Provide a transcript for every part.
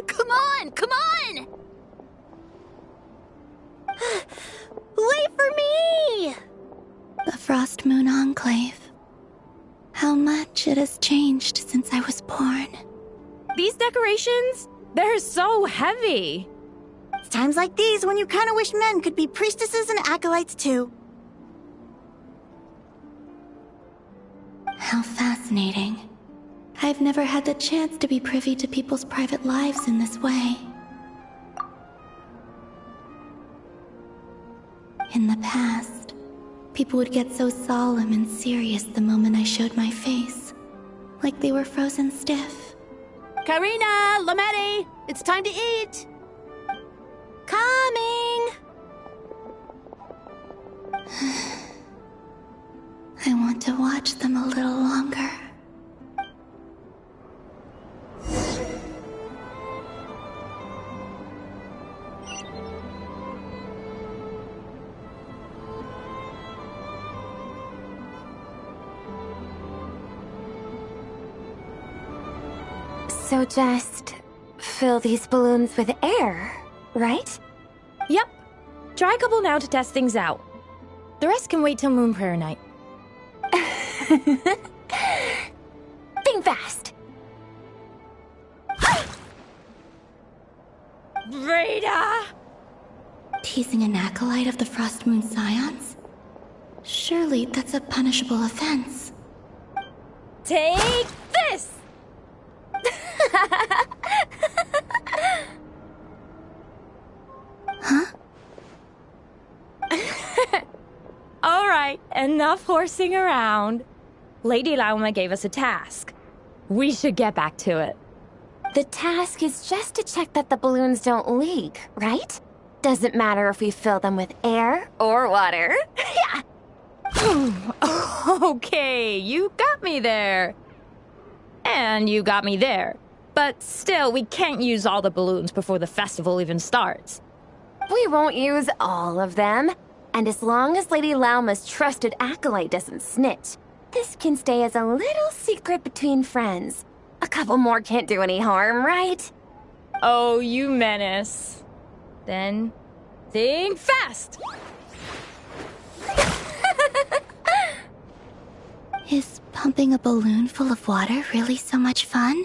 Come on! Come on! Wait for me! The Frost Moon Enclave. How much it has changed since I was born. These decorations? They're so heavy. It's times like these when you kind of wish men could be priestesses and acolytes too. How fascinating. I've never had the chance to be privy to people's private lives in this way. In the past, people would get so solemn and serious the moment I showed my face, like they were frozen stiff. Karina, Lametti, it's time to eat. Coming! I want to watch them a little longer. So just fill these balloons with air, right? Yep. Try a couple now to test things out. The rest can wait till Moon Prayer Night. Think fast. Rita! Teasing an acolyte of the Frost Moon Scions? Surely that's a punishable offense. Take this! Huh? All right, enough horsing around. Lady Lauma gave us a task. We should get back to it. The task is just to check that the balloons don't leak, right? Doesn't matter if we fill them with air or water. Yeah. Okay, you got me there. And you got me there. But still, we can't use all the balloons before the festival even starts. We won't use all of them. And as long as Lady Lauma's trusted acolyte doesn't snitch, this can stay as a little secret between friends. A couple more can't do any harm, right? Oh, you menace. Then, think fast! Is pumping a balloon full of water really so much fun?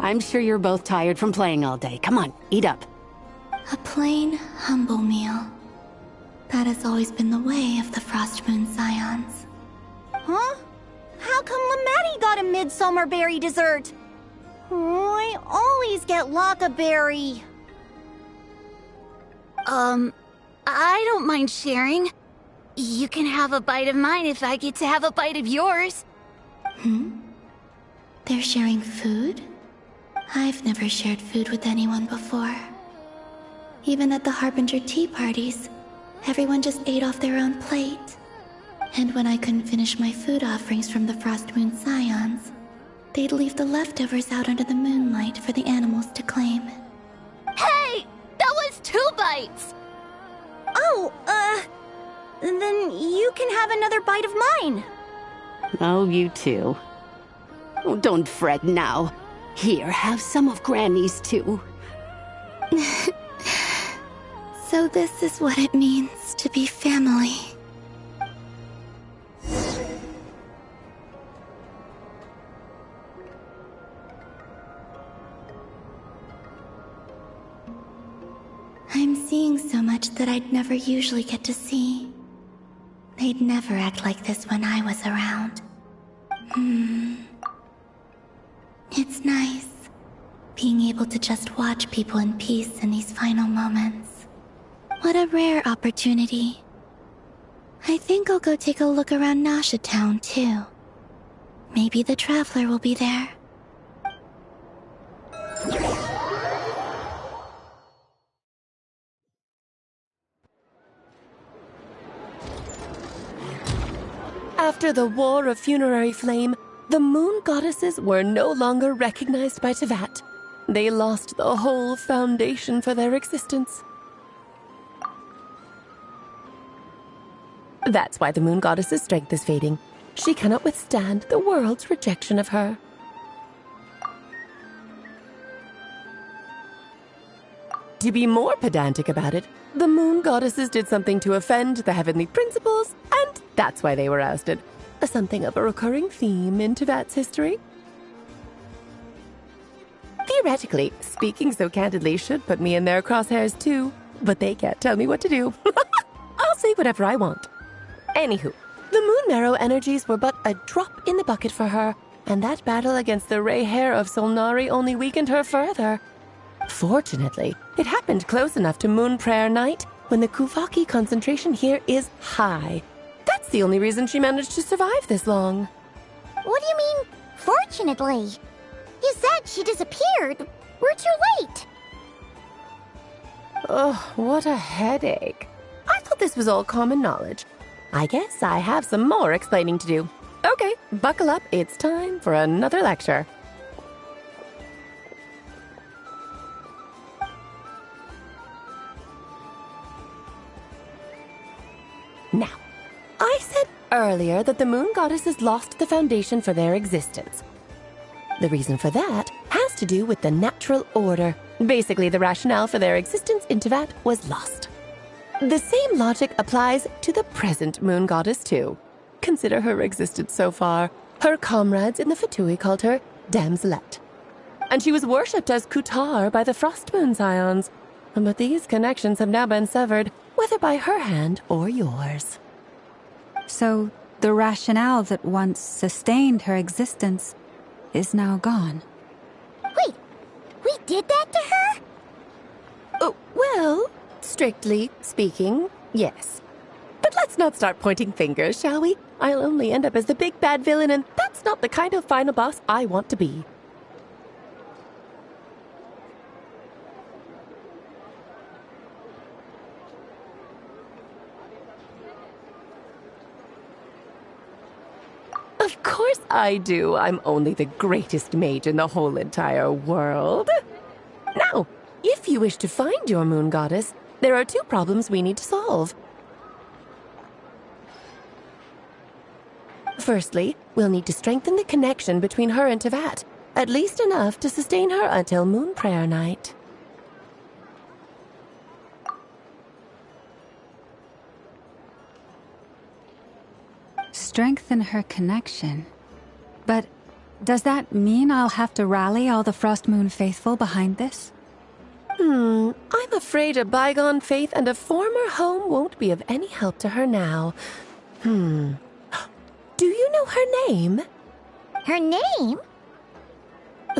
I'm sure you're both tired from playing all day. Come on, eat up. A plain, humble meal. That has always been the way of the Frost Moon Scions. Huh? How come Lametti got a midsummer berry dessert? Oh, I always get Lockaberry. I don't mind sharing. You can have a bite of mine if I get to have a bite of yours. They're sharing food? I've never shared food with anyone before. Even at the Harbinger tea parties, everyone just ate off their own plate. And when I couldn't finish my food offerings from the Frost Moon Scions, they'd leave the leftovers out under the moonlight for the animals to claim. Hey! That was 2 bites! Oh, then you can have another bite of mine. Oh, you too. Oh, don't fret now. Here, have some of Granny's too. So this is what it means to be family. I'm seeing so much that I'd never usually get to see. They'd never act like this when I was around. It's nice, being able to just watch people in peace in these final moments. What a rare opportunity. I think I'll go take a look around Nasha Town, too. Maybe the Traveler will be there. After the War of Funerary Flame, the moon goddesses were no longer recognized by Teyvat. They lost the whole foundation for their existence. That's why the moon goddess's strength is fading. She cannot withstand the world's rejection of her. To be more pedantic about it, the moon goddesses did something to offend the heavenly principles, and that's why they were ousted. Something of a recurring theme in Teyvat's history. Theoretically, speaking so candidly should put me in their crosshairs too, but they can't tell me what to do. I'll say whatever I want. Anywho, the Moon Marrow energies were but a drop in the bucket for her, and that battle against the Ray Hair of Solnari only weakened her further. Fortunately, it happened close enough to Moon Prayer Night when the Kuvaki concentration here is high. That's the only reason she managed to survive this long. What do you mean, fortunately? You said she disappeared. We're too late. Oh, what a headache. I thought this was all common knowledge. I guess I have some more explaining to do. Okay, buckle up. It's time for another lecture. Now, I said earlier that the moon goddesses lost the foundation for their existence. The reason for that has to do with the natural order. Basically, the rationale for their existence in Teyvat was lost. The same logic applies to the present moon goddess, too. Consider her existence so far. Her comrades in the Fatui called her Damselette. And she was worshipped as Kutar by the Frost Moon Scions. But these connections have now been severed, whether by her hand or yours. So, the rationale that once sustained her existence is now gone. Wait, we did that to her? Oh, well, strictly speaking, yes. But let's not start pointing fingers, shall we? I'll only end up as the big bad villain, and that's not the kind of final boss I want to be. Of course I do. I'm only the greatest mage in the whole entire world. Now, if you wish to find your moon goddess, there are two problems we need to solve. Firstly, we'll need to strengthen the connection between her and Teyvat, at least enough to sustain her until Moon Prayer Night. Strengthen her connection. But does that mean I'll have to rally all the Frost Moon faithful behind this? I'm afraid a bygone faith and a former home won't be of any help to her now. Do you know her name? Her name?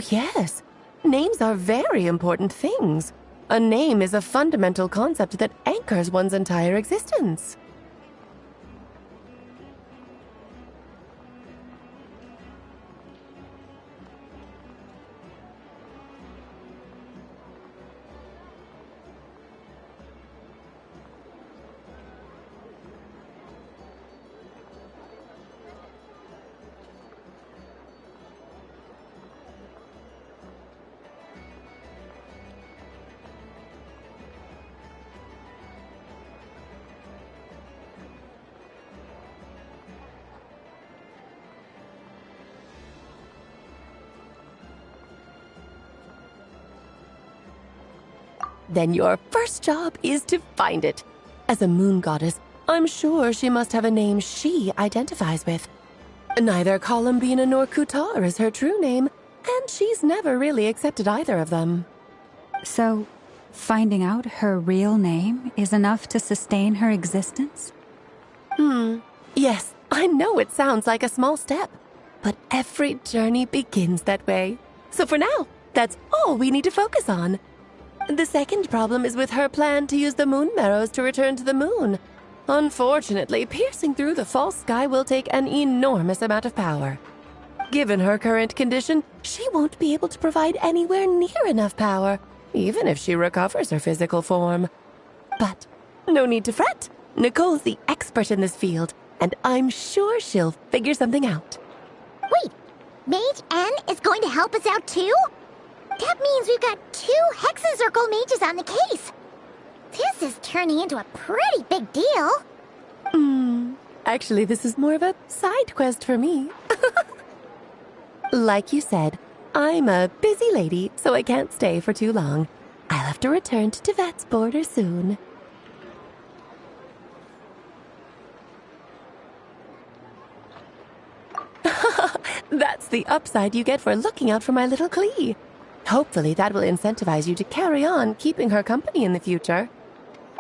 Yes. Names are very important things. A name is a fundamental concept that anchors one's entire existence. Then your first job is to find it. As a moon goddess, I'm sure she must have a name she identifies with. Neither Columbina nor Kutar is her true name, and she's never really accepted either of them. So, finding out her real name is enough to sustain her existence? Yes, I know it sounds like a small step, but every journey begins that way. So for now, that's all we need to focus on. The second problem is with her plan to use the moon marrows to return to the moon. Unfortunately, piercing through the false sky will take an enormous amount of power. Given her current condition, she won't be able to provide anywhere near enough power, even if she recovers her physical form. But no need to fret. Nicole's the expert in this field, and I'm sure she'll figure something out. Wait, Mage N is going to help us out too? That means we've got 2 Hexacircle mages on the case. This is turning into a pretty big deal. Actually, this is more of a side quest for me. Like you said, I'm a busy lady, so I can't stay for too long. I'll have to return to Tibet's border soon. That's the upside you get for looking out for my little Klee. Hopefully that will incentivize you to carry on keeping her company in the future.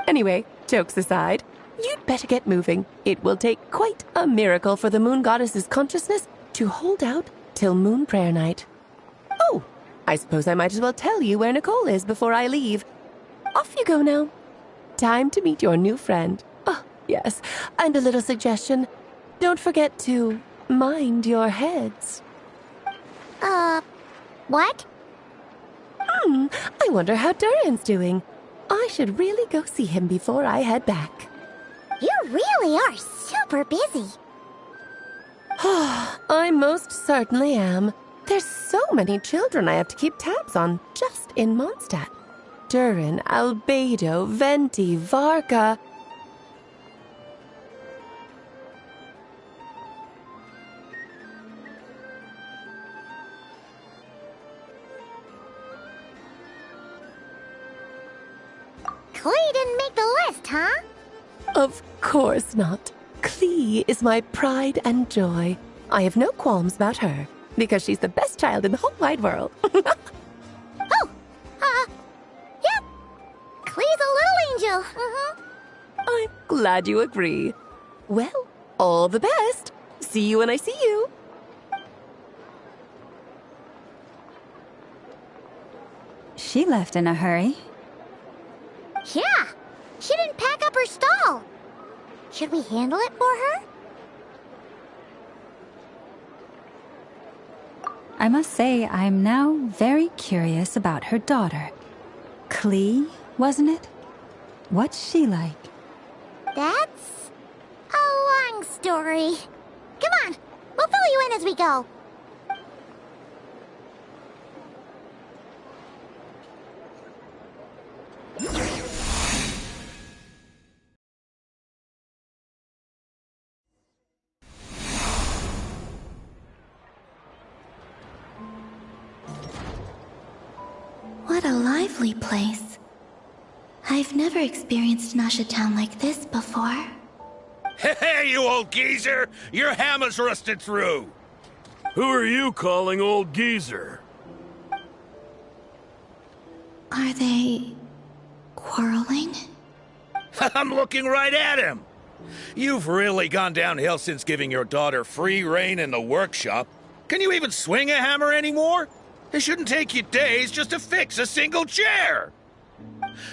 Anyway, jokes aside, you'd better get moving. It will take quite a miracle for the moon goddess's consciousness to hold out till moon prayer night. Oh, I suppose I might as well tell you where Nicole is before I leave. Off you go now. Time to meet your new friend. Oh, yes, and a little suggestion. Don't forget to mind your heads. What? I wonder how Durin's doing. I should really go see him before I head back. You really are super busy. I most certainly am. There's so many children I have to keep tabs on just in Mondstadt. Durin, Albedo, Venti, Varka. Klee didn't make the list, huh? Of course not. Klee is my pride and joy. I have no qualms about her, because she's the best child in the whole wide world. Yep. Klee's a little angel. I'm glad you agree. Well, all the best. See you when I see you. She left in a hurry. Yeah, she didn't pack up her stall. Should we handle it for her? I must say, I'm now very curious about her daughter. Klee, wasn't it? What's she like? That's a long story. Come on, we'll fill you in as we go. What a lively place. I've never experienced Nasha Town like this before. Hey, you old geezer! Your hammer's rusted through! Who are you calling old geezer? Are they quarreling? I'm looking right at him! You've really gone downhill since giving your daughter free rein in the workshop. Can you even swing a hammer anymore? It shouldn't take you days just to fix a single chair!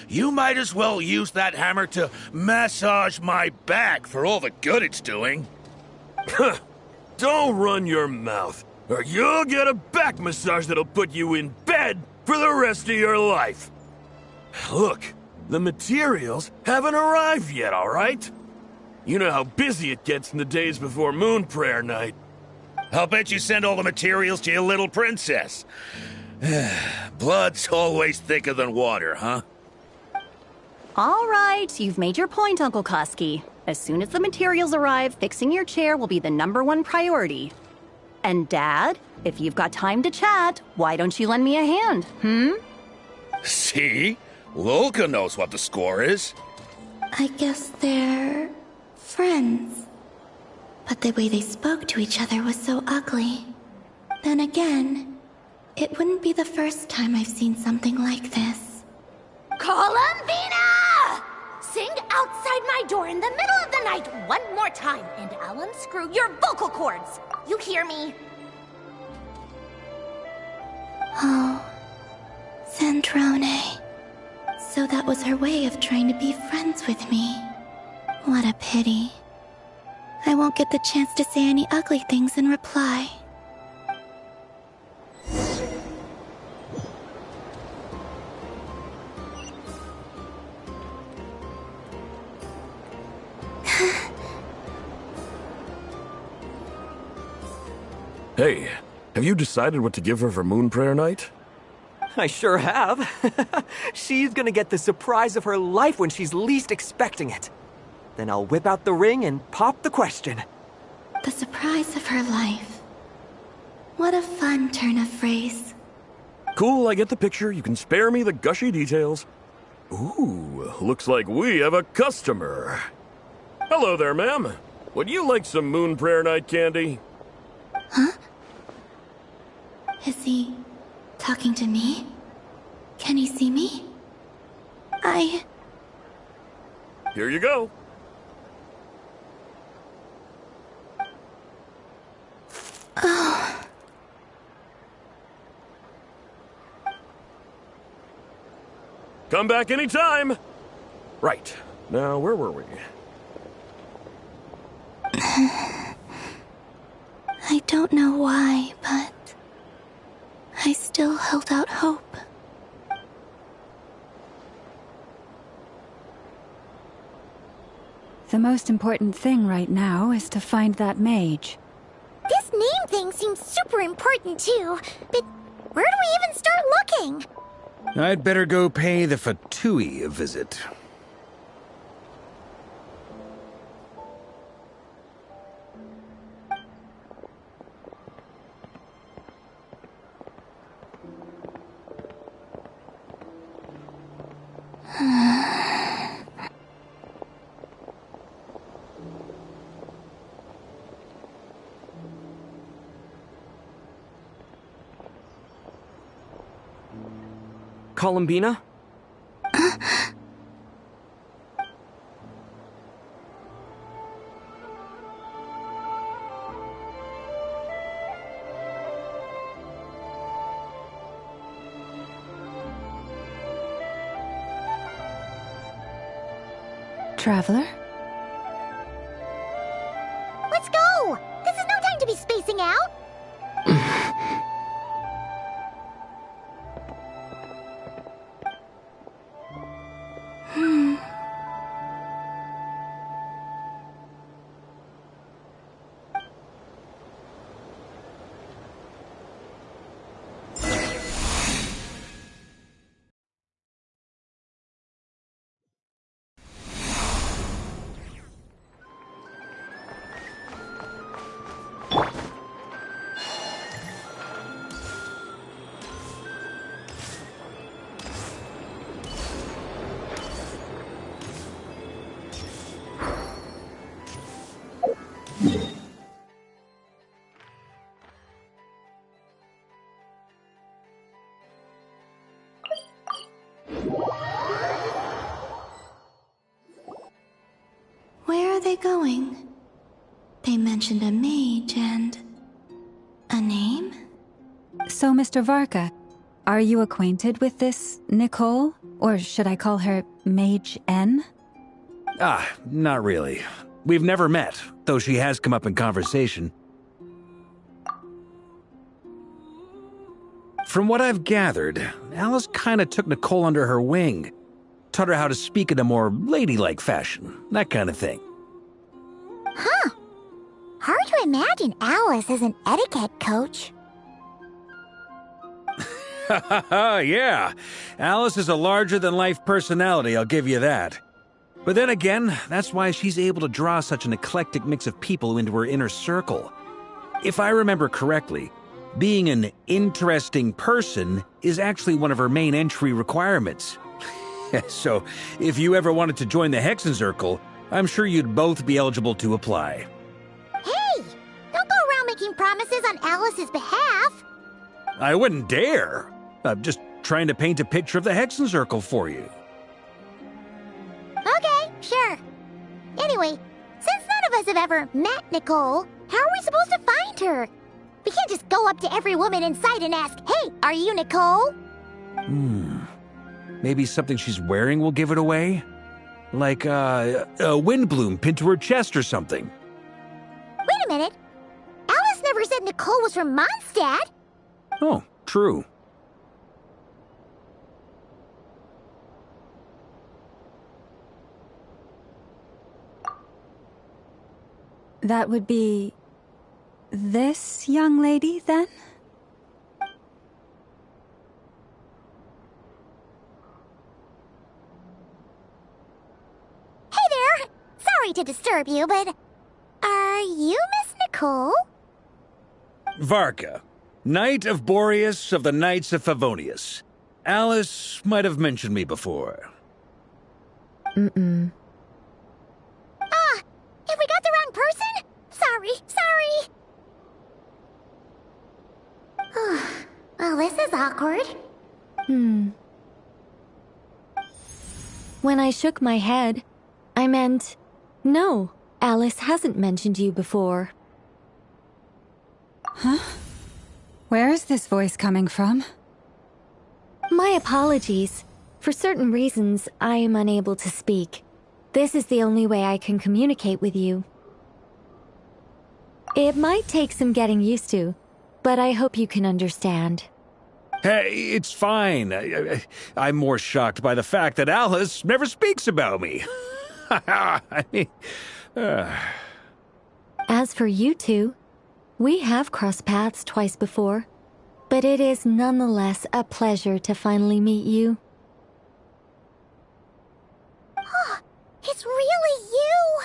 You might as well use that hammer to massage my back for all the good it's doing. Don't run your mouth, or you'll get a back massage that'll put you in bed for the rest of your life. Look, the materials haven't arrived yet, all right? You know how busy it gets in the days before moon prayer night. I'll bet you send all the materials to your little princess. Blood's always thicker than water, huh? All right, you've made your point, Uncle Koski. As soon as the materials arrive, fixing your chair will be the #1 priority. And Dad, if you've got time to chat, why don't you lend me a hand, See? Lolka knows what the score is. I guess they're friends. But the way they spoke to each other was so ugly. Then again, it wouldn't be the first time I've seen something like this. Columbina! Sing outside my door in the middle of the night one more time, and I'll unscrew your vocal cords. You hear me? Oh, Sandrone. So that was her way of trying to be friends with me. What a pity. I won't get the chance to say any ugly things in reply. Hey, have you decided what to give her for Moon Prayer Night? I sure have. She's gonna get the surprise of her life when she's least expecting it. Then I'll whip out the ring and pop the question. The surprise of her life. What a fun turn of phrase. Cool, I get the picture. You can spare me the gushy details. Ooh, looks like we have a customer. Hello there, ma'am. Would you like some Moon Prayer Night candy? Huh? Is he talking to me? Can he see me? Here you go. Oh. Come back anytime. Right. Now, where were we? I don't know why, but I still held out hope. The most important thing right now is to find that mage. This name thing seems super important too, but where do we even start looking? I'd better go pay the Fatui a visit. Columbina? Traveler? Let's go! This is no time to be spacing out! Where are they going? They mentioned a mage and a name? So, Mr. Varka, are you acquainted with this Nicole? Or should I call her Mage N? Not really. We've never met, though she has come up in conversation. From what I've gathered, Alice kinda took Nicole under her wing. Taught her how to speak in a more ladylike fashion, that kind of thing. Huh. Hard to imagine Alice as an etiquette coach. Yeah, Alice is a larger-than-life personality, I'll give you that. But then again, that's why she's able to draw such an eclectic mix of people into her inner circle. If I remember correctly, being an interesting person is actually one of her main entry requirements. So, if you ever wanted to join the Hexenzirkel, I'm sure you'd both be eligible to apply. Hey! Don't go around making promises on Alice's behalf! I wouldn't dare. I'm just trying to paint a picture of the Hexenzirkel for you. Anyway, since none of us have ever met Nicole, how are we supposed to find her? We can't just go up to every woman in sight and ask, "Hey, are you Nicole?" Maybe something she's wearing will give it away? Like, a wind bloom pinned to her chest or something. Wait a minute. Alice never said Nicole was from Mondstadt. Oh, true. That would be this young lady, then? Hey there! Sorry to disturb you, but are you Miss Nicole? Varka, Knight of Boreas of the Knights of Favonius. Alice might have mentioned me before. Ah, have we got the wrong person? Sorry. Well, this is awkward. When I shook my head, I meant, no, Alice hasn't mentioned you before. Huh? Where is this voice coming from? My apologies. For certain reasons, I am unable to speak. This is the only way I can communicate with you. It might take some getting used to, but I hope you can understand. Hey, it's fine. I'm more shocked by the fact that Alice never speaks about me. I mean, As for you two, we have crossed paths twice before, but it is nonetheless a pleasure to finally meet you. Oh, it's really you!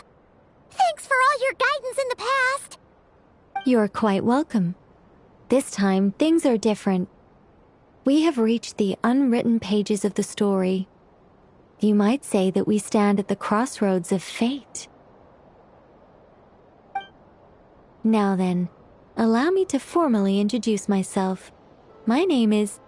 Thanks for all your guidance in the past! You're quite welcome. This time, things are different. We have reached the unwritten pages of the story. You might say that we stand at the crossroads of fate. Now then, allow me to formally introduce myself. My name is...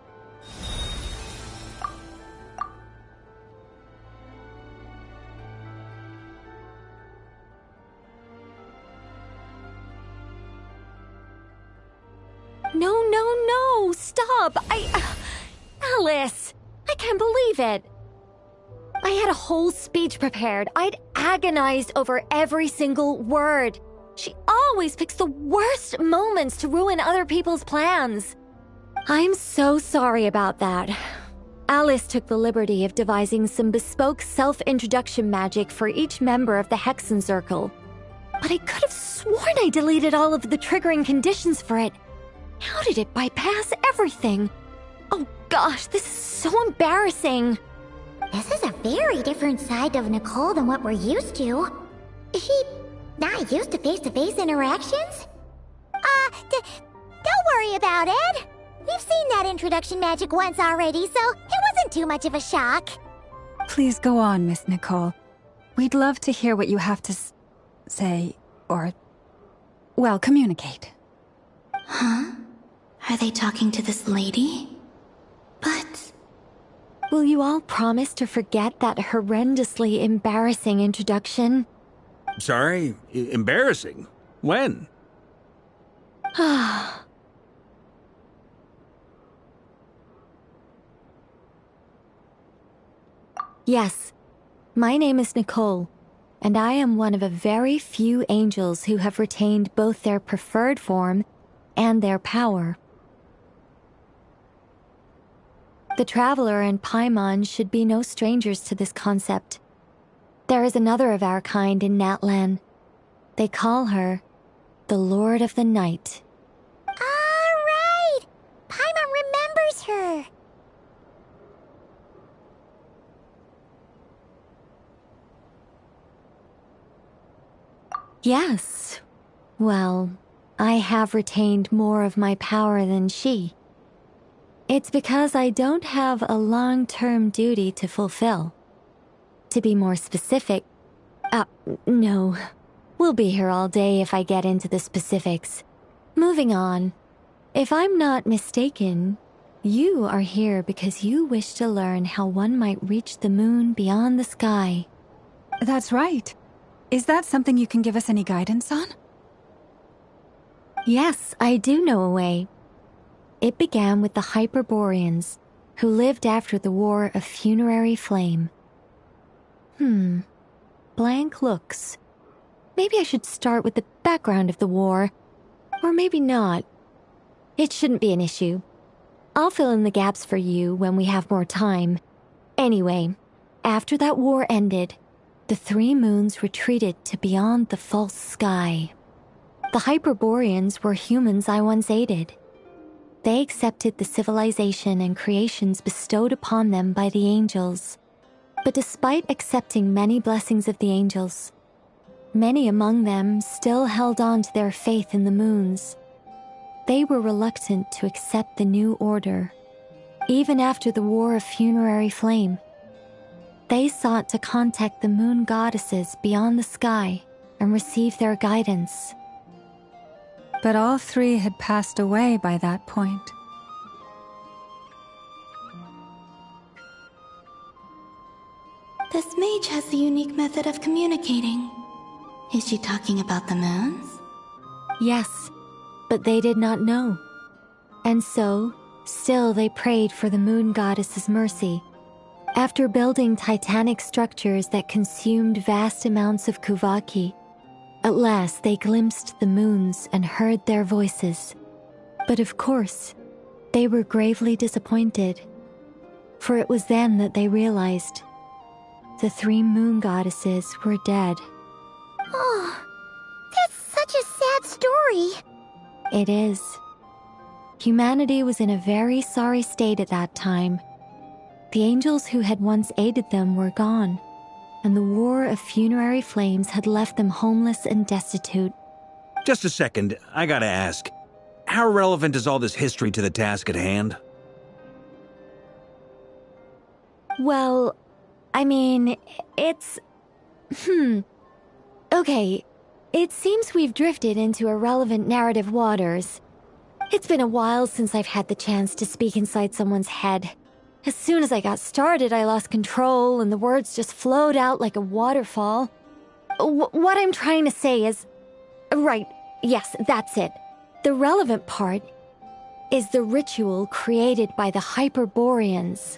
No, stop! Alice! I can't believe it! I had a whole speech prepared. I'd agonized over every single word. She always picks the worst moments to ruin other people's plans. I'm so sorry about that. Alice took the liberty of devising some bespoke self-introduction magic for each member of the Hexen Circle. But I could have sworn I deleted all of the triggering conditions for it. How did it bypass everything? Oh gosh, this is so embarrassing. This is a very different side of Nicole than what we're used to. Is she not used to face-to-face interactions? Don't worry about it. We've seen that introduction magic once already, so it wasn't too much of a shock. Please go on, Miss Nicole. We'd love to hear what you have to say, or, well, communicate. Huh? Are they talking to this lady? But... Will you all promise to forget that horrendously embarrassing introduction? sorry, embarrassing. When? Yes, my name is Nicole, and I am one of a very few angels who have retained both their preferred form and their power. The Traveler and Paimon should be no strangers to this concept. There is another of our kind in Natlan. They call her the Lord of the Night. All right! Paimon remembers her. Yes. Well, I have retained more of my power than she. It's because I don't have a long-term duty to fulfill. To be more specific, no. We'll be here all day if I get into the specifics. Moving on. If I'm not mistaken, you are here because you wish to learn how one might reach the moon beyond the sky. That's right. Is that something you can give us any guidance on? Yes, I do know a way. It began with the Hyperboreans, who lived after the War of Funerary Flame. Blank looks. Maybe I should start with the background of the war. Or maybe not. It shouldn't be an issue. I'll fill in the gaps for you when we have more time. Anyway, after that war ended, the three moons retreated to beyond the false sky. The Hyperboreans were humans I once aided. They accepted the civilization and creations bestowed upon them by the angels. But despite accepting many blessings of the angels, many among them still held on to their faith in the moons. They were reluctant to accept the new order. Even after the War of Funerary Flame, they sought to contact the moon goddesses beyond the sky and receive their guidance. But all three had passed away by that point. This mage has a unique method of communicating. Is she talking about the moons? Yes, but they did not know. And so, still they prayed for the moon goddess's mercy. After building titanic structures that consumed vast amounts of Kuvaki, at last they glimpsed the moons and heard their voices. But of course, they were gravely disappointed. For it was then that they realized the three moon goddesses were dead. Oh, that's such a sad story. It is. Humanity was in a very sorry state at that time. The angels who had once aided them were gone, and the War of Funerary Flames had left them homeless and destitute. Just a second, I gotta ask. How relevant is all this history to the task at hand? Well, I mean, it's... Okay, it seems we've drifted into irrelevant narrative waters. It's been a while since I've had the chance to speak inside someone's head. As soon as I got started, I lost control and the words just flowed out like a waterfall. What I'm trying to say is... Right, yes, that's it. The relevant part is the ritual created by the Hyperboreans.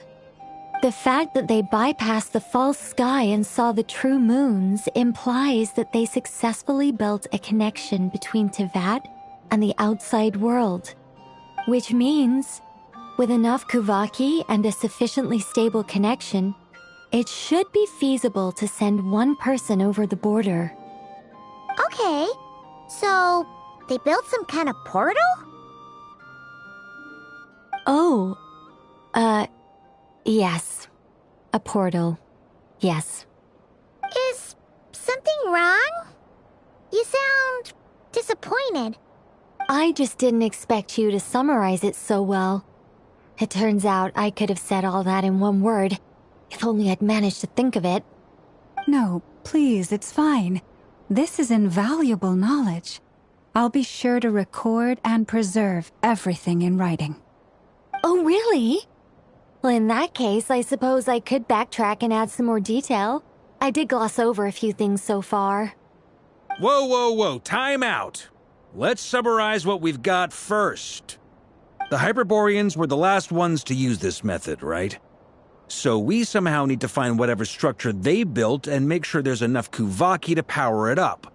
The fact that they bypassed the false sky and saw the true moons implies that they successfully built a connection between Tevat and the outside world. Which means, with enough Kuvaki and a sufficiently stable connection, it should be feasible to send one person over the border. Okay, so they built some kind of portal? Oh, yes. A portal. Yes. Is something wrong? You sound disappointed. I just didn't expect you to summarize it so well. It turns out I could have said all that in one word, if only I'd managed to think of it. No, please, it's fine. This is invaluable knowledge. I'll be sure to record and preserve everything in writing. Oh, really? Well, in that case, I suppose I could backtrack and add some more detail. I did gloss over a few things so far. Whoa, time out. Let's summarize what we've got first. The Hyperboreans were the last ones to use this method, right? So we somehow need to find whatever structure they built and make sure there's enough Kuvaki to power it up.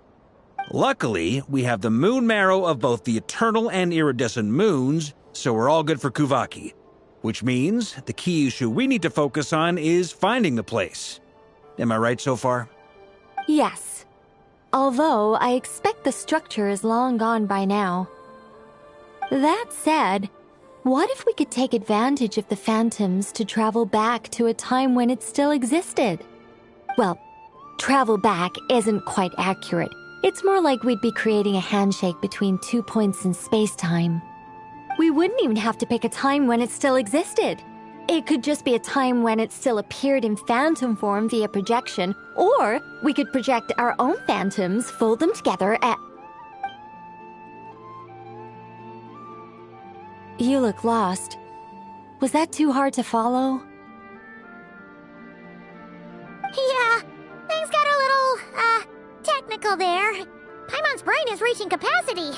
Luckily, we have the moon marrow of both the eternal and iridescent moons, so we're all good for Kuvaki. Which means the key issue we need to focus on is finding the place. Am I right so far? Yes. Although I expect the structure is long gone by now. That said, what if we could take advantage of the phantoms to travel back to a time when it still existed? Well, travel back isn't quite accurate. It's more like we'd be creating a handshake between 2 points in space-time. We wouldn't even have to pick a time when it still existed. It could just be a time when it still appeared in phantom form via projection, or we could project our own phantoms, fold them together, and... You look lost. Was that too hard to follow? Yeah, things got a little, still there. Paimon's brain is reaching capacity.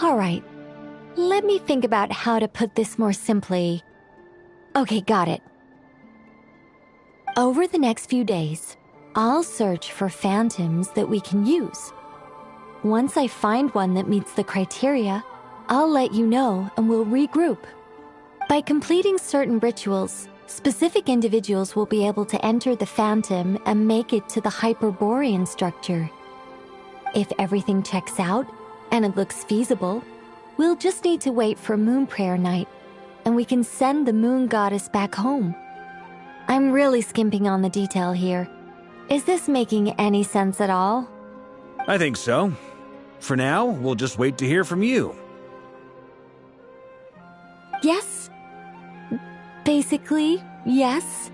All right. Let me think about how to put this more simply. Okay, got it. Over the next few days, I'll search for phantoms that we can use. Once I find one that meets the criteria, I'll let you know and we'll regroup. By completing certain rituals, specific individuals will be able to enter the phantom and make it to the Hyperborean structure. If everything checks out and it looks feasible, we'll just need to wait for Moon Prayer Night, and we can send the Moon Goddess back home. I'm really skimping on the detail here. Is this making any sense at all? I think so. For now, we'll just wait to hear from you. Yes. Basically, yes.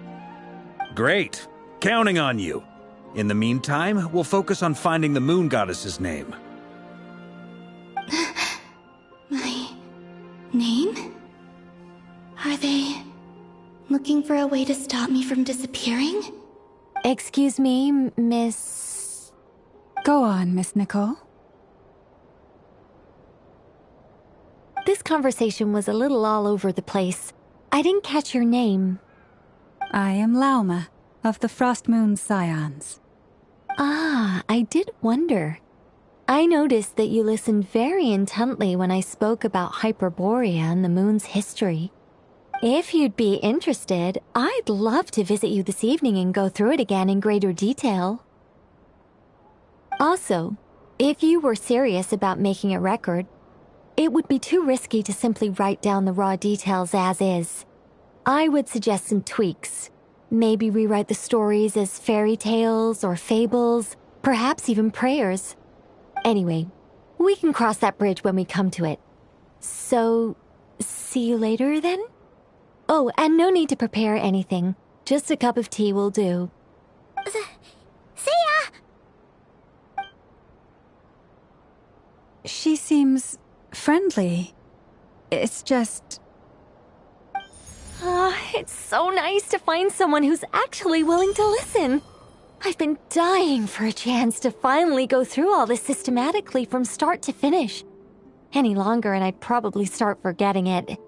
Great. Counting on you. In the meantime, we'll focus on finding the Moon Goddess's name. My name? Are they looking for a way to stop me from disappearing? Excuse me, Miss... Go on, Miss Nicole. This conversation was a little all over the place. I didn't catch your name. I am Lauma, of the Frost Moon Scions. Ah, I did wonder. I noticed that you listened very intently when I spoke about Hyperborea and the moon's history. If you'd be interested, I'd love to visit you this evening and go through it again in greater detail. Also, if you were serious about making a record, it would be too risky to simply write down the raw details as is. I would suggest some tweaks. Maybe rewrite the stories as fairy tales or fables, perhaps even prayers. Anyway, we can cross that bridge when we come to it. So, see you later then? Oh, and no need to prepare anything. Just a cup of tea will do. See ya! She seems friendly. It's just... It's so nice to find someone who's actually willing to listen. I've been dying for a chance to finally go through all this systematically from start to finish. Any longer and I'd probably start forgetting it.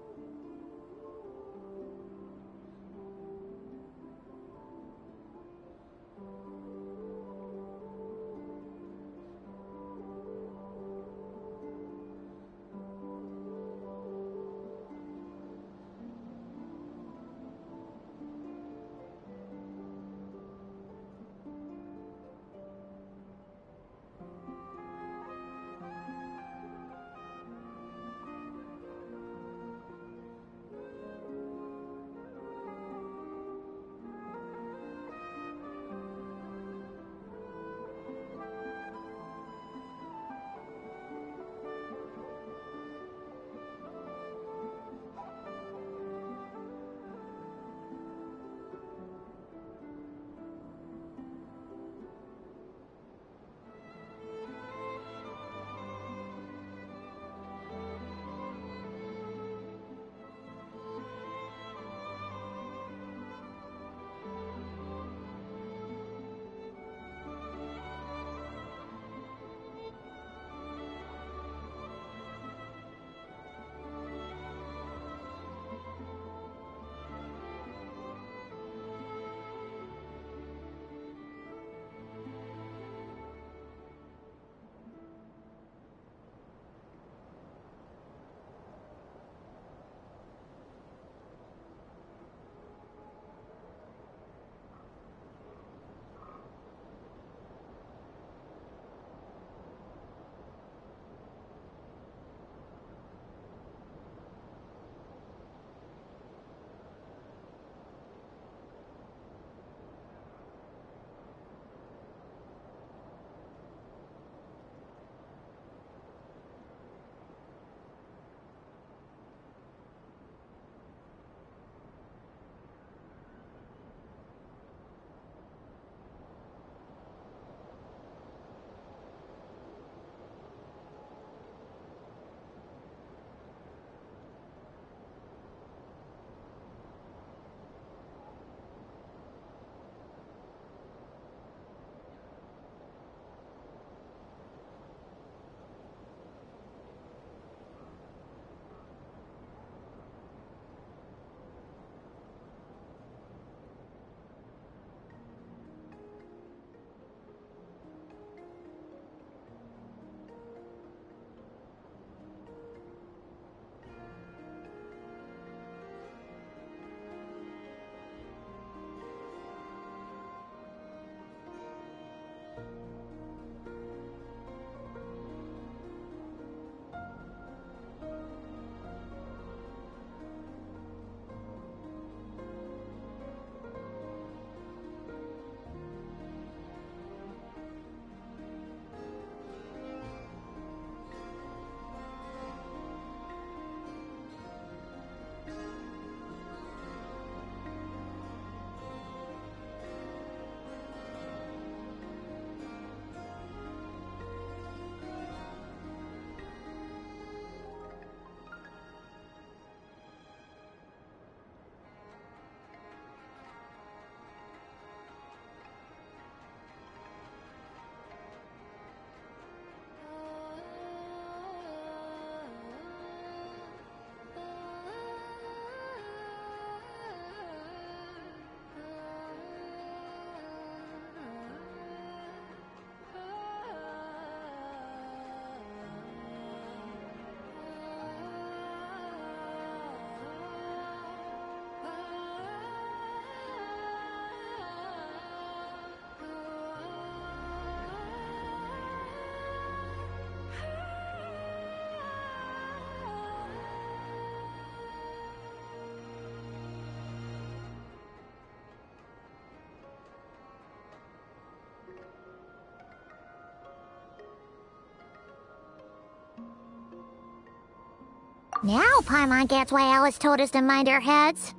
Now Paimon gets why Alice told us to mind our heads.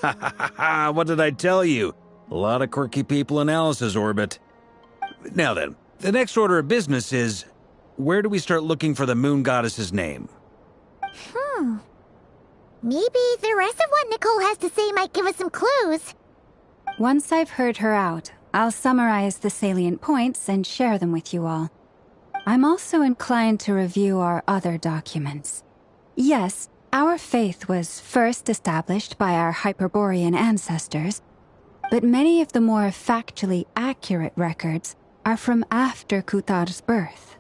Ha ha ha ha! What did I tell you? A lot of quirky people in Alice's orbit. Now then, the next order of business is, where do we start looking for the moon goddess's name? Maybe the rest of what Nicole has to say might give us some clues. Once I've heard her out, I'll summarize the salient points and share them with you all. I'm also inclined to review our other documents. Yes, our faith was first established by our Hyperborean ancestors, but many of the more factually accurate records are from after Kutar's birth.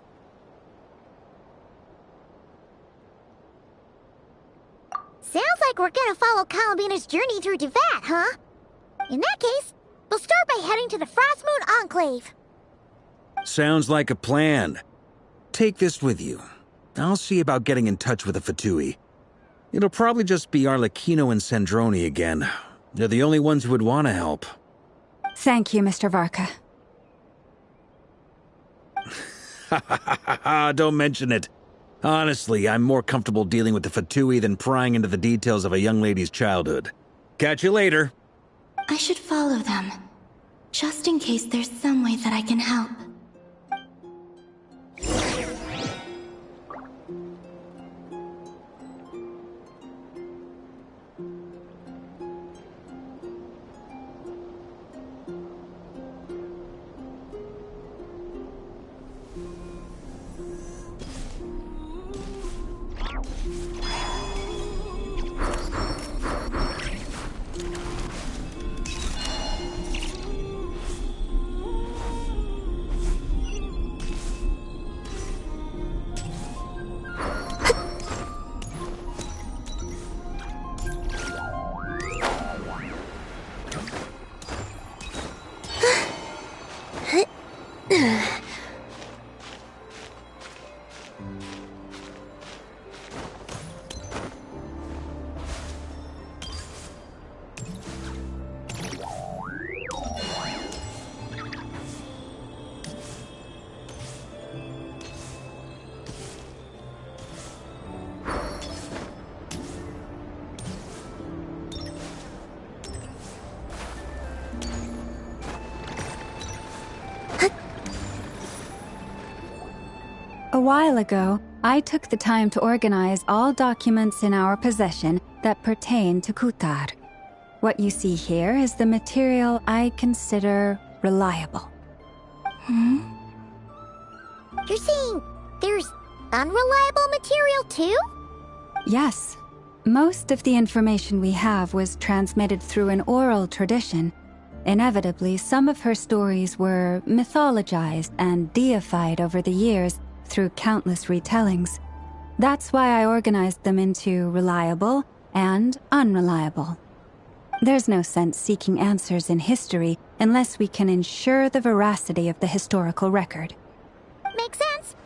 Sounds like we're gonna follow Columbina's journey through Devat, huh? In that case, we'll start by heading to the Frost Moon Enclave. Sounds like a plan. Take this with you. I'll see about getting in touch with the Fatui. It'll probably just be Arlecchino and Sandroni again. They're the only ones who would want to help. Thank you, Mr. Varka. Ha ha ha ha! Don't mention it. Honestly, I'm more comfortable dealing with the Fatui than prying into the details of a young lady's childhood. Catch you later. I should follow them, just in case there's some way that I can help. A while ago, I took the time to organize all documents in our possession that pertain to Kutar. What you see here is the material I consider reliable. You're saying there's unreliable material too? Yes. Most of the information we have was transmitted through an oral tradition. Inevitably, some of her stories were mythologized and deified over the years through countless retellings. That's why I organized them into reliable and unreliable. There's no sense seeking answers in history unless we can ensure the veracity of the historical record. Makes sense.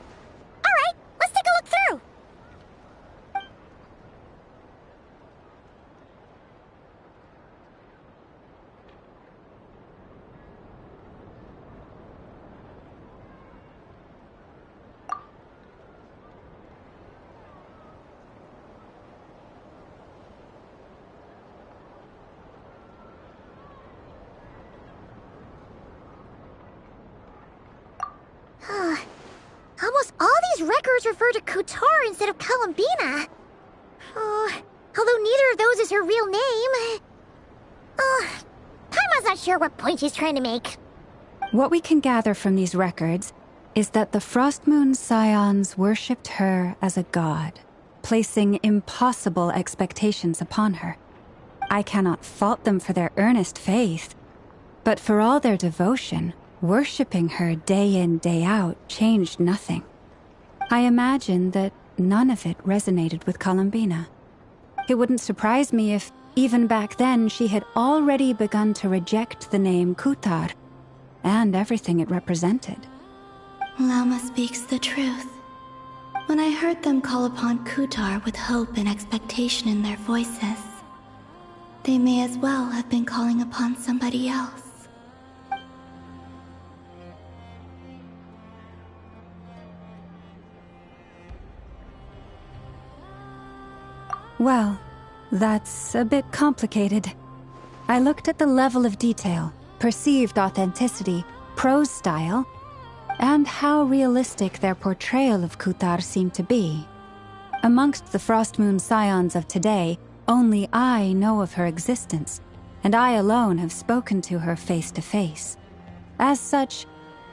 All right, let's take a look through. Almost all these records refer to Kutar instead of Columbina. Although neither of those is her real name. Paimon's not sure what point she's trying to make. What we can gather from these records is that the Frost Moon Scions worshipped her as a god, placing impossible expectations upon her. I cannot fault them for their earnest faith, but for all their devotion, worshipping her day in, day out changed nothing. I imagine that none of it resonated with Columbina. It wouldn't surprise me if, even back then, she had already begun to reject the name Kutar and everything it represented. Lama speaks the truth. When I heard them call upon Kutar with hope and expectation in their voices, they may as well have been calling upon somebody else. Well, that's a bit complicated. I looked at the level of detail, perceived authenticity, prose style, and how realistic their portrayal of Kutar seemed to be. Amongst the Frostmoon Scions of today, only I know of her existence, and I alone have spoken to her face to face. As such,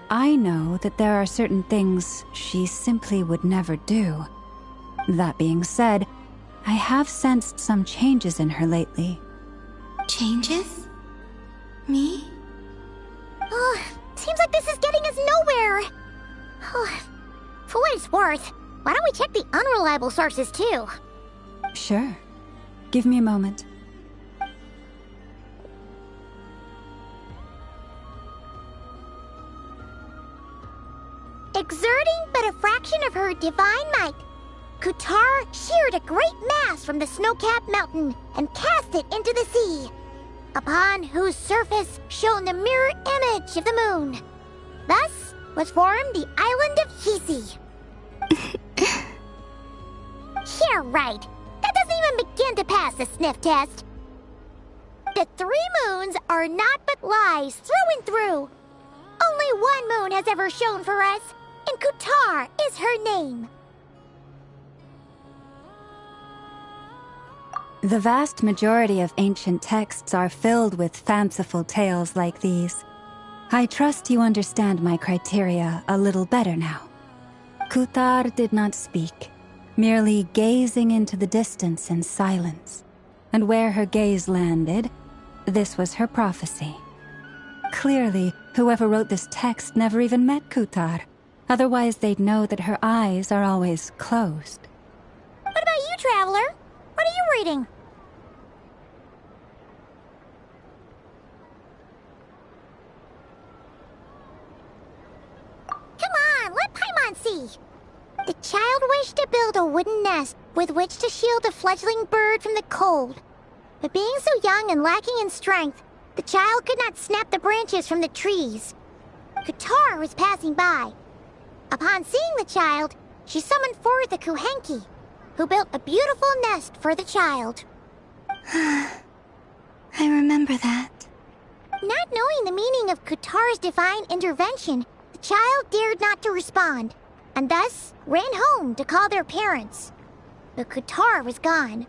I know that there are certain things she simply would never do. That being said, I have sensed some changes in her lately. Changes? Me? Oh, seems like this is getting us nowhere. Oh, for what it's worth, why don't we check the unreliable sources too? Sure. Give me a moment. Exerting but a fraction of her divine might, Kutar sheared a great mass from the snow-capped mountain and cast it into the sea, upon whose surface shone the mirror image of the moon. Thus was formed the island of Hisi. Yeah, right. That doesn't even begin to pass the sniff test. The 3 moons are naught but lies through and through. Only one moon has ever shone for us, and Kutar is her name. The vast majority of ancient texts are filled with fanciful tales like these. I trust you understand my criteria a little better now. Kutar did not speak, merely gazing into the distance in silence. And where her gaze landed, this was her prophecy. Clearly, whoever wrote this text never even met Kutar. Otherwise, they'd know that her eyes are always closed. What about you, Traveler? What are you reading? Come on, let Paimon see. The child wished to build a wooden nest with which to shield the fledgling bird from the cold. But being so young and lacking in strength, the child could not snap the branches from the trees. Kutar was passing by. Upon seeing the child, she summoned forth a Kuhenki, who built a beautiful nest for the child. I remember that. Not knowing the meaning of Kutar's divine intervention, the child dared not to respond, and thus ran home to call their parents. But Kutar was gone.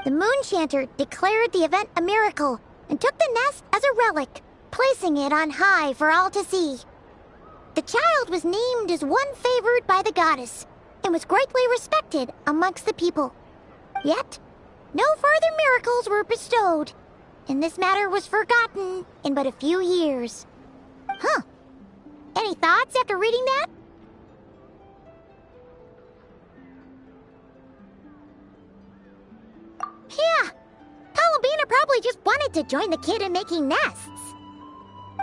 The moon chanter declared the event a miracle and took the nest as a relic, placing it on high for all to see. The child was named as one favored by the goddess, and was greatly respected amongst the people. Yet, no further miracles were bestowed, and this matter was forgotten in but a few years. Huh. Any thoughts after reading that? Yeah. Columbina probably just wanted to join the kid in making nests.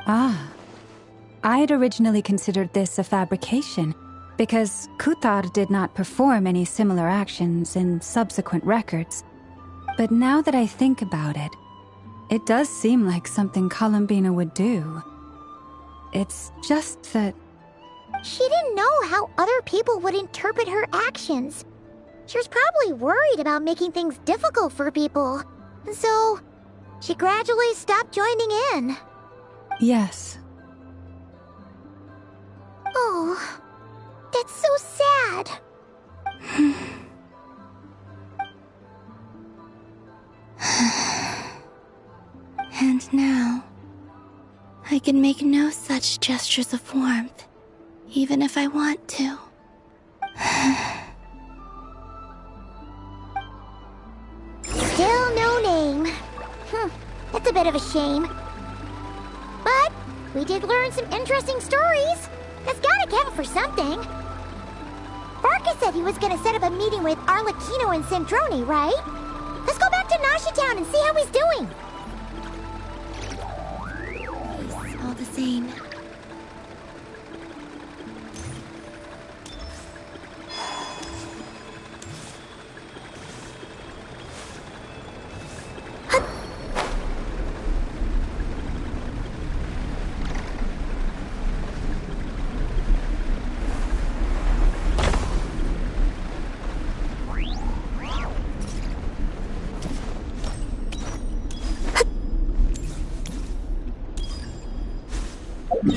Ah. I'd originally considered this a fabrication, because Kutar did not perform any similar actions in subsequent records. But now that I think about it, it does seem like something Columbina would do. It's just that... She didn't know how other people would interpret her actions. She was probably worried about making things difficult for people. And so, she gradually stopped joining in. Yes. Oh, that's so sad. And now, I can make no such gestures of warmth, even if I want to. Still no name. That's a bit of a shame. But we did learn some interesting stories. That's gotta count for something. Barca said he was gonna set up a meeting with Arlecchino and Centrone, right? Let's go back to Nasha Town and see how he's doing. Peace, all the same. Let's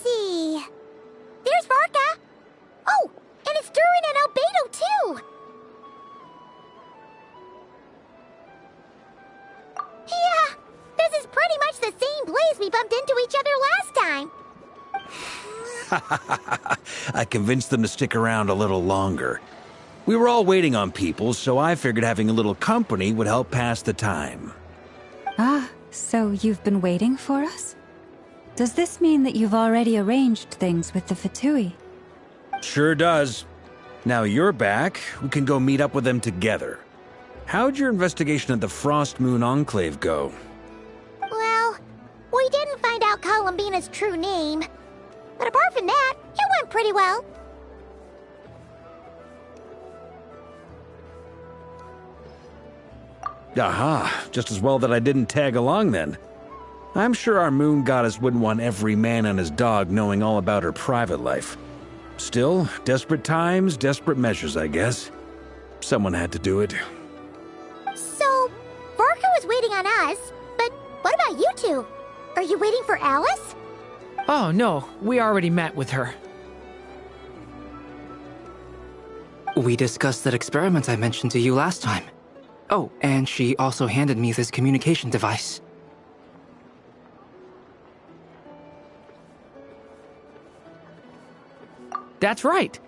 see. There's Varka. Oh, and it's Durin and Albedo too. Yeah, this is pretty much the same place we bumped into each other last time. I convinced them to stick around a little longer. We were all waiting on people, so I figured having a little company would help pass the time. Ah, so you've been waiting for us? Does this mean that you've already arranged things with the Fatui? Sure does. Now you're back, we can go meet up with them together. How'd your investigation at the Frost Moon Enclave go? Well, we didn't find out Columbina's true name. But apart from that, it went pretty well. Aha, just as well that I didn't tag along then. I'm sure our moon goddess wouldn't want every man and his dog knowing all about her private life. Still, desperate times, desperate measures, I guess. Someone had to do it. So, Varka was waiting on us, but what about you two? Are you waiting for Alice? Oh, no, we already met with her. We discussed that experiment I mentioned to you last time. Oh, and she also handed me this communication device. That's right.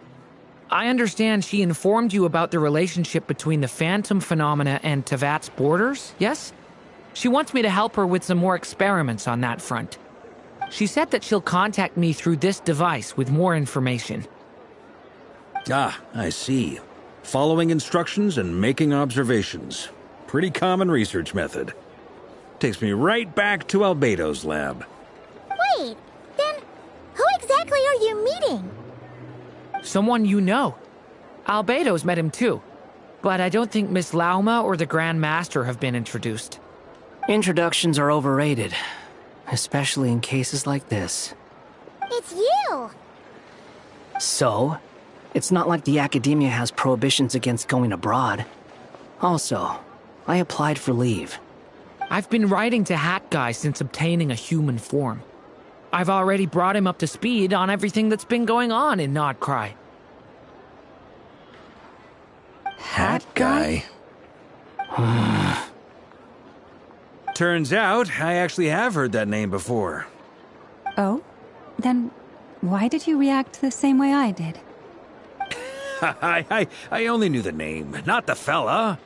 I understand she informed you about the relationship between the phantom phenomena and Tevat's borders, yes? She wants me to help her with some more experiments on that front. She said that she'll contact me through this device with more information. Ah, I see. Following instructions and making observations. Pretty common research method. Takes me right back to Albedo's lab. Wait, then who exactly are you meeting? Someone you know. Albedo's met him too. But I don't think Miss Lauma or the Grand Master have been introduced. Introductions are overrated. Especially in cases like this. It's you! So? It's not like the Academia has prohibitions against going abroad. Also, I applied for leave. I've been writing to Hat Guy since obtaining a human form. I've already brought him up to speed on everything that's been going on in Nodcry. Hat Guy? Turns out, I actually have heard that name before. Oh? Then why did you react the same way I did? I only knew the name, not the fella.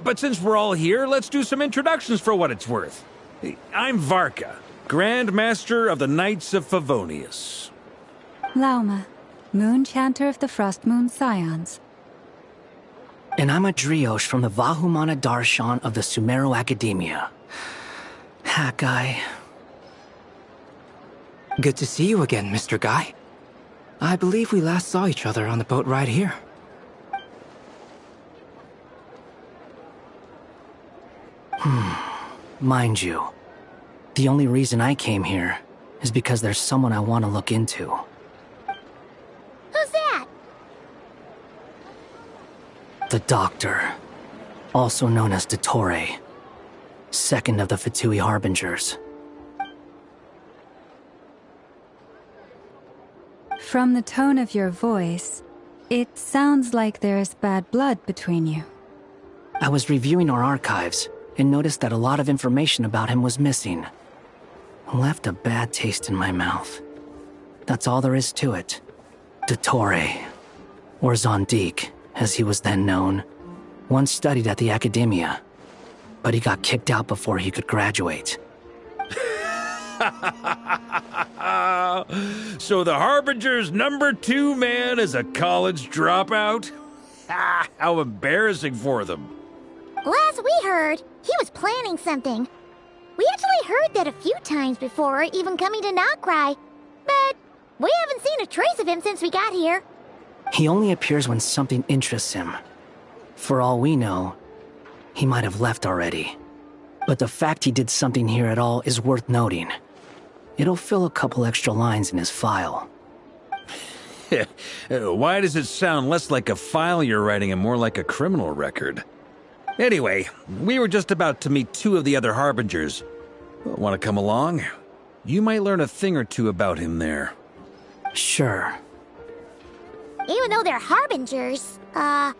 But since we're all here, let's do some introductions for what it's worth. I'm Varka, Grand Master of the Knights of Favonius. Lauma, Moon Chanter of the Frost Moon Scions. And I'm a Driosh from the Vahumana Darshan of the Sumero Academia. Hat Guy. Good to see you again, Mr. Guy. I believe we last saw each other on the boat ride here. Mind you, the only reason I came here is because there's someone I want to look into. Who's that? The Doctor, also known as Dottore, second of the Fatui Harbingers. From the tone of your voice, it sounds like there's bad blood between you. I was reviewing our archives and noticed that a lot of information about him was missing. Left a bad taste in my mouth. That's all there is to it. Dottore, or Zondique, as he was then known, once studied at the Academia, but he got kicked out before he could graduate. So the Harbinger's #2 man is a college dropout? How embarrassing for them. Last we heard, he was planning something. We actually heard that a few times before, even coming to Nodcry, but we haven't seen a trace of him since we got here. He only appears when something interests him. For all we know, he might have left already. But the fact he did something here at all is worth noting. It'll fill a couple extra lines in his file. Why does it sound less like a file you're writing and more like a criminal record? Anyway, we were just about to meet 2 of the other Harbingers. Want to come along? You might learn a thing or two about him there. Sure. Even though they're Harbingers, well,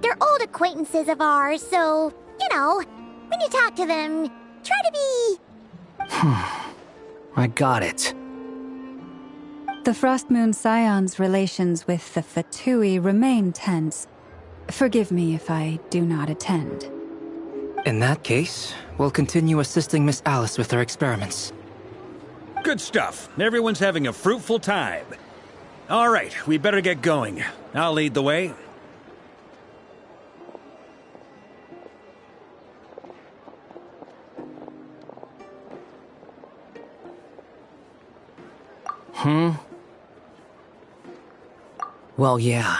they're old acquaintances of ours, so, when you talk to them, try to be... I got it. The Frost Moon Scion's relations with the Fatui remain tense. Forgive me if I do not attend. In that case, we'll continue assisting Miss Alice with her experiments. Good stuff. Everyone's having a fruitful time. All right, we better get going. I'll lead the way. Well, yeah.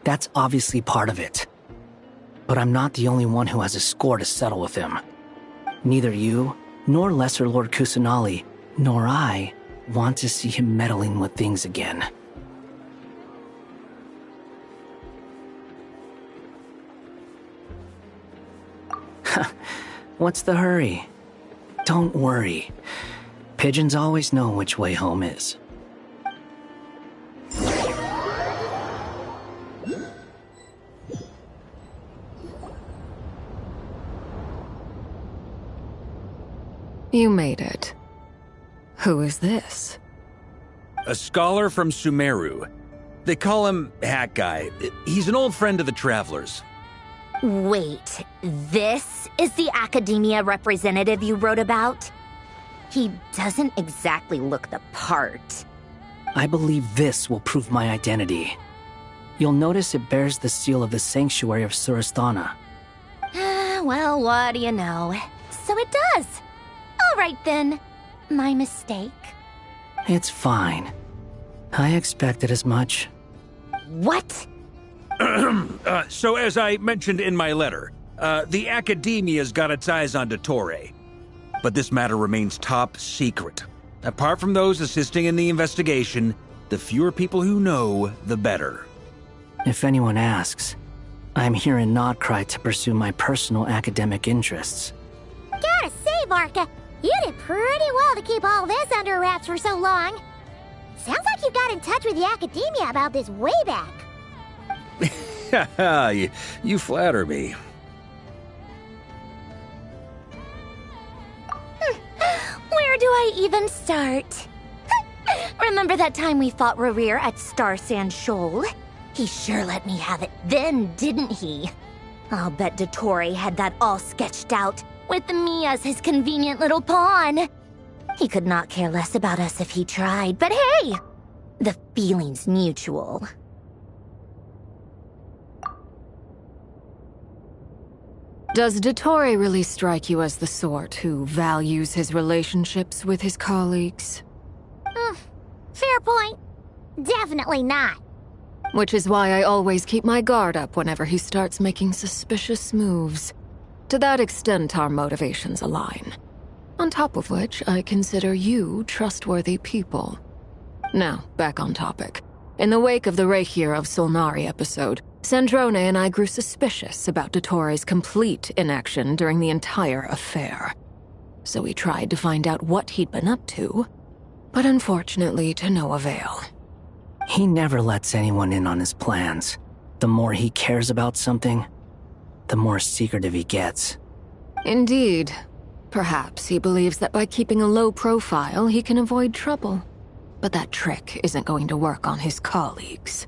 That's obviously part of it. But I'm not the only one who has a score to settle with him. Neither you, nor Lesser Lord Kusanali, nor I want to see him meddling with things again. What's the hurry? Don't worry. Pigeons always know which way home is. You made it. Who is this? A scholar from Sumeru. They call him Hat Guy. He's an old friend of the Travelers. Wait, this is the academia representative you wrote about? He doesn't exactly look the part. I believe this will prove my identity. You'll notice it bears the seal of the Sanctuary of Surasthana. Well, what do you know? So it does. All right then. My mistake. It's fine. I expected as much. What? So as I mentioned in my letter, the Academia's got its eyes on Dottore. But this matter remains top secret. Apart from those assisting in the investigation, the fewer people who know, the better. If anyone asks, I'm here in Nodcry to pursue my personal academic interests. Gotta say, Varka, you did pretty well to keep all this under wraps for so long. Sounds like you got in touch with the Academia about this way back. You flatter me. Where do I even start? Remember that time we fought Rerir at Star Sand Shoal? He sure let me have it then, didn't he? I'll bet Dottore had that all sketched out, with me as his convenient little pawn. He could not care less about us if he tried, but hey! The feeling's mutual. Does Dottore really strike you as the sort who values his relationships with his colleagues? Fair point. Definitely not. Which is why I always keep my guard up whenever he starts making suspicious moves. To that extent, our motivations align. On top of which, I consider you trustworthy people. Now, back on topic. In the wake of the Reikir of Solnari episode, Sandrone and I grew suspicious about Dottore's complete inaction during the entire affair. So we tried to find out what he'd been up to, but unfortunately to no avail. He never lets anyone in on his plans. The more he cares about something, the more secretive he gets. Indeed. Perhaps he believes that by keeping a low profile, he can avoid trouble. But that trick isn't going to work on his colleagues.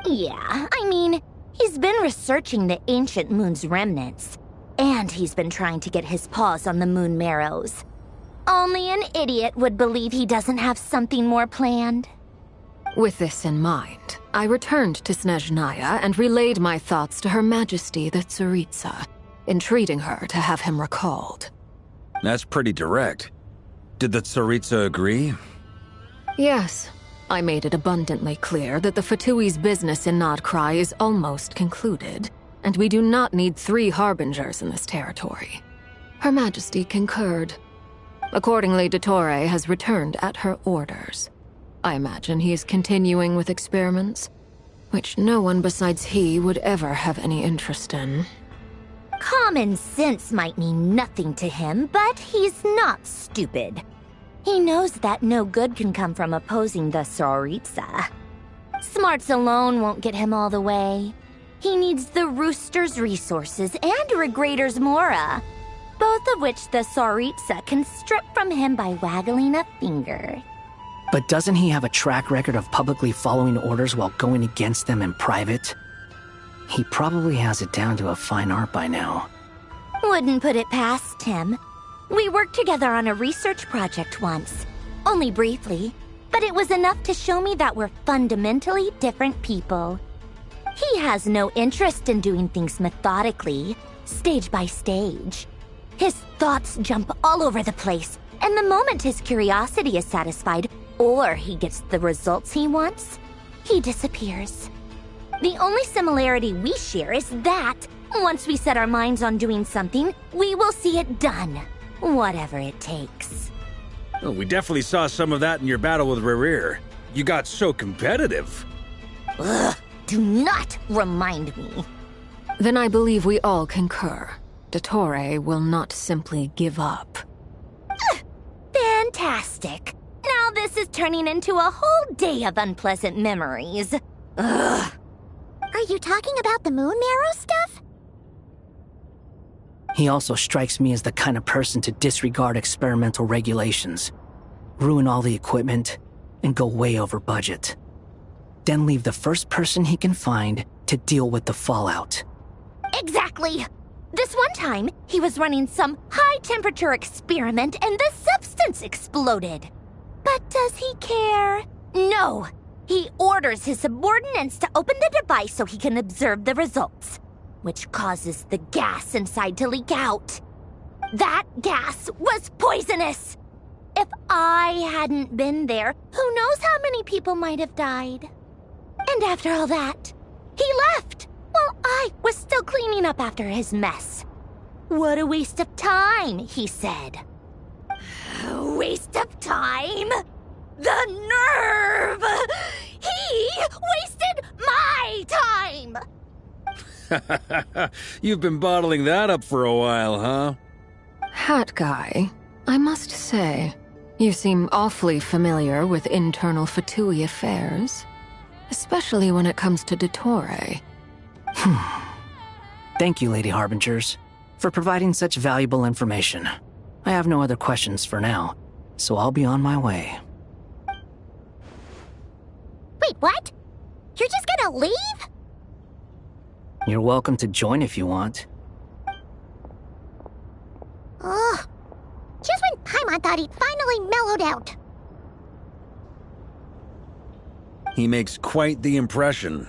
Yeah, I mean, he's been researching the ancient moon's remnants. And he's been trying to get his paws on the moon marrows. Only an idiot would believe he doesn't have something more planned. With this in mind, I returned to Snezhnaya and relayed my thoughts to Her Majesty the Tsaritsa, entreating her to have him recalled. That's pretty direct. Did the Tsaritsa agree? Yes. I made it abundantly clear that the Fatui's business in Nodcry is almost concluded, and we do not need 3 harbingers in this territory. Her Majesty concurred. Accordingly, Dottore has returned at her orders. I imagine he is continuing with experiments, which no one besides he would ever have any interest in. Common sense might mean nothing to him, but he's not stupid. He knows that no good can come from opposing the Tsaritsa. Smarts alone won't get him all the way. He needs the Rooster's resources and Regrator's Mora, both of which the Tsaritsa can strip from him by waggling a finger. But doesn't he have a track record of publicly following orders while going against them in private? He probably has it down to a fine art by now. Wouldn't put it past him. We worked together on a research project once. Only briefly, but it was enough to show me that we're fundamentally different people. He has no interest in doing things methodically, stage by stage. His thoughts jump all over the place, and the moment his curiosity is satisfied, or he gets the results he wants, he disappears. The only similarity we share is that, once we set our minds on doing something, we will see it done, whatever it takes. Well, we definitely saw some of that in your battle with Rerir. You got so competitive. Ugh, do not remind me. Then I believe we all concur. Dottore will not simply give up. Fantastic. Now this is turning into a whole day of unpleasant memories. Ugh. Are you talking about the moon marrow stuff? He also strikes me as the kind of person to disregard experimental regulations, ruin all the equipment, and go way over budget. Then leave the first person he can find to deal with the fallout. Exactly. This one time, he was running some high-temperature experiment and the substance exploded. But does he care? No. He orders his subordinates to open the device so he can observe the results, which causes the gas inside to leak out. That gas was poisonous! If I hadn't been there, who knows how many people might have died. And after all that, he left, while I was still cleaning up after his mess. What a waste of time, he said. Waste of time? The nerve! He wasted my time! You've been bottling that up for a while, huh? Hat guy, I must say, you seem awfully familiar with internal Fatui affairs. Especially when it comes to Dottore. Thank you, Lady Harbingers, for providing such valuable information. I have no other questions for now, so I'll be on my way. Wait, what? You're just gonna leave? You're welcome to join if you want. Ugh. Just when Paimon thought he'd finally mellowed out. He makes quite the impression.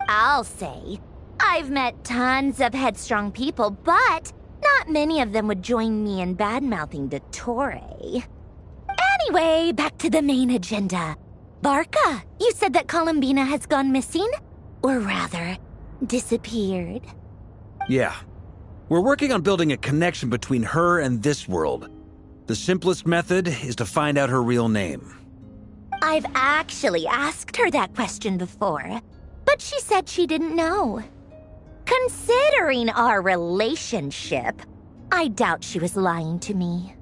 I'll say. I've met tons of headstrong people, but not many of them would join me in bad-mouthing Dottore. Anyway, back to the main agenda. Barca, you said that Columbina has gone missing? Or rather, disappeared. Yeah. We're working on building a connection between her and this world. The simplest method is to find out her real name. I've actually asked her that question before, but she said she didn't know. Considering our relationship, I doubt she was lying to me.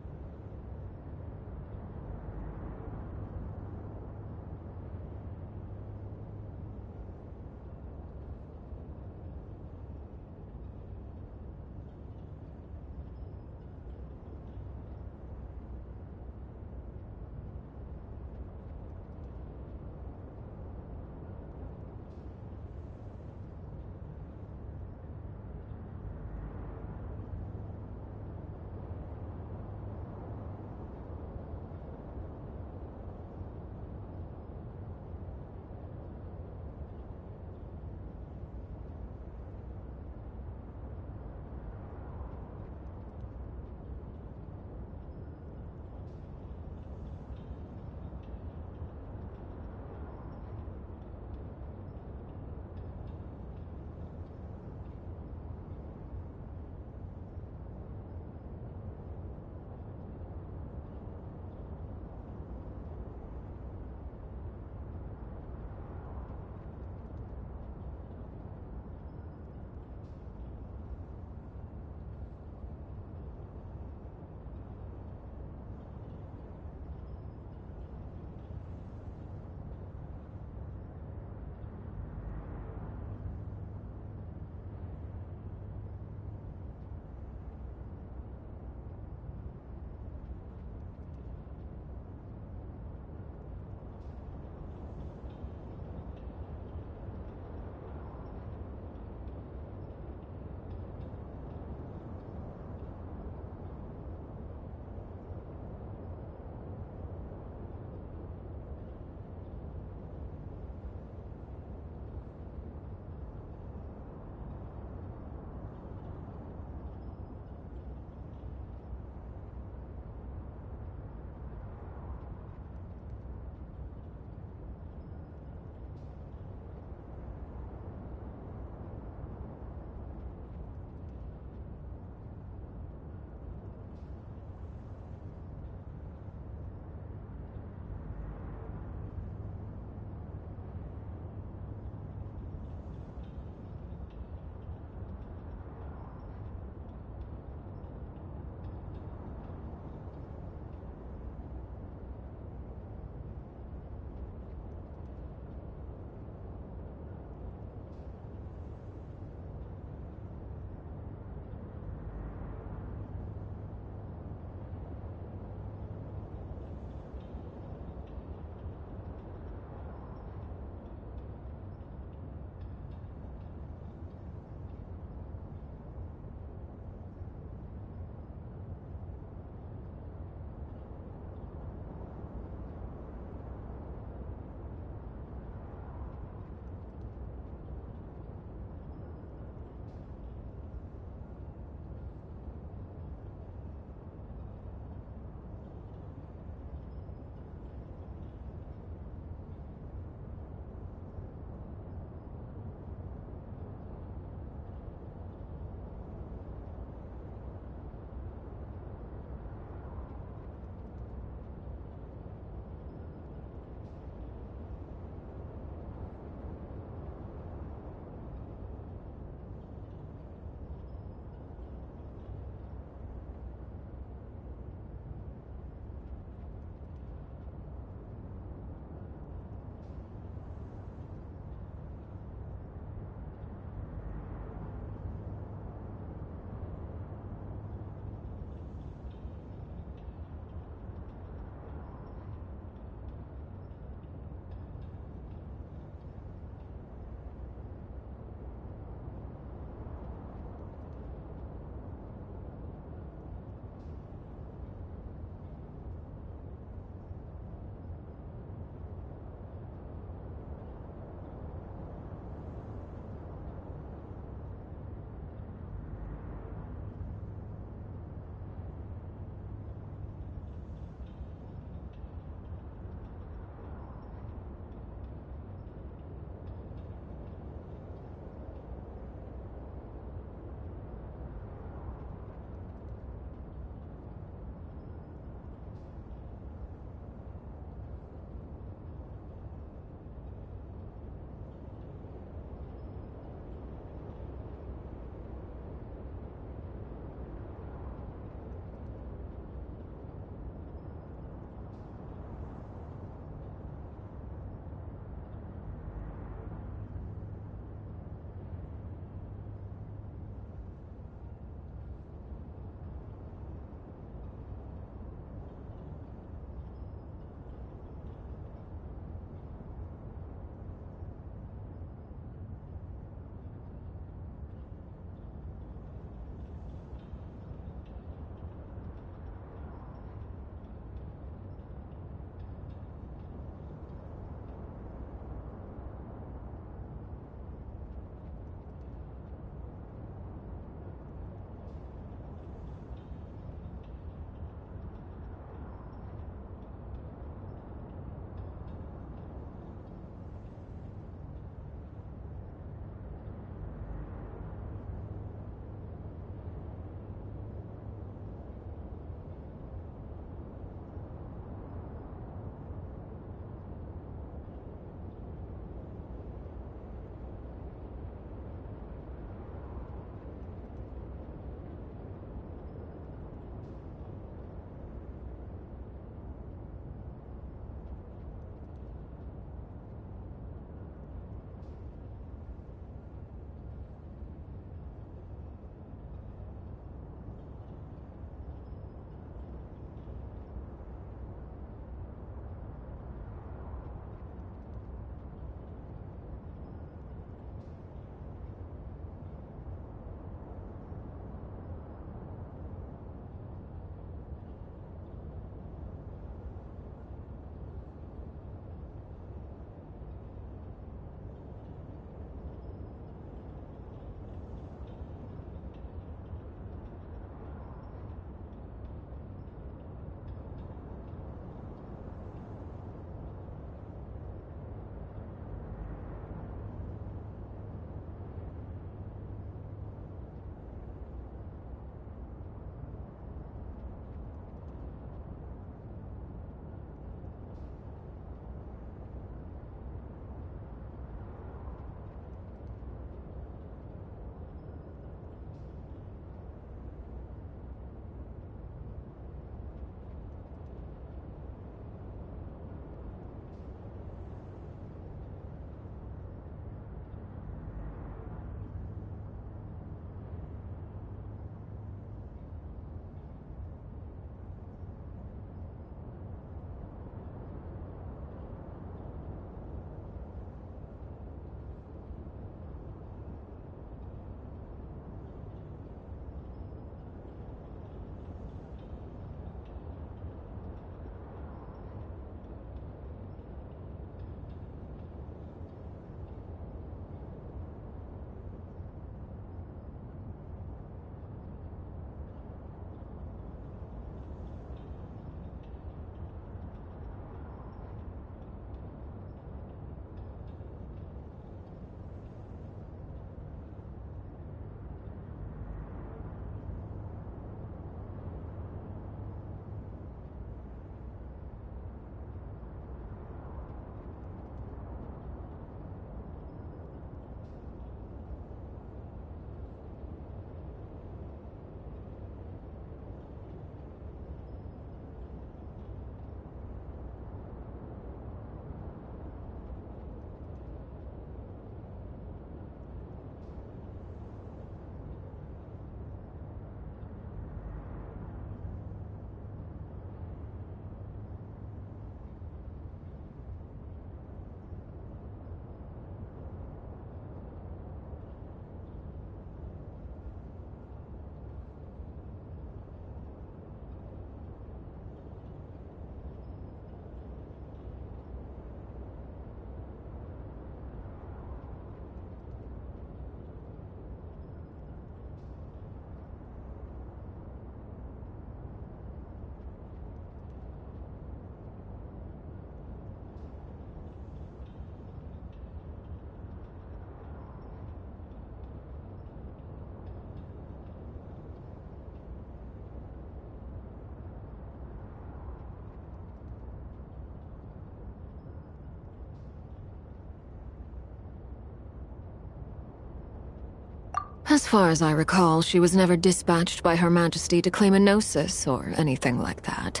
As far as I recall, she was never dispatched by Her Majesty to claim a gnosis or anything like that.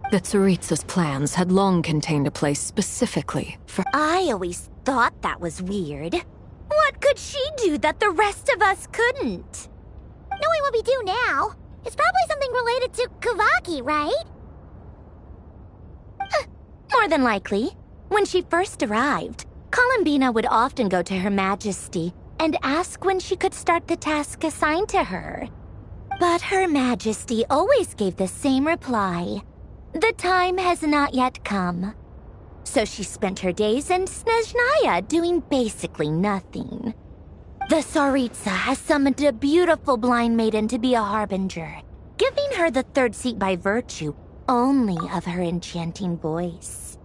The Tsaritsa's plans had long contained a place specifically for— I always thought that was weird. What could she do that the rest of us couldn't? Knowing what we do now, it's probably something related to Kavaki, right? More than likely. When she first arrived, Columbina would often go to Her Majesty and ask when she could start the task assigned to her. But Her Majesty always gave the same reply. The time has not yet come. So she spent her days in Snezhnaya doing basically nothing. The Tsaritsa has summoned a beautiful blind maiden to be a harbinger, giving her the third seat by virtue only of her enchanting voice.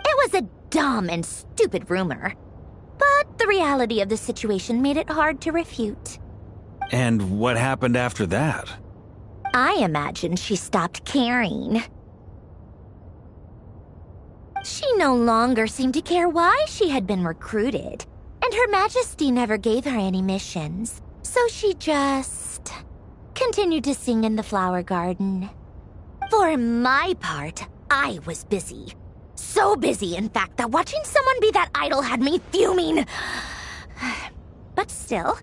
It was a dumb and stupid rumor, but the reality of the situation made it hard to refute. And what happened after that? I imagine she stopped caring. She no longer seemed to care why she had been recruited, and Her Majesty never gave her any missions, so she just continued to sing in the flower garden. For my part, I was busy. So busy, in fact, that watching someone be that idol had me fuming. But still,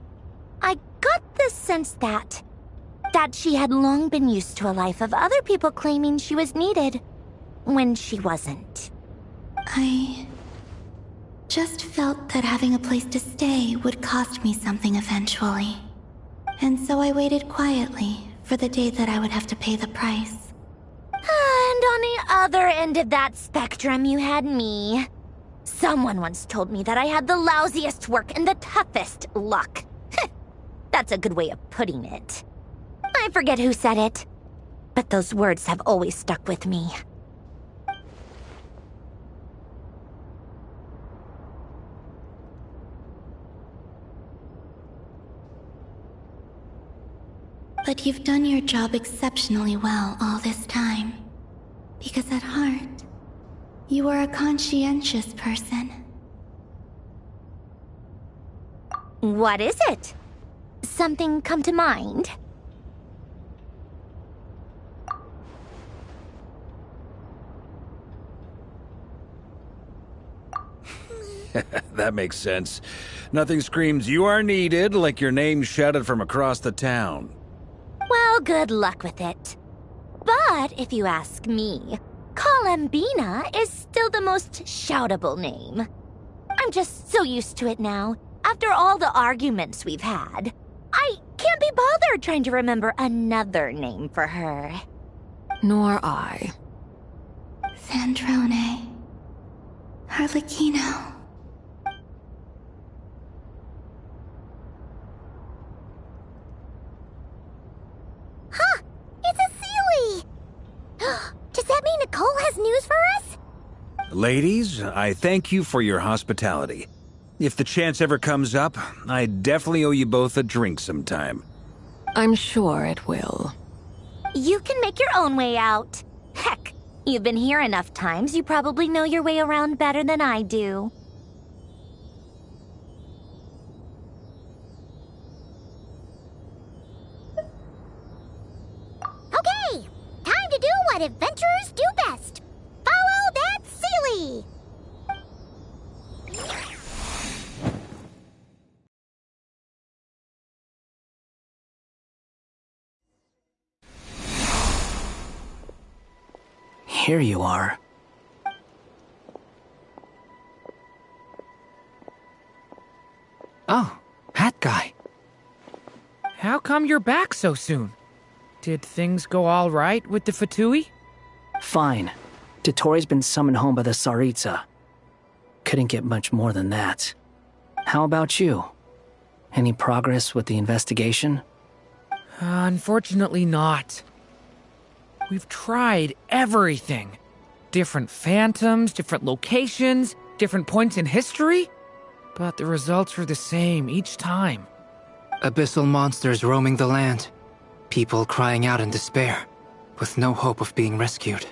I got the sense that she had long been used to a life of other people claiming she was needed when she wasn't. I just felt that having a place to stay would cost me something eventually. And so I waited quietly for the day that I would have to pay the price. And on the other end of that spectrum, you had me. Someone once told me that I had the lousiest work and the toughest luck. That's a good way of putting it. I forget who said it, but those words have always stuck with me. But you've done your job exceptionally well all this time. Because at heart, you are a conscientious person. What is it? Something come to mind? That makes sense. Nothing screams you are needed like your name shouted from across the town. Well, good luck with it. But if you ask me, Columbina is still the most shoutable name. I'm just so used to it now, after all the arguments we've had. I can't be bothered trying to remember another name for her. Nor I. Sandrone. Harlequino. Huh! It's a Sealy! Does that mean Nicole has news for us? Ladies, I thank you for your hospitality. If the chance ever comes up, I definitely owe you both a drink sometime. I'm sure it will. You can make your own way out. Heck, you've been here enough times, you probably know your way around better than I do. Okay, time to do what adventurers do best. Follow that Sealy! Here you are. Oh, hat guy. How come you're back so soon? Did things go all right with the Fatui? Fine. Dotori's been summoned home by the Tsaritsa. Couldn't get much more than that. How about you? Any progress with the investigation? Unfortunately not. We've tried everything. Different phantoms, different locations, different points in history. But the results are the same each time. Abyssal monsters roaming the land. People crying out in despair, with no hope of being rescued.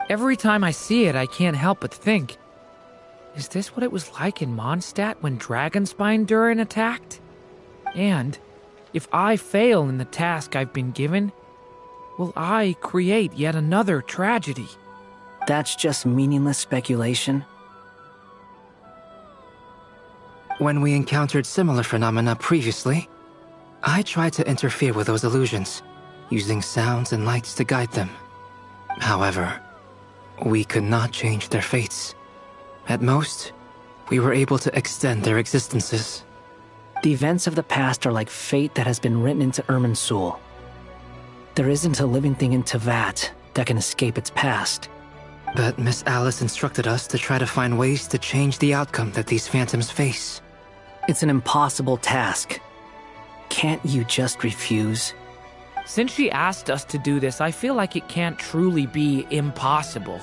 Every time I see it, I can't help but think, Is this what it was like in Mondstadt when Dragonspine Durin attacked? And if I fail in the task I've been given, will I create yet another tragedy? That's just meaningless speculation. When we encountered similar phenomena previously, I tried to interfere with those illusions, using sounds and lights to guide them. However, we could not change their fates. At most, we were able to extend their existences. The events of the past are like fate that has been written into Irminsul. There isn't a living thing in Teyvat that can escape its past. But Miss Alice instructed us to try to find ways to change the outcome that these phantoms face. It's an impossible task. Can't you just refuse? Since she asked us to do this, I feel like it can't truly be impossible.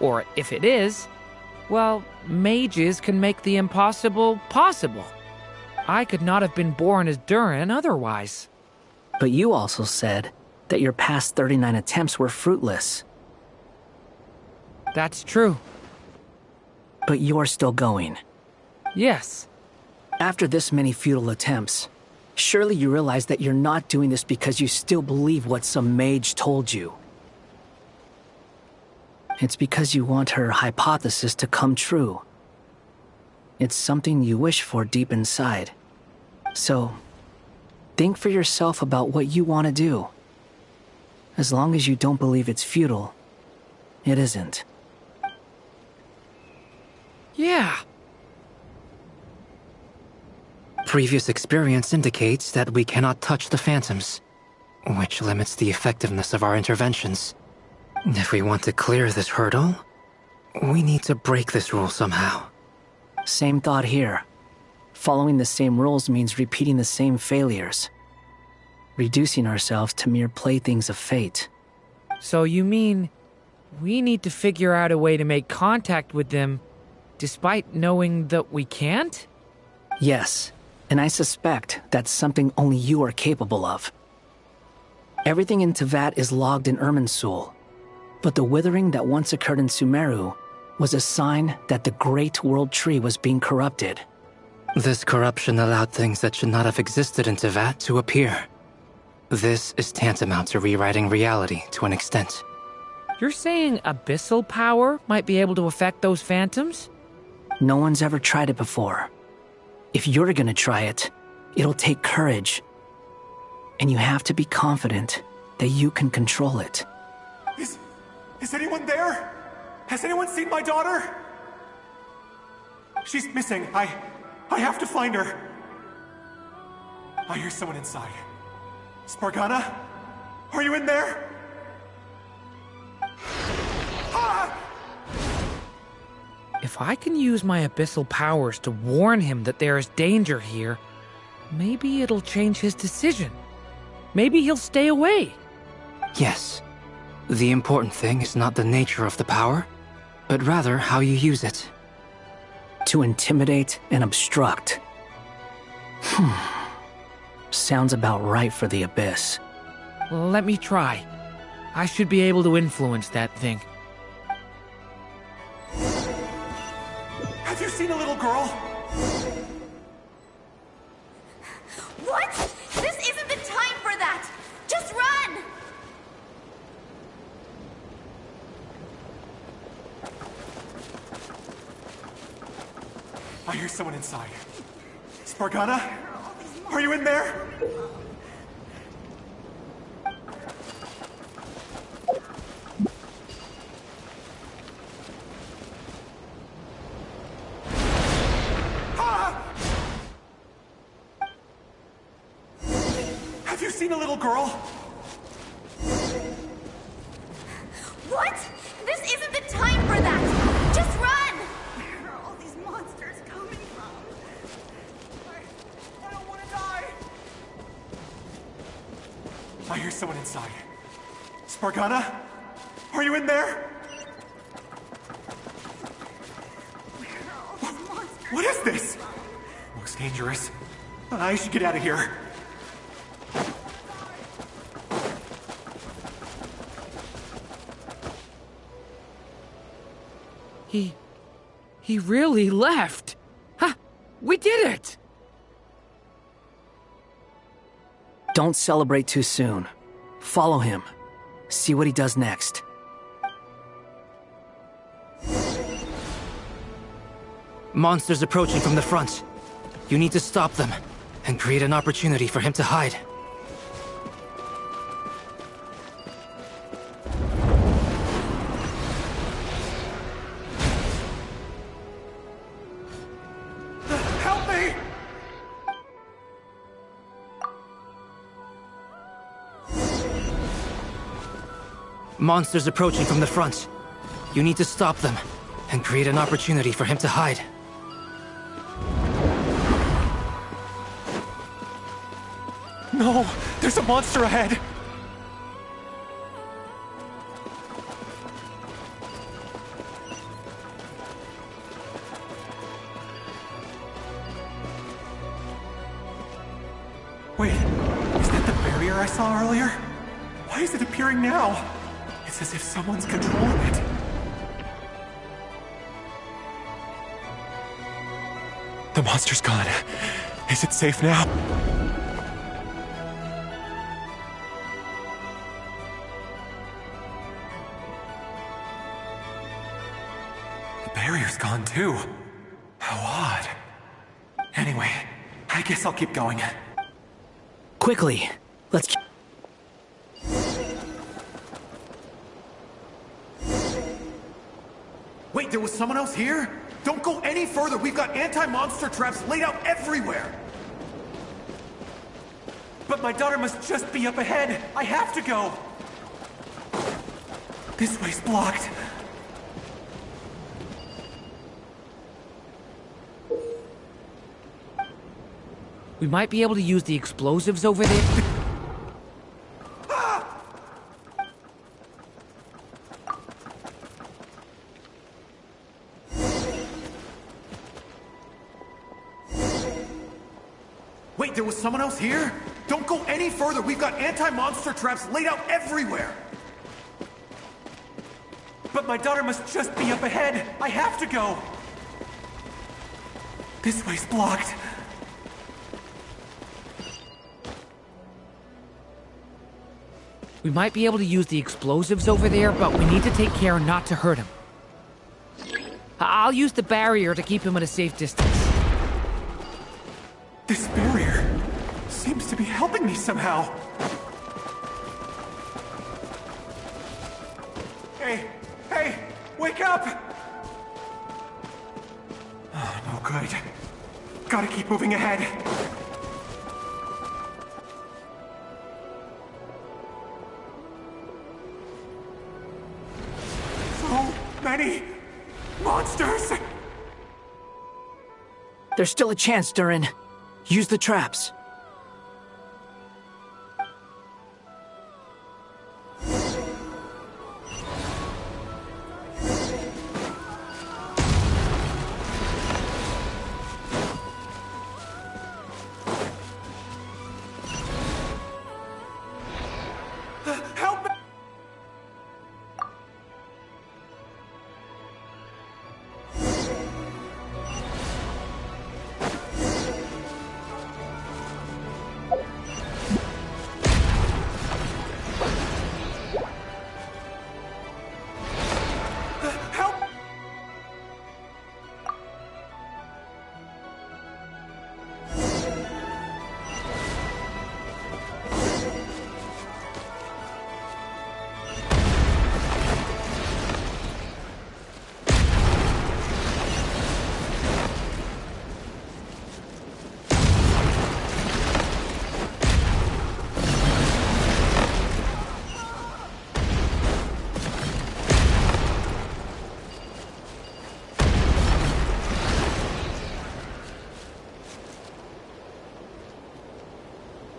Or if it is, well, mages can make the impossible possible. I could not have been born as Durin otherwise. But you also said that your past 39 attempts were fruitless. That's true. But you're still going. Yes. After this many futile attempts, surely you realize that you're not doing this because you still believe what some mage told you. It's because you want her hypothesis to come true. It's something you wish for deep inside. So, think for yourself about what you want to do. As long as you don't believe it's futile, it isn't. Yeah. Previous experience indicates that we cannot touch the phantoms, which limits the effectiveness of our interventions. If we want to clear this hurdle, we need to break this rule somehow. Same thought here. Following the same rules means repeating the same failures. Reducing ourselves to mere playthings of fate. So you mean we need to figure out a way to make contact with them despite knowing that we can't? Yes, and I suspect that's something only you are capable of. Everything in Teyvat is logged in Irminsul, but the withering that once occurred in Sumeru was a sign that the Great World Tree was being corrupted. This corruption allowed things that should not have existed in Teyvat to appear. This is tantamount to rewriting reality to an extent. You're saying abyssal power might be able to affect those phantoms? No one's ever tried it before. If you're gonna try it, it'll take courage. And you have to be confident that you can control it. Is anyone there? Has anyone seen my daughter? She's missing. I have to find her. I hear someone inside. Spargana? Are you in there? Ah! If I can use my abyssal powers to warn him that there is danger here, maybe it'll change his decision. Maybe he'll stay away. Yes. The important thing is not the nature of the power, but rather how you use it. To intimidate and obstruct. Sounds about right for the Abyss. Well, let me try. I should be able to influence that thing. Have you seen a little girl? What? This isn't the time for that! Just run! I hear someone inside. Spargana? Are you in there? Have you seen a little girl? What? This isn't the time for that! Just run! Where are all these monsters coming from? I don't want to die! I hear someone inside. Spargana? Are you in there? What is this? Looks dangerous. I should get out of here. He really left. Ha! We did it! Don't celebrate too soon. Follow him. See what he does next. Monsters approaching from the front. You need to stop them and create an opportunity for him to hide. Help me! Monsters approaching from the front. You need to stop them and create an opportunity for him to hide. No! There's a monster ahead! Wait, is that the barrier I saw earlier? Why is it appearing now? It's as if someone's controlling it. The monster's gone. Is it safe now? The barrier's gone too. How odd. Anyway, I guess I'll keep going. Quickly, let's... Wait, there was someone else here? Don't go any further. We've got anti-monster traps laid out everywhere. But my daughter must just be up ahead. I have to go. This way's blocked. We might be able to use the explosives over there. Wait, there was someone else here? Don't go any further. We've got anti-monster traps laid out everywhere. But my daughter must just be up ahead. I have to go. This way's blocked. We might be able to use the explosives over there, but we need to take care not to hurt him. I'll use the barrier to keep him at a safe distance. This barrier seems to be helping me somehow. Hey, wake up! Oh, no good. Gotta keep moving ahead. So many monsters! There's still a chance, Durin. Use the traps. Help me!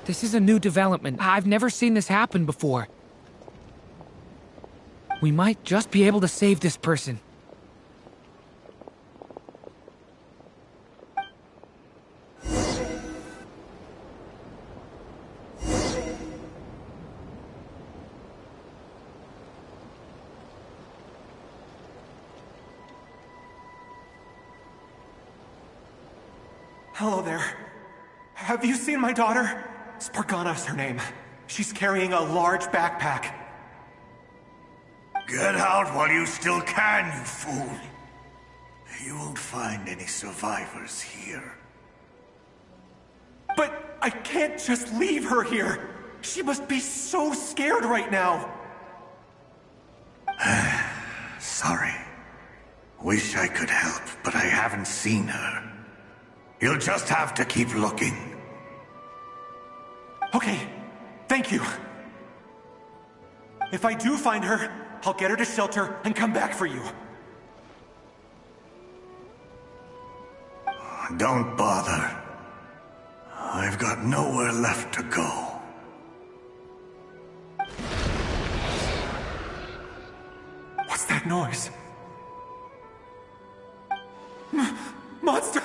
This is a new development. I've never seen this happen before. We might just be able to save this person. Hello there. Have you seen my daughter? Spargana's her name. She's carrying a large backpack. Get out while you still can, you fool. You won't find any survivors here. But I can't just leave her here. She must be so scared right now. Sorry. Wish I could help, but I haven't seen her. You'll just have to keep looking. Okay, thank you. If I do find her, I'll get her to shelter and come back for you. Don't bother. I've got nowhere left to go. What's that noise? Monster!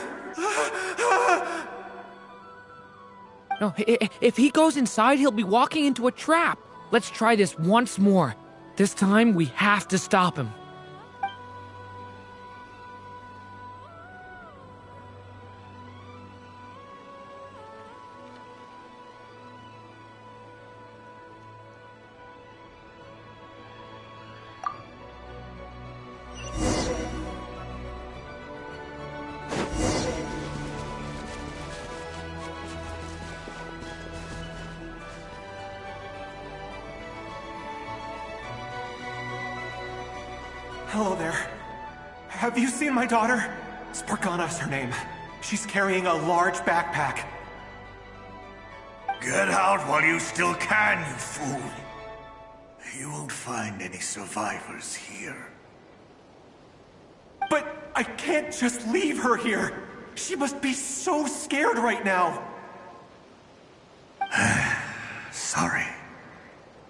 No, if he goes inside, he'll be walking into a trap. Let's try this once more. This time, we have to stop him. Hello there. Have you seen my daughter? Spargana's her name. She's carrying a large backpack. Get out while you still can, you fool. You won't find any survivors here. But I can't just leave her here. She must be so scared right now. Sorry.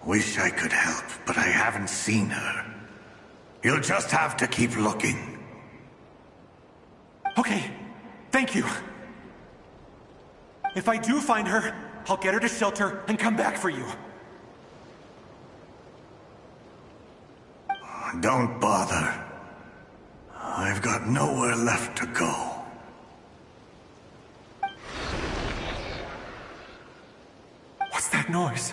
Wish I could help, but I haven't seen her. You'll just have to keep looking. Okay, thank you. If I do find her, I'll get her to shelter and come back for you. Don't bother. I've got nowhere left to go. What's that noise?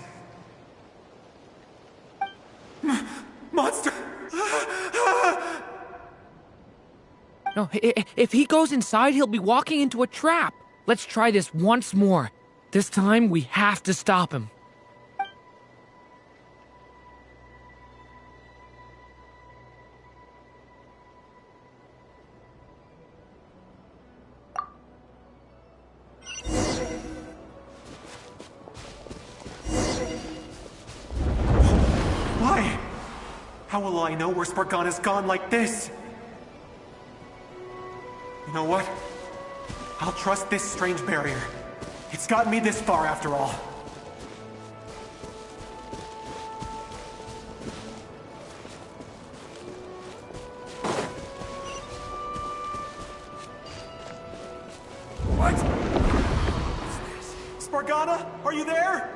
Monster! No, if he goes inside, he'll be walking into a trap. Let's try this once more. This time, we have to stop him. Why? How will I know where Spargana's gone like this? You know what? I'll trust this strange barrier. It's gotten me this far after all. What? Spargana, are you there?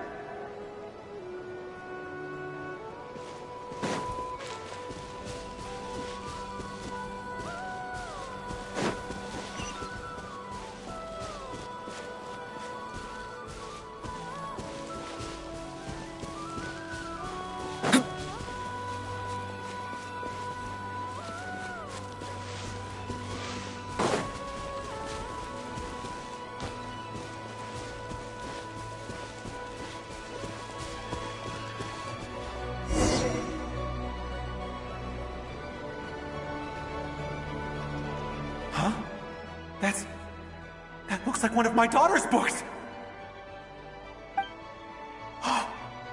That looks like one of my daughter's books!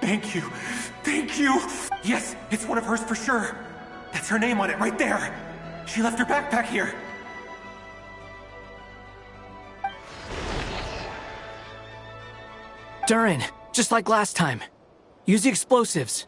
Thank you. Thank you! Yes, it's one of hers for sure. That's her name on it right there. She left her backpack here. Durin, just like last time. Use the explosives.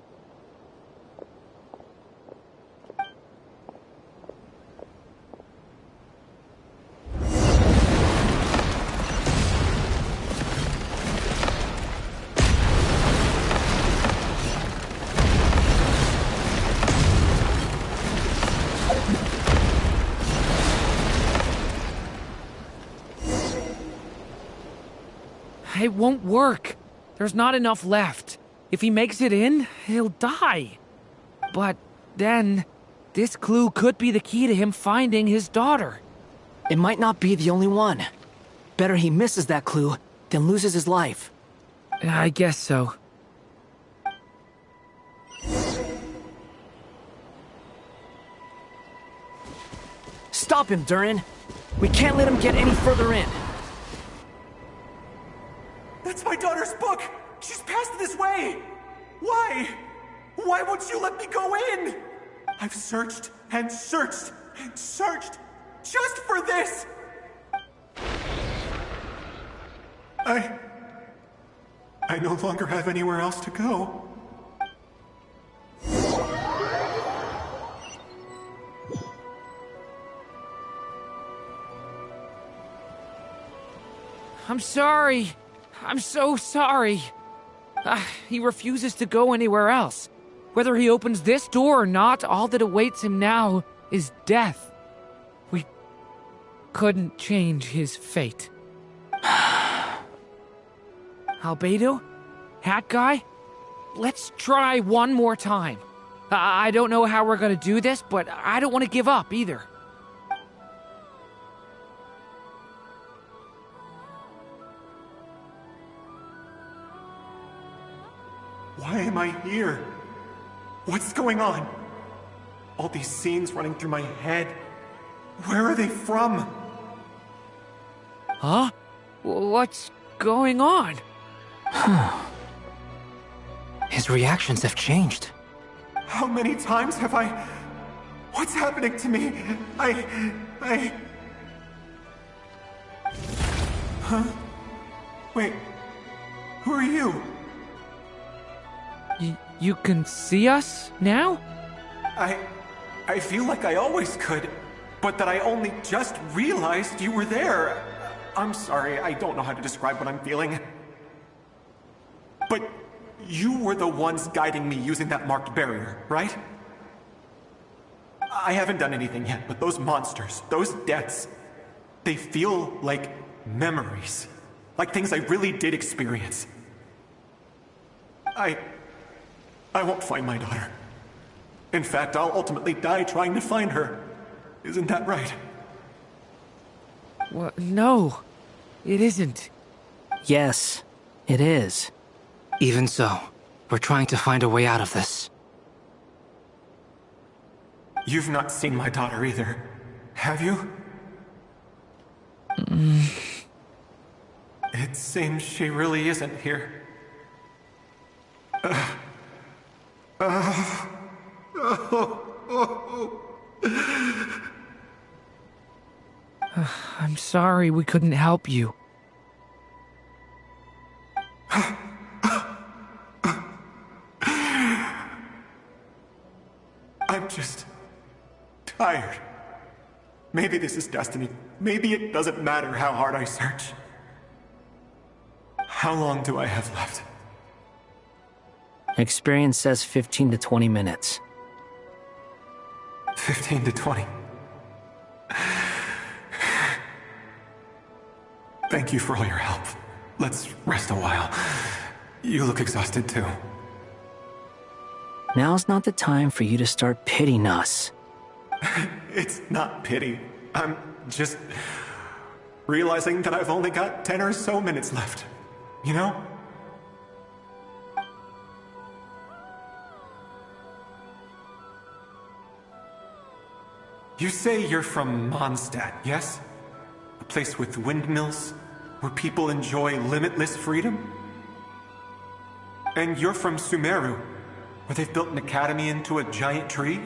It won't work. There's not enough left. If he makes it in, he'll die. But then, this clue could be the key to him finding his daughter. It might not be the only one. Better he misses that clue than loses his life. I guess so. Stop him, Durin. We can't let him get any further in. That's my daughter's book! She's passed this way! Why? Why won't you let me go in? I've searched and searched and searched just for this! I no longer have anywhere else to go. I'm sorry. I'm so sorry. He refuses to go anywhere else. Whether he opens this door or not, all that awaits him now is death. We couldn't change his fate. Albedo? Hat Guy? Let's try one more time. I don't know how we're gonna do this, but I don't want to give up either. Why am I here? What's going on? All these scenes running through my head. Where are they from? Huh? What's going on? His reactions have changed. How many times have I... What's happening to me? Huh? Wait. Who are you? You can see us now? I feel like I always could, but that I only just realized you were there. I'm sorry, I don't know how to describe what I'm feeling. But you were the ones guiding me using that marked barrier, right? I haven't done anything yet, but those monsters, those deaths, they feel like memories. Like things I really did experience. I won't find my daughter. In fact, I'll ultimately die trying to find her. Isn't that right? What? No, it isn't. Yes, it is. Even so, we're trying to find a way out of this. You've not seen my daughter either, have you? It seems she really isn't here. I'm sorry we couldn't help you. I'm just tired. Maybe this is destiny. Maybe it doesn't matter how hard I search. How long do I have left? Experience says 15 to 20 minutes. 15 to 20. Thank you for all your help. Let's rest a while. You look exhausted too. Now's not the time for you to start pitying us. It's not pity. I'm just realizing that I've only got 10 or so minutes left. You know? You say you're from Mondstadt, yes? A place with windmills, where people enjoy limitless freedom? And you're from Sumeru, where they've built an academy into a giant tree?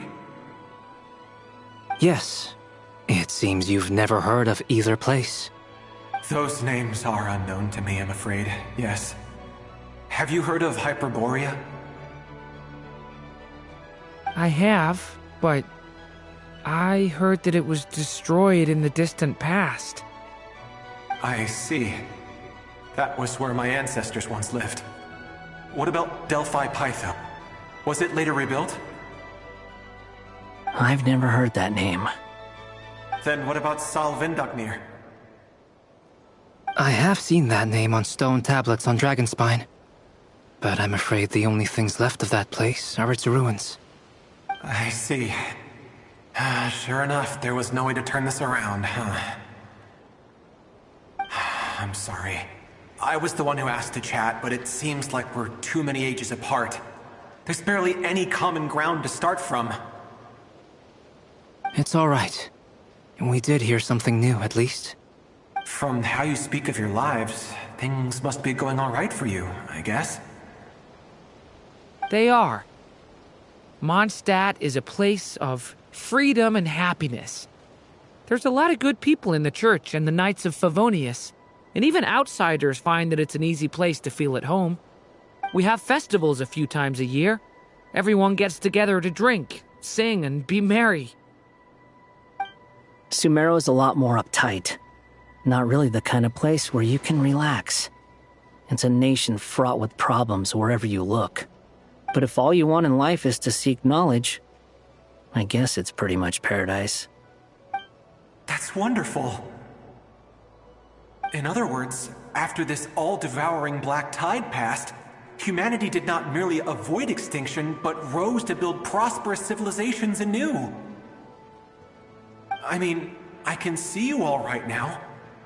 Yes. It seems you've never heard of either place. Those names are unknown to me, I'm afraid, yes. Have you heard of Hyperborea? I have, but I heard that it was destroyed in the distant past. I see. That was where my ancestors once lived. What about Delphi Pytho? Was it later rebuilt? I've never heard that name. Then what about Sal Vindaknir? I have seen that name on stone tablets on Dragonspine. But I'm afraid the only things left of that place are its ruins. I see. Sure enough, there was no way to turn this around, huh? I'm sorry. I was the one who asked to chat, but it seems like we're too many ages apart. There's barely any common ground to start from. It's all right. We did hear something new, at least. From how you speak of your lives, things must be going all right for you, I guess. They are. Mondstadt is a place of freedom and happiness. There's a lot of good people in the church and the Knights of Favonius, and even outsiders find that it's an easy place to feel at home. We have festivals a few times a year. Everyone gets together to drink, sing, and be merry. Sumeru is a lot more uptight. Not really the kind of place where you can relax. It's a nation fraught with problems wherever you look. But if all you want in life is to seek knowledge, I guess it's pretty much paradise. That's wonderful. In other words, after this all-devouring black tide passed, humanity did not merely avoid extinction, but rose to build prosperous civilizations anew. I mean, I can see you all right now.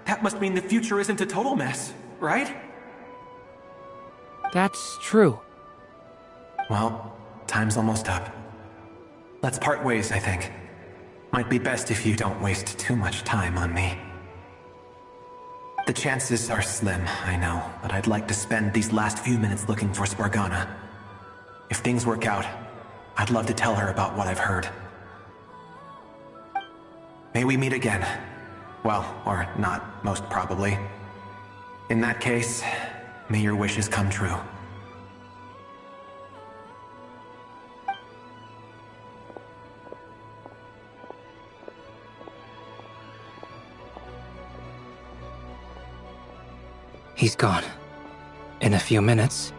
That must mean the future isn't a total mess, right? That's true. Well, time's almost up. Let's part ways, I think. Might be best if you don't waste too much time on me. The chances are slim, I know, but I'd like to spend these last few minutes looking for Spargana. If things work out, I'd love to tell her about what I've heard. May we meet again. Well, or not, most probably. In that case, may your wishes come true. He's gone. In a few minutes,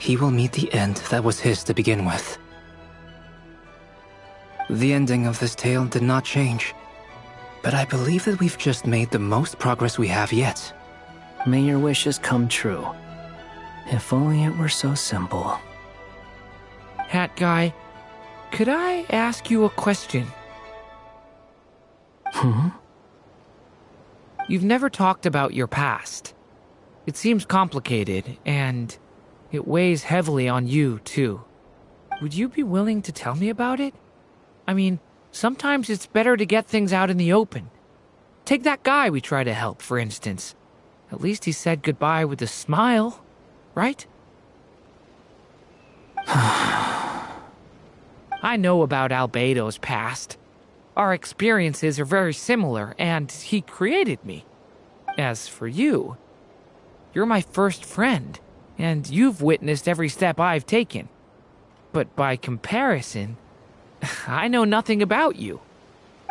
he will meet the end that was his to begin with. The ending of this tale did not change, but I believe that we've just made the most progress we have yet. May your wishes come true. If only it were so simple. Hat Guy, could I ask you a question? You've never talked about your past. It seems complicated, and it weighs heavily on you, too. Would you be willing to tell me about it? I mean, sometimes it's better to get things out in the open. Take that guy we try to help, for instance. At least he said goodbye with a smile, right? I know about Albedo's past. Our experiences are very similar, and he created me. As for you, you're my first friend, and you've witnessed every step I've taken. But by comparison, I know nothing about you.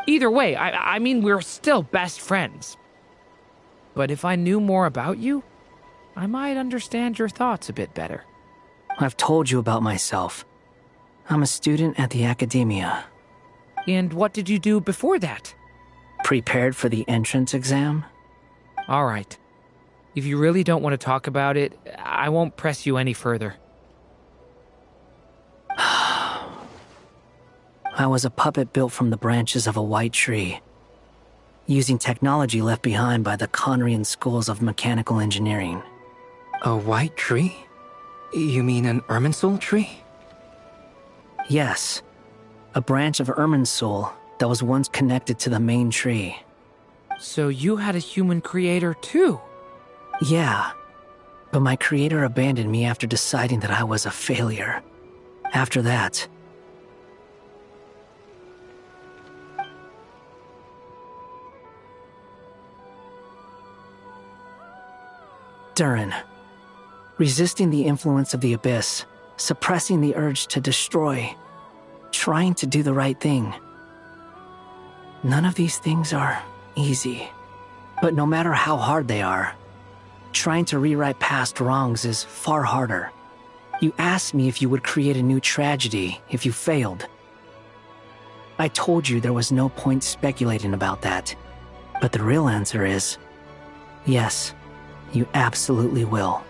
Either way, I mean, we're still best friends. But if I knew more about you, I might understand your thoughts a bit better. I've told you about myself. I'm a student at the academia. And what did you do before that? Prepared for the entrance exam? All right. If you really don't want to talk about it, I won't press you any further. I was a puppet built from the branches of a white tree, using technology left behind by the Conrian schools of mechanical engineering. A white tree? You mean an Irminsul tree? Yes. A branch of Irminsul that was once connected to the main tree. So you had a human creator too? Yeah. But my creator abandoned me after deciding that I was a failure. After that, Durin. Resisting the influence of the abyss, suppressing the urge to destroy, trying to do the right thing. None of these things are easy. But no matter how hard they are, trying to rewrite past wrongs is far harder. You asked me if you would create a new tragedy if you failed. I told you there was no point speculating about that. But the real answer is, yes, You absolutely will.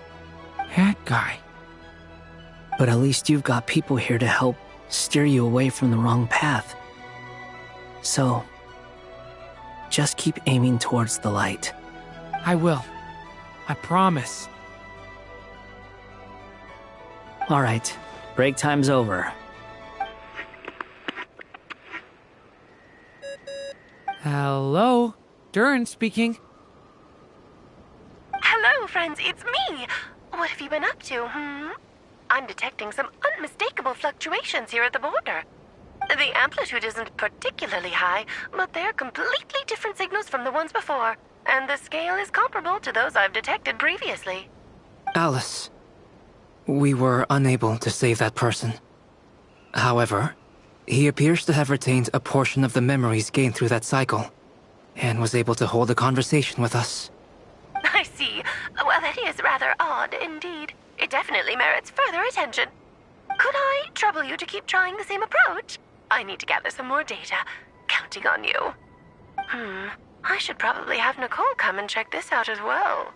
That guy. But at least you've got people here to help steer you away from the wrong path. So, just keep aiming towards the light. I will. I promise. All right, break time's over. Hello? Durin speaking. Hello, friends, it's me. What have you been up to, I'm detecting some unmistakable fluctuations here at the border. The amplitude isn't particularly high, but they're completely different signals from the ones before, and the scale is comparable to those I've detected previously. Alice, we were unable to save that person. However, he appears to have retained a portion of the memories gained through that cycle, and was able to hold a conversation with us. I see. Well, that is rather odd indeed. It definitely merits further attention. Could I trouble you to keep trying the same approach? I need to gather some more data. Counting on you. I should probably have Nicole come and check this out as well.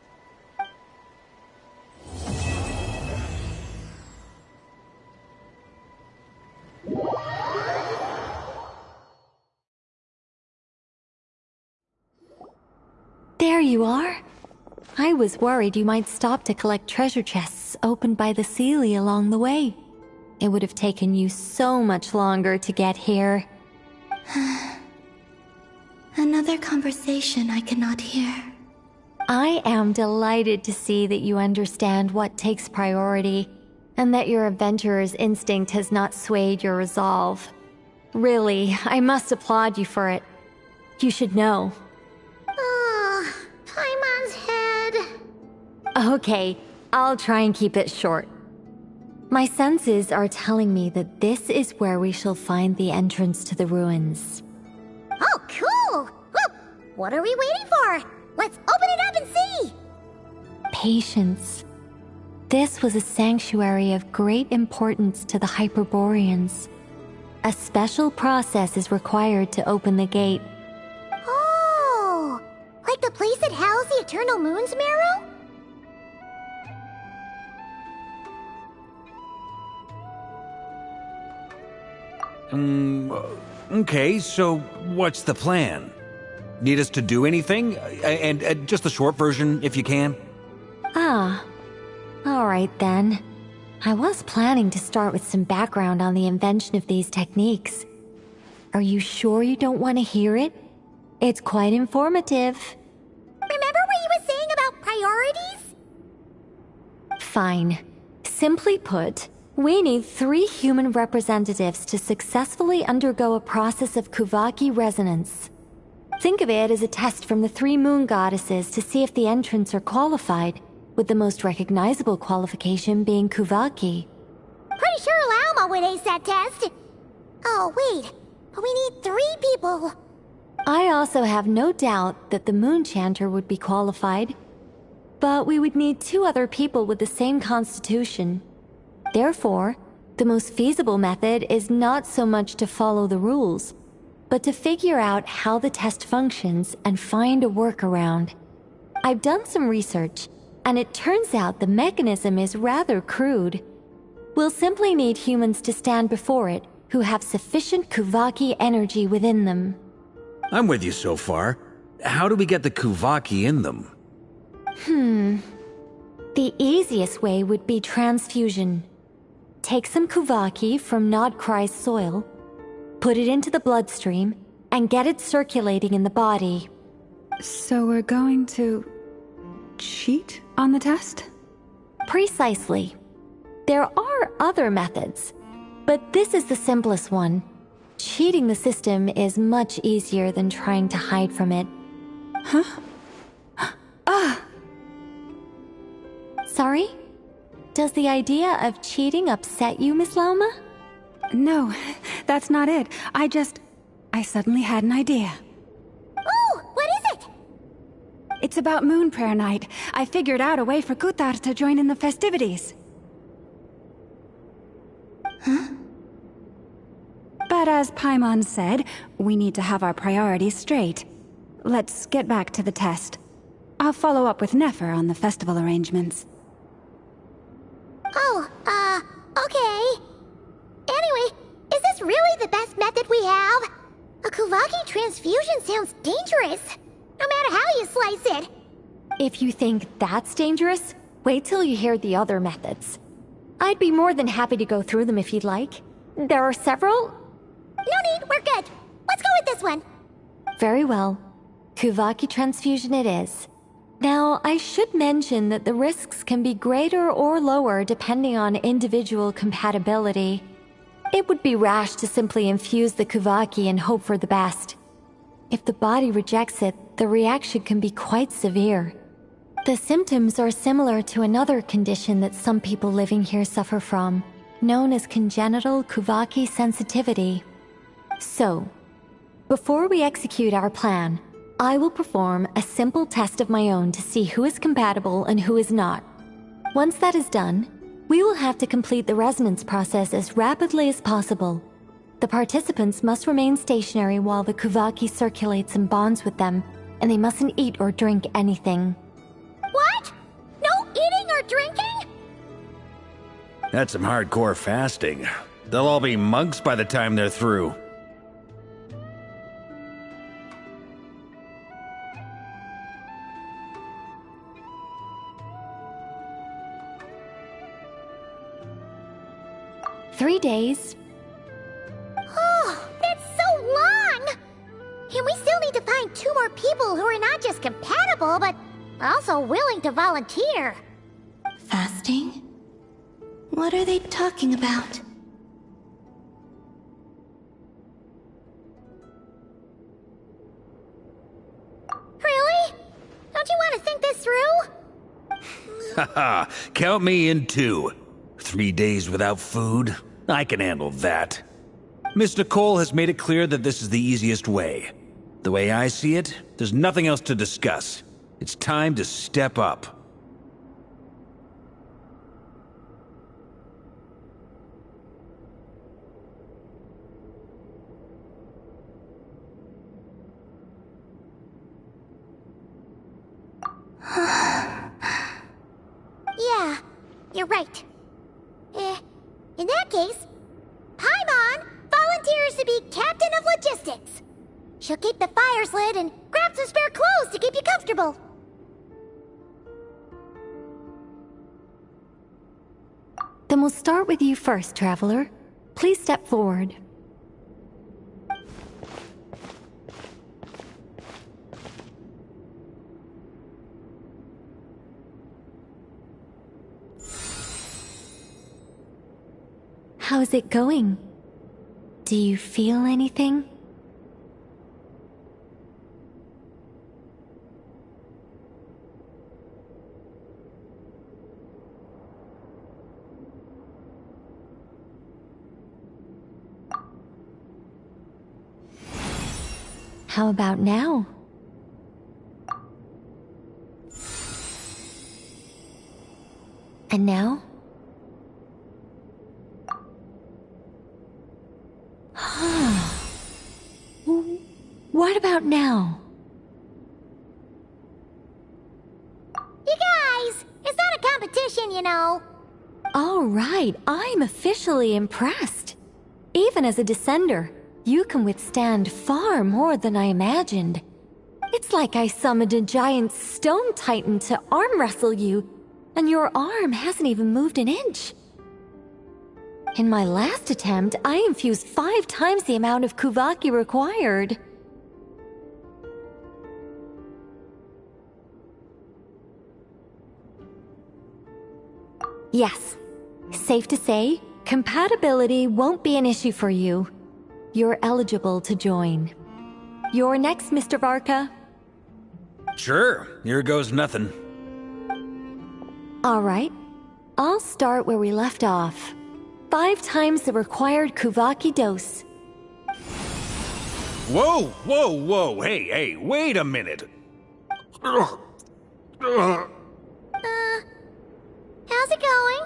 There you are. I was worried you might stop to collect treasure chests opened by the Seelie along the way. It would have taken you so much longer to get here. Another conversation I cannot hear. I am delighted to see that you understand what takes priority, and that your adventurer's instinct has not swayed your resolve. Really, I must applaud you for it. You should know. Paimon's head. Okay, I'll try and keep it short. My senses are telling me that this is where we shall find the entrance to the ruins. Oh, cool! Well, what are we waiting for? Let's open it up and see! Patience. This was a sanctuary of great importance to the Hyperboreans. A special process is required to open the gate. Oh! Like the place that housed the Eternal Moon's marrow? Okay, so what's the plan? Need us to do anything? And just the short version, if you can. Alright then. I was planning to start with some background on the invention of these techniques. Are you sure you don't want to hear it? It's quite informative. Remember what you were saying about priorities? Fine. Simply put, we need 3 human representatives to successfully undergo a process of Kuvaki resonance. Think of it as a test from the 3 moon goddesses to see if the entrants are qualified, with the most recognizable qualification being Kuvaki. Pretty sure Lauma would ace that test. Oh, wait. But we need 3 people. I also have no doubt that the Moon Chanter would be qualified. But we would need 2 other people with the same constitution. Therefore, the most feasible method is not so much to follow the rules, but to figure out how the test functions and find a workaround. I've done some research, and it turns out the mechanism is rather crude. We'll simply need humans to stand before it who have sufficient Kuvaki energy within them. I'm with you so far. How do we get the Kuvaki in them? The easiest way would be transfusion. Take some Kuvaki from Nodkrai's soil, put it into the bloodstream, and get it circulating in the body. So we're going to cheat on the test? Precisely. There are other methods, but this is the simplest one. Cheating the system is much easier than trying to hide from it. Sorry? Does the idea of cheating upset you, Miss Lauma? No, that's not it. I suddenly had an idea. Ooh, what is it? It's about Moon Prayer Night. I figured out a way for Kutar to join in the festivities. But as Paimon said, we need to have our priorities straight. Let's get back to the test. I'll follow up with Nefer on the festival arrangements. Oh, okay. Anyway, is this really the best method we have? A Kuvaki transfusion sounds dangerous, no matter how you slice it. If you think that's dangerous, wait till you hear the other methods. I'd be more than happy to go through them if you'd like. There are several. No need, we're good. Let's go with this one. Very well. Kuvaki transfusion it is. Now, I should mention that the risks can be greater or lower depending on individual compatibility. It would be rash to simply infuse the Kuvaki and hope for the best. If the body rejects it, the reaction can be quite severe. The symptoms are similar to another condition that some people living here suffer from, known as congenital Kuvaki sensitivity. So, before we execute our plan, I will perform a simple test of my own to see who is compatible and who is not. Once that is done, we will have to complete the resonance process as rapidly as possible. The participants must remain stationary while the Kuvaki circulates and bonds with them, and they mustn't eat or drink anything. What? No eating or drinking? That's some hardcore fasting. They'll all be monks by the time they're through. "3 days. Oh, that's so long! And we still need to find 2 more people who are not just compatible, but also willing to volunteer. Fasting? What are they talking about? Really? Don't you want to think this through? Haha, count me in too. 3 days without food? I can handle that. Miss Nicole has made it clear that this is the easiest way. The way I see it, there's nothing else to discuss. It's time to step up. Yeah, you're right. In that case, Paimon volunteers to be captain of logistics. She'll keep the fires lit and grab some spare clothes to keep you comfortable. Then we'll start with you first, Traveler. Please step forward. How's it going? Do you feel anything? How about now? And now? What about now? You guys, it's not a competition, you know. All right, I'm officially impressed. Even as a descender, you can withstand far more than I imagined. It's like I summoned a giant stone titan to arm wrestle you, and your arm hasn't even moved an inch. In my last attempt, I infused 5 times the amount of Kuvaki required. Yes, safe to say, compatibility won't be an issue for you. You're eligible to join. You're next, Mr. Varka. Sure, here goes nothing. All right, I'll start where we left off. 5 times the required Kuvaki dose. Whoa, whoa, whoa, hey, wait a minute. How's it going?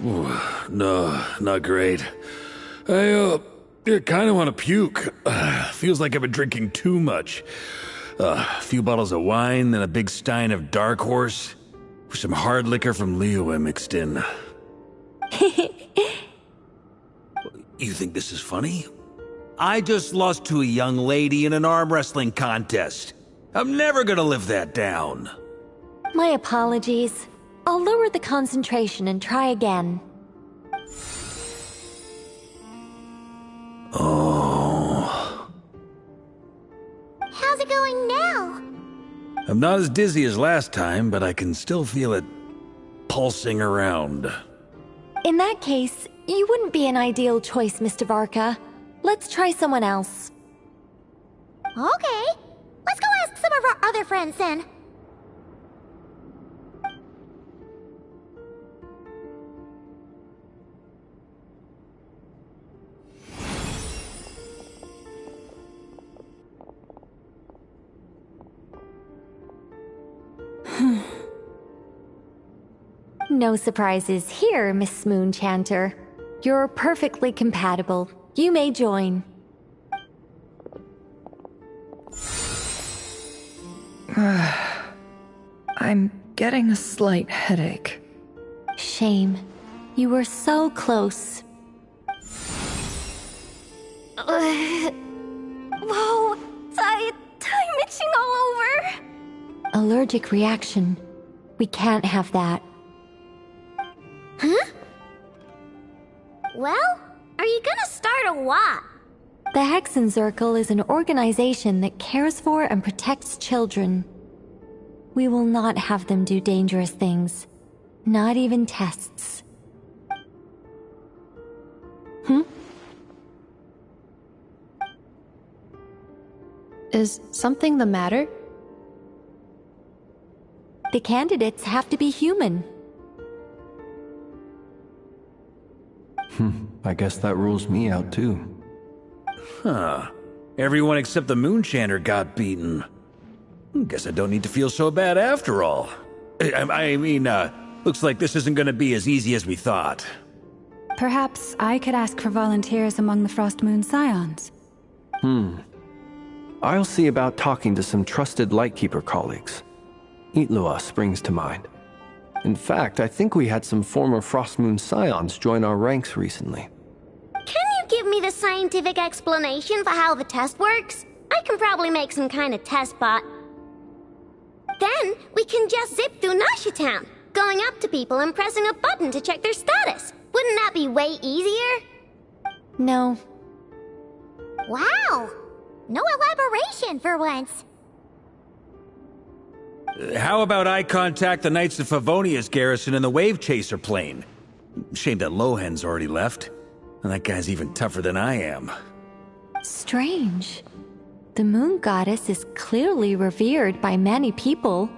Ooh, no, not great. I kind of want to puke. Feels like I've been drinking too much. A few bottles of wine, then a big stein of Dark Horse, with some hard liquor from Liyue mixed in. You think this is funny? I just lost to a young lady in an arm wrestling contest. I'm never gonna live that down. My apologies. I'll lower the concentration and try again. Oh. How's it going now? I'm not as dizzy as last time, but I can still feel it pulsing around. In that case, you wouldn't be an ideal choice, Mr. Varka. Let's try someone else. Okay. Let's go ask some of our other friends then. No surprises here, Miss Moonchanter. You're perfectly compatible. You may join. I'm getting a slight headache. Shame. You were so close. Whoa! I'm itching all over! Allergic reaction. We can't have that. Huh? Well, are you gonna start a what? The Hexenzirkel is an organization that cares for and protects children. We will not have them do dangerous things. Not even tests. Is something the matter? The candidates have to be human. I guess that rules me out too. Huh. Everyone except the Moonchanter got beaten. Guess I don't need to feel so bad after all. I mean, looks like this isn't gonna be as easy as we thought. Perhaps I could ask for volunteers among the Frost Moon Scions. I'll see about talking to some trusted Lightkeeper colleagues. Itlua springs to mind. In fact, I think we had some former Frost Moon Scions join our ranks recently. Can you give me the scientific explanation for how the test works? I can probably make some kind of test bot. Then we can just zip through Nasha Town, going up to people and pressing a button to check their status. Wouldn't that be way easier? No. Wow! No elaboration for once. How about I contact the Knights of Favonia's garrison in the Wave Chaser plane? Shame that Lohan's already left. And that guy's even tougher than I am. Strange. The moon goddess is clearly revered by many people.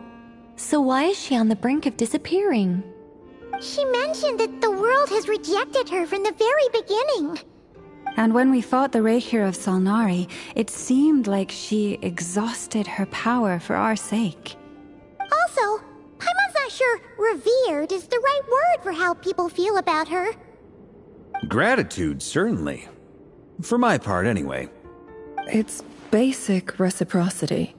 So why is she on the brink of disappearing? She mentioned that the world has rejected her from the very beginning. And when we fought the Reikir of Salnari, it seemed like she exhausted her power for our sake. Also, Paimon's not sure revered is the right word for how people feel about her. Gratitude, certainly. For my part, anyway. It's basic reciprocity.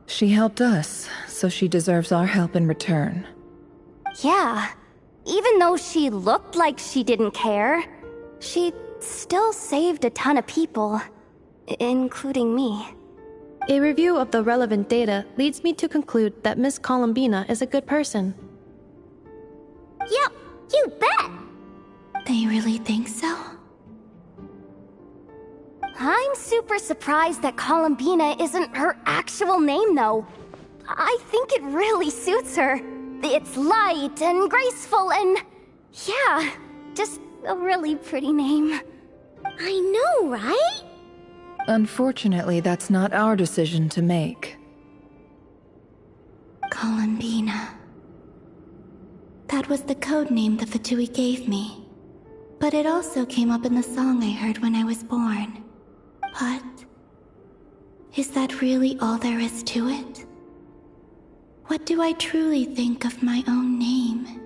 She helped us, so she deserves our help in return. Yeah. Even though she looked like she didn't care, she still saved a ton of people, including me. A review of the relevant data leads me to conclude that Miss Columbina is a good person. Yep, you bet! They really think so? I'm super surprised that Columbina isn't her actual name, though. I think it really suits her. It's light and graceful and... yeah, just a really pretty name. I know, right? Unfortunately, that's not our decision to make. Columbina. That was the code name the Fatui gave me. But it also came up in the song I heard when I was born. But... is that really all there is to it? What do I truly think of my own name?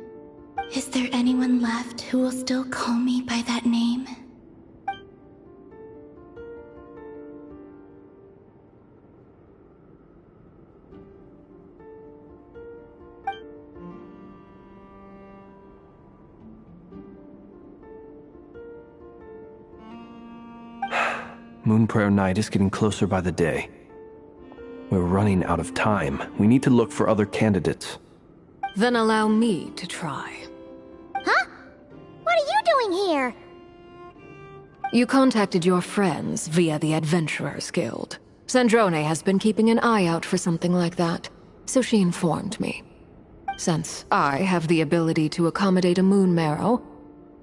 Is there anyone left who will still call me by that name? Moon Prayer Night is getting closer by the day. We're running out of time. We need to look for other candidates. Then allow me to try. Huh? What are you doing here? You contacted your friends via the Adventurers Guild. Sandrone has been keeping an eye out for something like that, so she informed me. Since I have the ability to accommodate a moon marrow,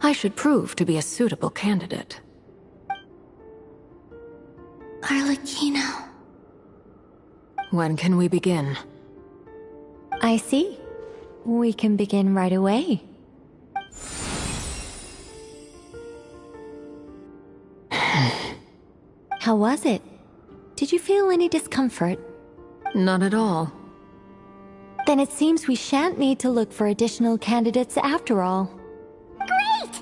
I should prove to be a suitable candidate. Arlecchino. When can we begin? I see. We can begin right away. How was it? Did you feel any discomfort? Not at all. Then it seems we shan't need to look for additional candidates after all. Great!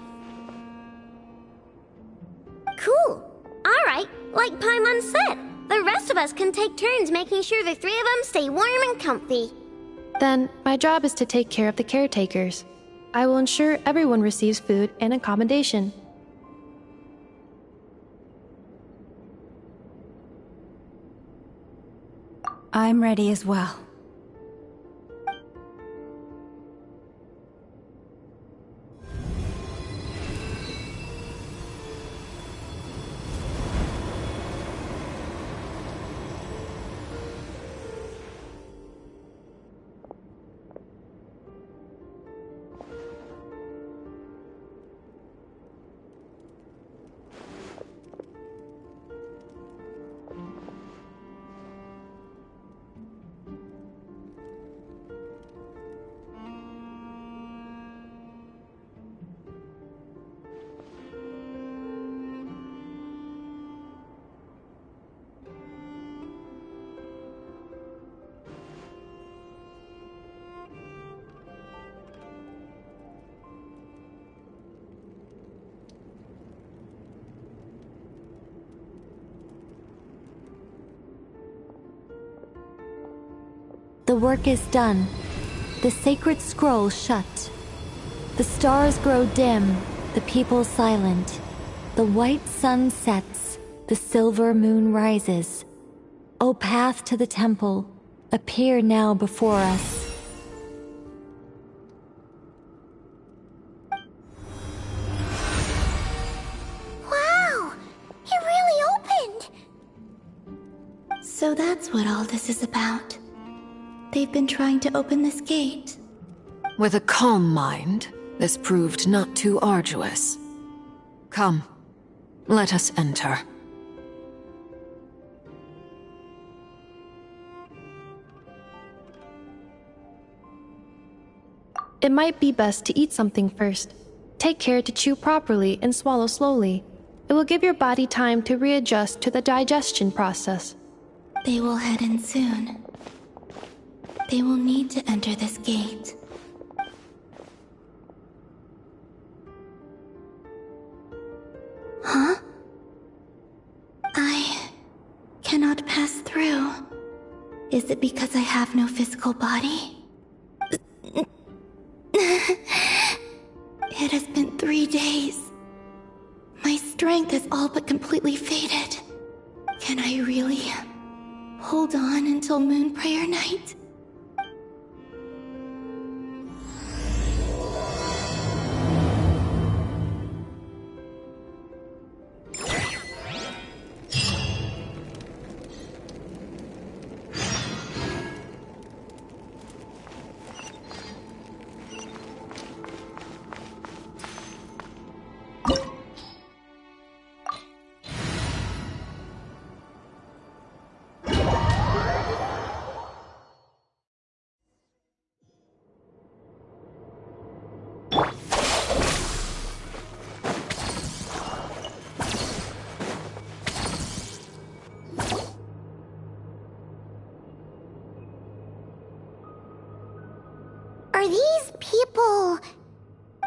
Cool. Alright, like Paimon said, the rest of us can take turns making sure the three of them stay warm and comfy. Then, my job is to take care of the caretakers. I will ensure everyone receives food and accommodation. I'm ready as well. The work is done. The sacred scroll shut. The stars grow dim, the people silent. The white sun sets, the silver moon rises. O path to the temple, appear now before us. Wow! It really opened! So that's what all this is about. They've been trying to open this gate. With a calm mind, this proved not too arduous. Come, let us enter. It might be best to eat something first. Take care to chew properly and swallow slowly. It will give your body time to readjust to the digestion process. They will head in soon. They will need to enter this gate. Huh? I cannot pass through. Is it because I have no physical body? It has been 3 days. My strength has all but completely faded. Can I really hold on until Moon Prayer Night? Are these people...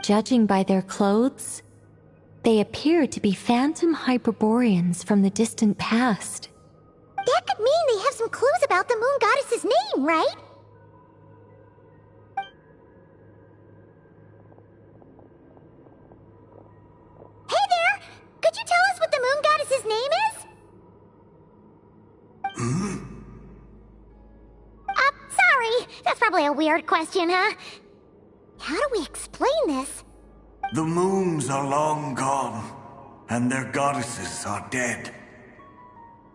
Judging by their clothes, they appear to be phantom Hyperboreans from the distant past. That could mean they have some clues about the moon goddess's name, right? Hey there! Could you tell us what the moon goddess's name is? probably a weird question, huh? How do we explain this? The moons are long gone, and their goddesses are dead.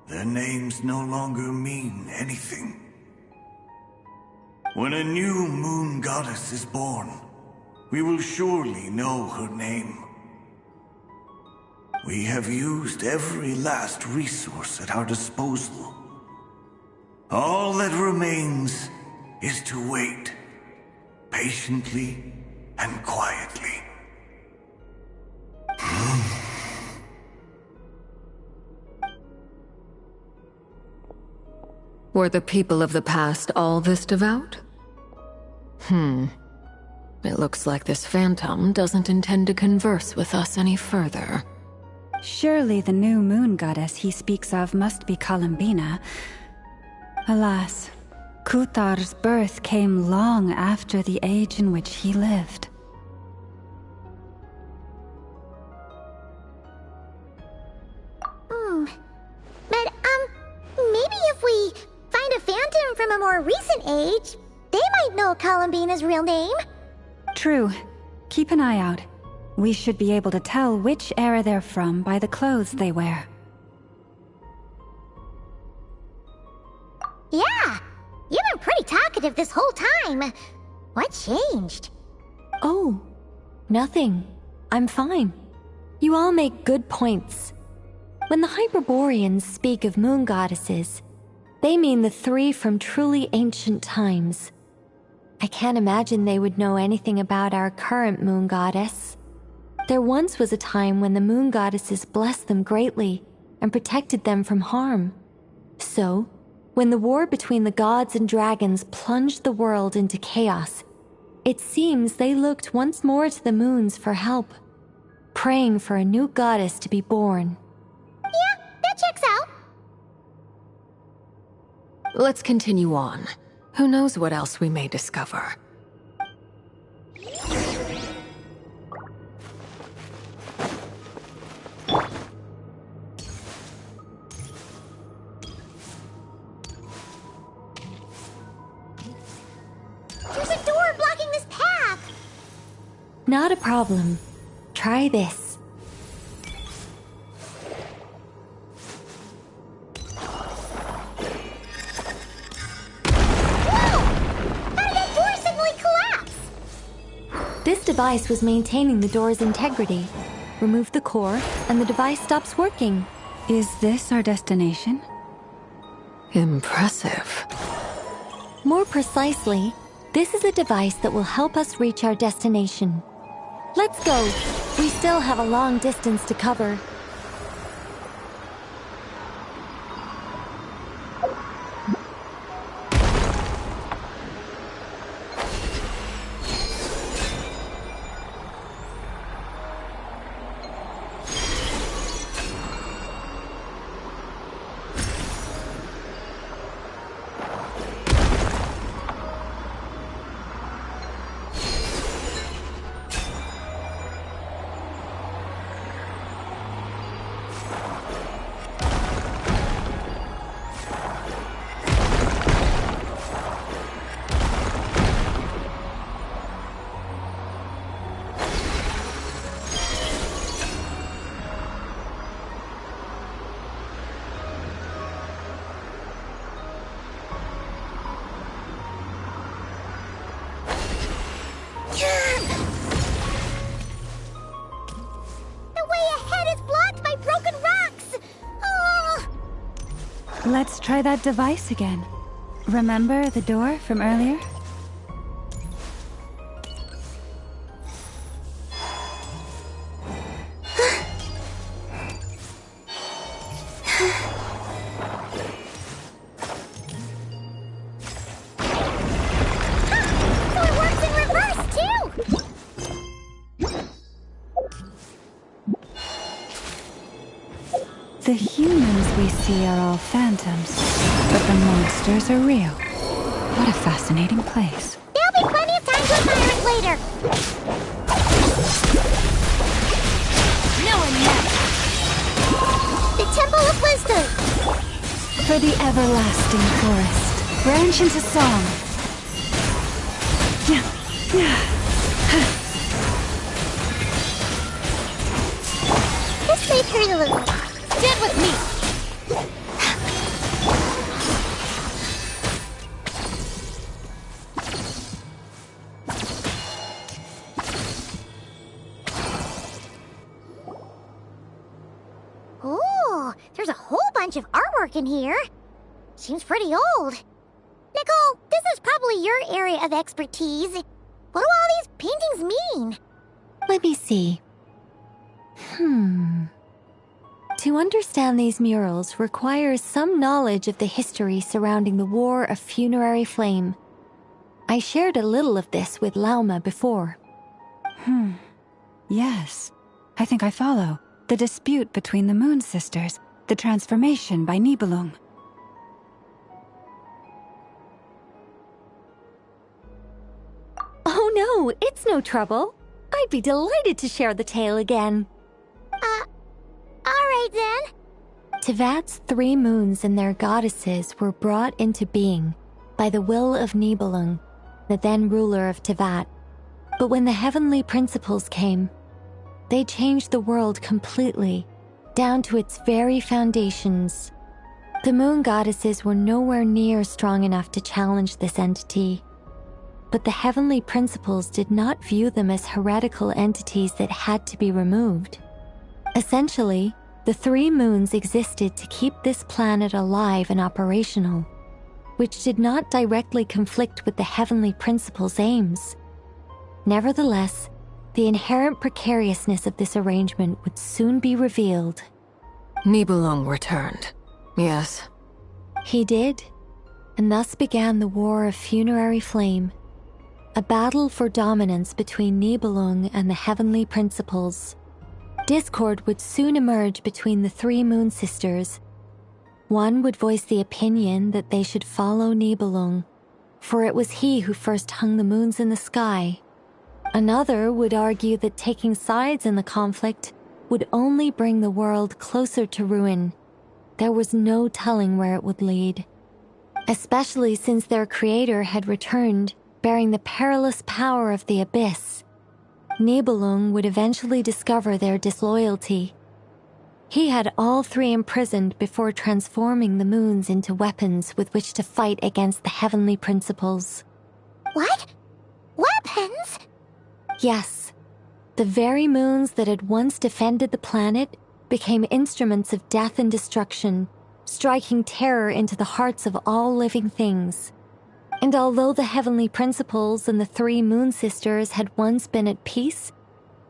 Their names no longer mean anything. When a new moon goddess is born, we will surely know her name. We have used every last resource at our disposal. All that remains is to wait, patiently and quietly. Were the people of the past all this devout? It looks like this phantom doesn't intend to converse with us any further. Surely the new moon goddess he speaks of must be Columbina. Alas, Kutar's birth came long after the age in which he lived. But, maybe if we find a phantom from a more recent age, they might know Columbina's real name. True. Keep an eye out. We should be able to tell which era they're from by the clothes they wear. Yeah, you've been pretty talkative this whole time. What changed? Oh, nothing. I'm fine. You all make good points. When the Hyperboreans speak of moon goddesses, they mean the three from truly ancient times. I can't imagine they would know anything about our current moon goddess. There once was a time when the moon goddesses blessed them greatly and protected them from harm. So, when the war between the gods and dragons plunged the world into chaos, it seems they looked once more to the moons for help, praying for a new goddess to be born. Yeah, that checks out. Let's continue on. Who knows what else we may discover? There's a door blocking this path. Not a problem. Try this. This device was maintaining the door's integrity. Remove the core, and the device stops working. Is this our destination? Impressive. More precisely, this is a device that will help us reach our destination. Let's go. We still have a long distance to cover. Let's try that device again. Remember the door from earlier? The humans we see are all phantoms, but the monsters are real. What a fascinating place. There'll be plenty of time to admire it later. No one yet. The Temple of Wisdom. For the everlasting forest, branch into song. This may hurt a little. Stand with me! Ooh, there's a whole bunch of artwork in here. Seems pretty old. Nicole, this is probably your area of expertise. What do all these paintings mean? Let me see. To understand these murals requires some knowledge of the history surrounding the War of Funerary Flame. I shared a little of this with Lauma before. Yes, I think I follow. The dispute between the Moon Sisters, the transformation by Nibelung. Oh no, it's no trouble. I'd be delighted to share the tale again. Alright then. Tevat's 3 moons and their goddesses were brought into being by the will of Nibelung, the then ruler of Tevat. But when the heavenly principles came, they changed the world completely, down to its very foundations. The moon goddesses were nowhere near strong enough to challenge this entity. But the heavenly principles did not view them as heretical entities that had to be removed. Essentially, the 3 moons existed to keep this planet alive and operational, which did not directly conflict with the heavenly principles' aims. Nevertheless, the inherent precariousness of this arrangement would soon be revealed. Nibelung returned, yes. He did, and thus began the War of Funerary Flame, a battle for dominance between Nibelung and the heavenly principles. Discord would soon emerge between the 3 moon sisters. One would voice the opinion that they should follow Nibelung, for it was he who first hung the moons in the sky. Another would argue that taking sides in the conflict would only bring the world closer to ruin. There was no telling where it would lead, especially since their creator had returned, bearing the perilous power of the abyss. Nibelung would eventually discover their disloyalty. He had all 3 imprisoned before transforming the moons into weapons with which to fight against the heavenly principles. What? Weapons? Yes. The very moons that had once defended the planet became instruments of death and destruction, striking terror into the hearts of all living things. And although the heavenly principles and the 3 moon sisters had once been at peace,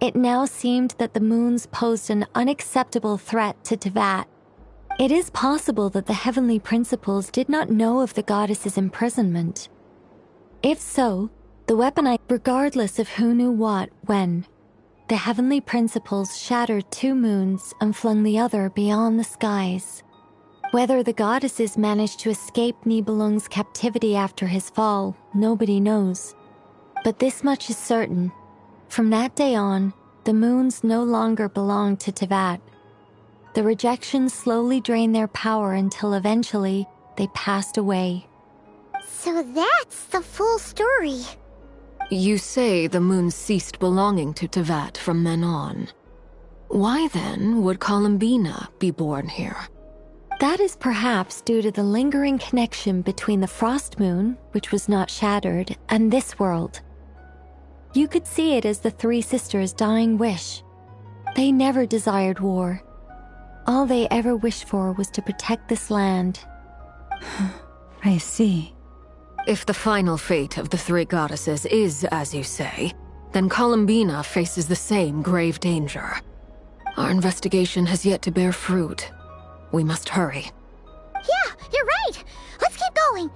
it now seemed that the moons posed an unacceptable threat to Tevat. It is possible that the heavenly principles did not know of the goddess's imprisonment. If so, the weaponized, regardless of who knew what, when. The heavenly principles shattered 2 moons and flung the other beyond the skies. Whether the goddesses managed to escape Nibelung's captivity after his fall, nobody knows. But this much is certain. From that day on, the moons no longer belonged to Tevat. The rejection slowly drained their power until eventually they passed away. So that's the full story. You say the moon ceased belonging to Tevat from then on. Why then would Columbina be born here? That is perhaps due to the lingering connection between the frost moon, which was not shattered, and this world. You could see it as the 3 sisters' dying wish. They never desired war. All they ever wished for was to protect this land. I see. If the final fate of the 3 goddesses is as you say, then Columbina faces the same grave danger. Our investigation has yet to bear fruit. We must hurry. Yeah, you're right. Let's keep going.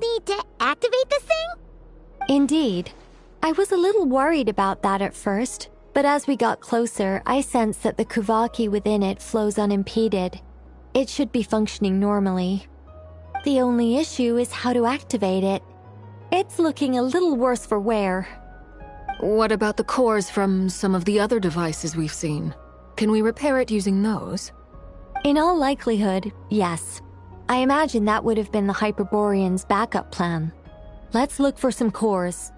need to activate this thing? Indeed. I was a little worried about that at first, but as we got closer, I sensed that the Kuvaki within it flows unimpeded. It should be functioning normally. The only issue is how to activate it. It's looking a little worse for wear. What about the cores from some of the other devices we've seen? Can we repair it using those? In all likelihood, yes. I imagine that would have been the Hyperborean's backup plan. Let's look for some cores.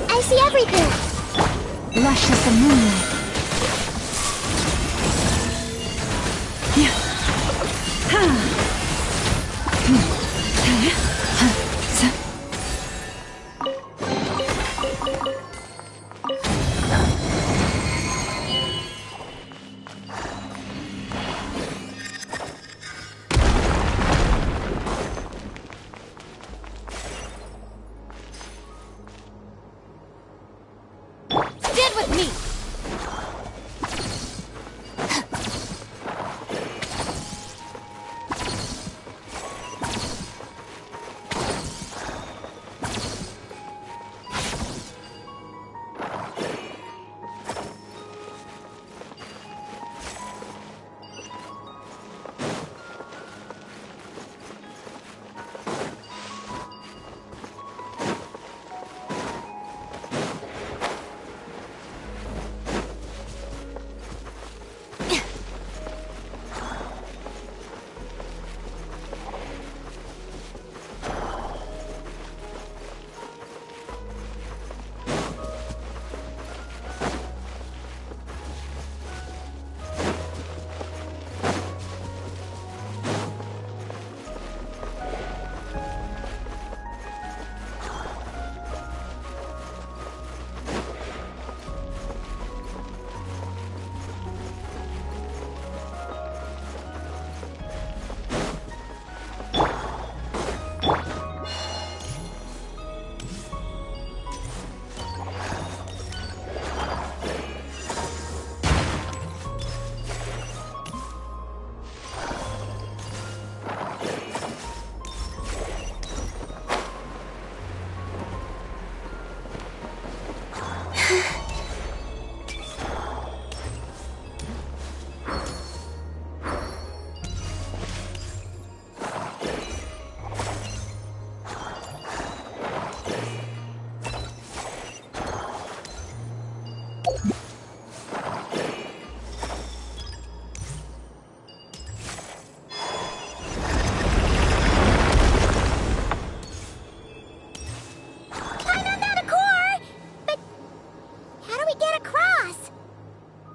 I see everything! Lush as the moonlight. Stand with me!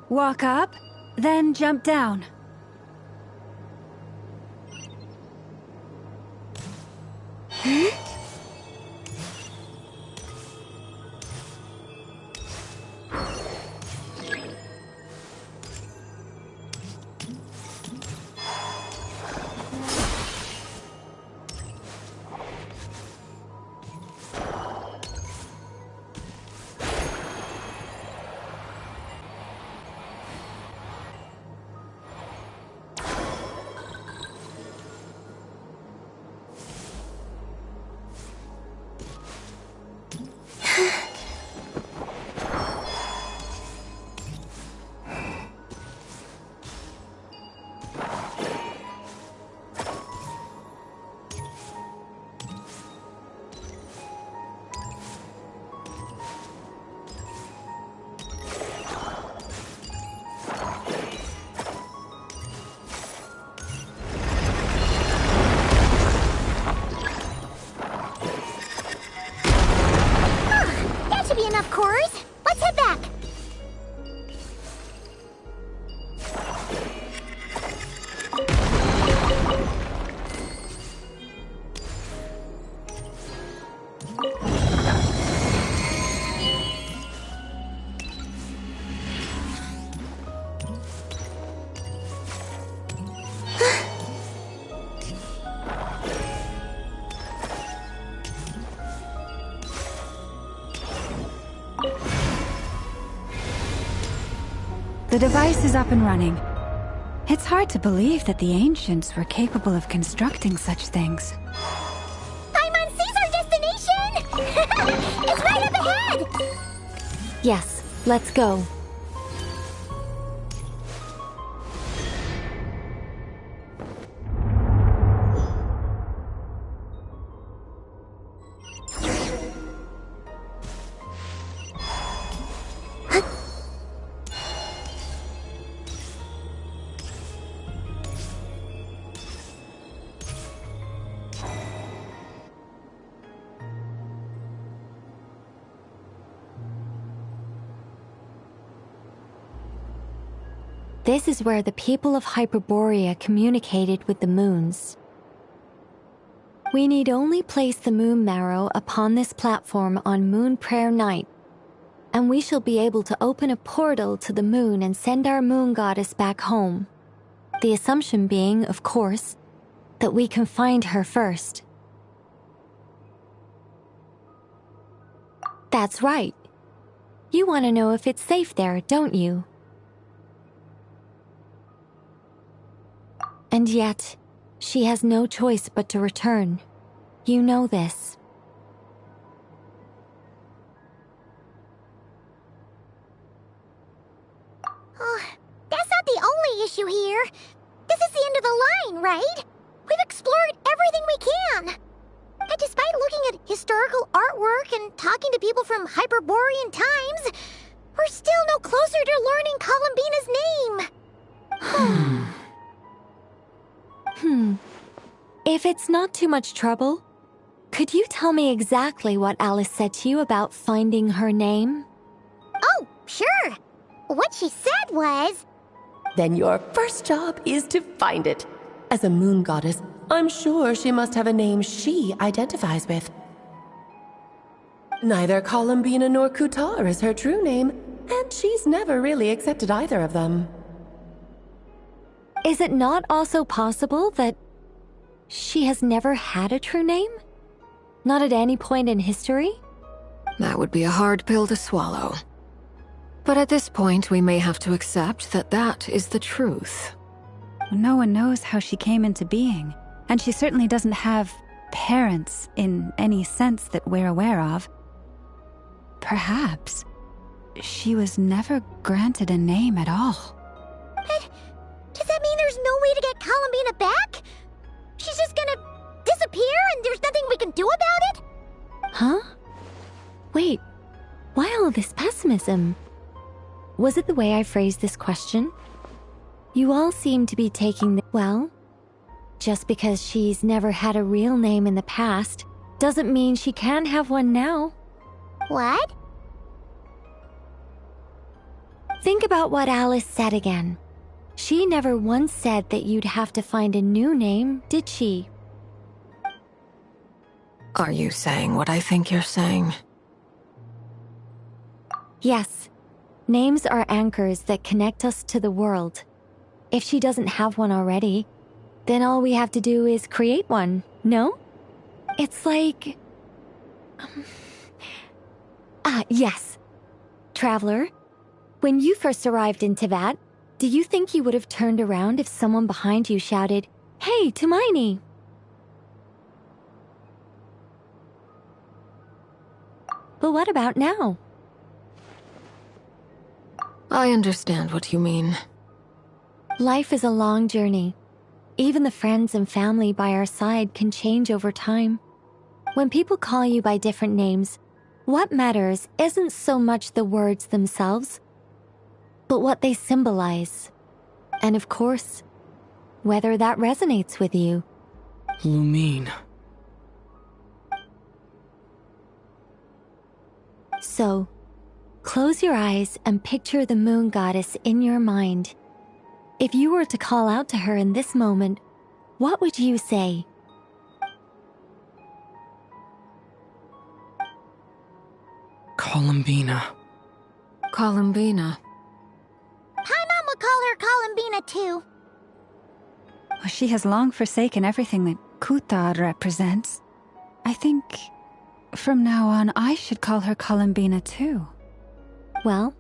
Walk up, then jump down. The device is up and running. It's hard to believe that the ancients were capable of constructing such things. Paimon sees our destination! It's right up ahead! Yes, let's go. This is where the people of Hyperborea communicated with the moons. We need only place the moon marrow upon this platform on Moon Prayer Night, and we shall be able to open a portal to the moon and send our moon goddess back home. The assumption being, of course, that we can find her first. That's right. You want to know if it's safe there, don't you? And yet, she has no choice but to return. You know this. Oh, that's not the only issue here. This is the end of the line, right? We've explored everything we can. And despite looking at historical artwork and talking to people from Hyperborean times, we're still no closer to learning Columbina's name. If it's not too much trouble, could you tell me exactly what Alice said to you about finding her name? Oh, sure. What she said was... Then your first job is to find it. As a moon goddess, I'm sure she must have a name she identifies with. Neither Columbina nor Kutar is her true name, and she's never really accepted either of them. Is it not also possible that she has never had a true name? Not at any point in history? That would be a hard pill to swallow. But at this point, we may have to accept that that is the truth. No one knows how she came into being, and she certainly doesn't have parents in any sense that we're aware of. Perhaps she was never granted a name at all. But does that mean there's no way to get Columbina back? She's just gonna disappear and there's nothing we can do about it? Huh? Wait, why all this pessimism? Was it the way I phrased this question? You all seem to be taking the... Well, just because she's never had a real name in the past doesn't mean she can't have one now. What? Think about what Alice said again. She never once said that you'd have to find a new name, did she? Are you saying what I think you're saying? Yes. Names are anchors that connect us to the world. If she doesn't have one already, then all we have to do is create one, no? It's like... yes. Traveler, when you first arrived in Teyvat, do you think you would have turned around if someone behind you shouted, "Hey, Tumaini"? But what about now? I understand what you mean. Life is a long journey. Even the friends and family by our side can change over time. When people call you by different names, what matters isn't so much the words themselves, but what they symbolize. And of course, whether that resonates with you. Lumine. So, close your eyes and picture the moon goddess in your mind. If you were to call out to her in this moment, what would you say? Columbina. Columbina. Paimon would call her Columbina too. Well, she has long forsaken everything that Kutar represents. I think from now on I should call her Columbina too. Well,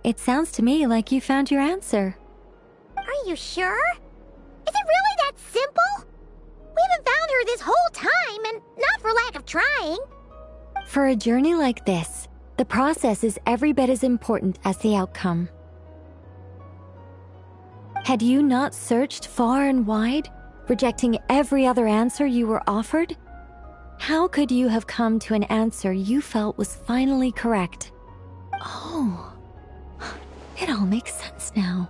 It sounds to me like you found your answer. Are you sure? Is it really that simple? We haven't found her this whole time, and not for lack of trying. For a journey like this, the process is every bit as important as the outcome. Had you not searched far and wide, rejecting every other answer you were offered? How could you have come to an answer you felt was finally correct? Oh, it all makes sense now.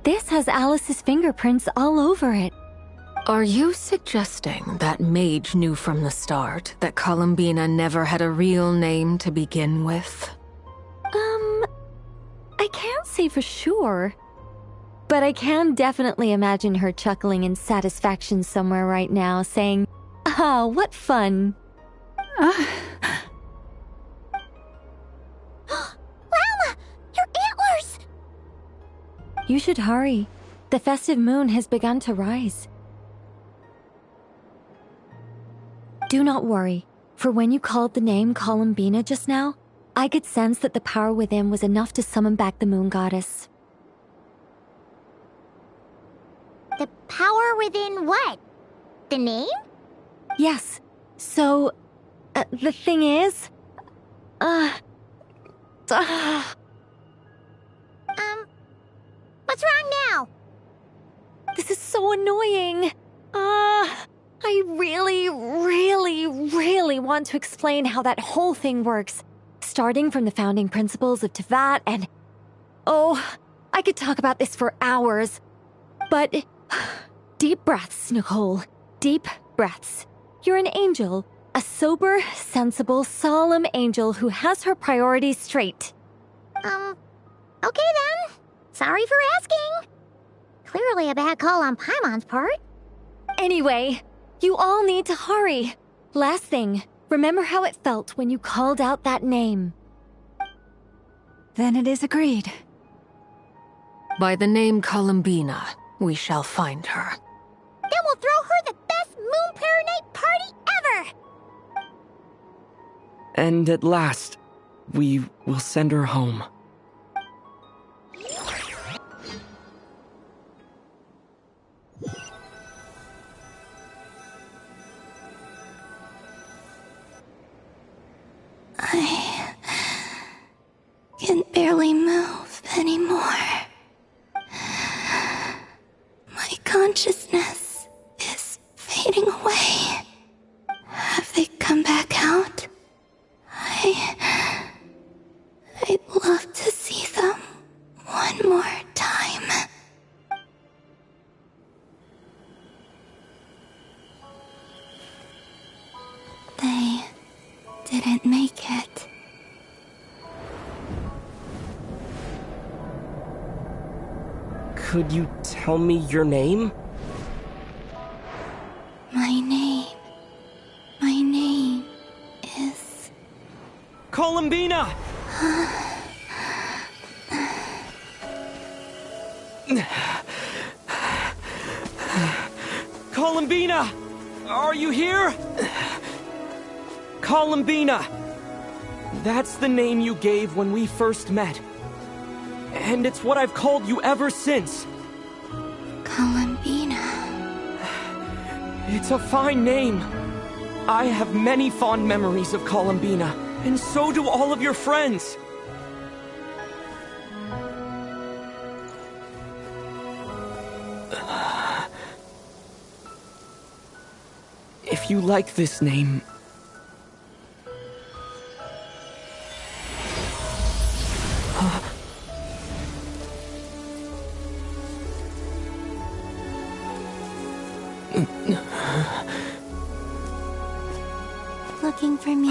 This has Alice's fingerprints all over it. Are you suggesting that Mage knew from the start that Columbina never had a real name to begin with? I can't say for sure. But I can definitely imagine her chuckling in satisfaction somewhere right now, saying, "Ah, what fun." Llama! Your antlers! You should hurry. The festive moon has begun to rise. Do not worry, for when you called the name Columbina just now, I could sense that the power within was enough to summon back the moon goddess. The power within what? The name? Yes. So, the thing is... What's wrong now? This is so annoying. I really want to explain how that whole thing works. Starting from the founding principles of Teyvat and... Oh, I could talk about this for hours. But... Deep breaths, Nicole. Deep breaths. You're an angel. A sober, sensible, solemn angel who has her priorities straight. Okay then. Sorry for asking. Clearly a bad call on Paimon's part. Anyway, you all need to hurry. Last thing, remember how it felt when you called out that name. Then it is agreed. By the name Columbina, we shall find her. Then we'll throw her the best Moon Pair Night party ever! And at last, we will send her home. I can barely move anymore. My consciousness is fading away. Have they come back out? I'd love to see them one more time. They didn't make it. Could you tell me your name? My name is... Columbina! Columbina! Are you here? Columbina! That's the name you gave when we first met. And it's what I've called you ever since. Columbina. It's a fine name. I have many fond memories of Columbina, and so do all of your friends. If you like this name... Looking for me?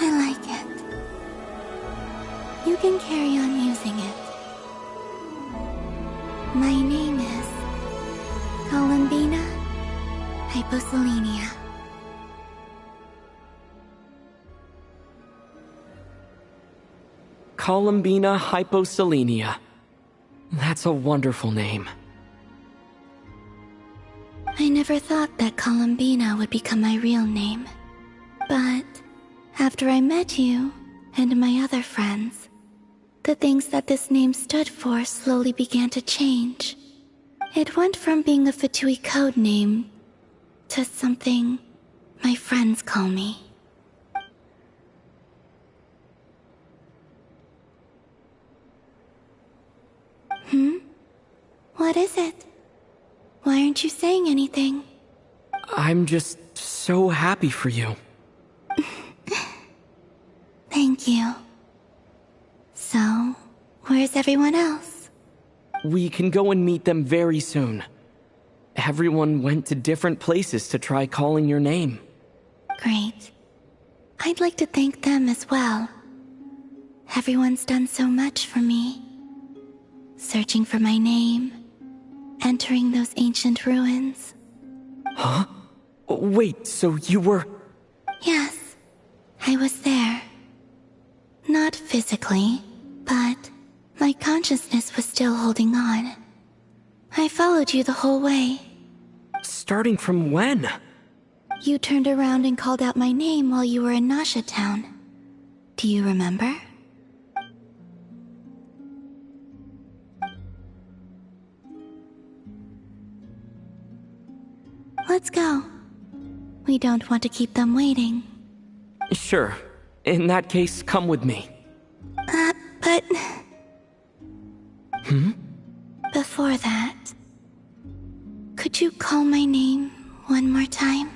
I like it. You can carry on using it. My name is Columbina Hyposelenia. Columbina Hyposelenia. That's a wonderful name. never thought that Columbina would become my real name. But after I met you and my other friends, the things that this name stood for slowly began to change. It went from being a Fatui code name to something my friends call me. What is it? Why aren't you saying anything? I'm just so happy for you. Thank you. So, where's everyone else? We can go and meet them very soon. Everyone went to different places to try calling your name. Great. I'd like to thank them as well. Everyone's done so much for me. Searching for my name, entering those ancient ruins. Huh? Wait, so you were... Yes, I was there. Not physically, but my consciousness was still holding on. I followed you the whole way. Starting from when? You turned around and called out my name while you were in Nasha Town. Do you remember? Let's go. We don't want to keep them waiting. Sure. In that case, come with me. But... Before that, could you call my name one more time?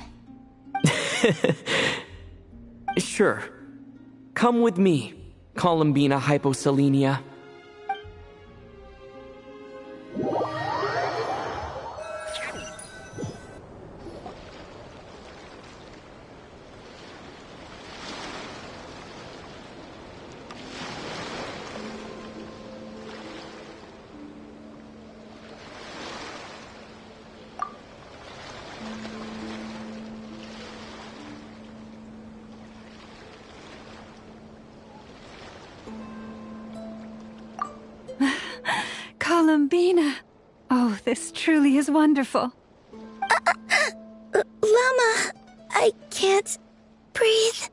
Sure. Come with me, Columbina Hyposelenia. Columbina! Oh, this truly is wonderful. Llama, I can't breathe.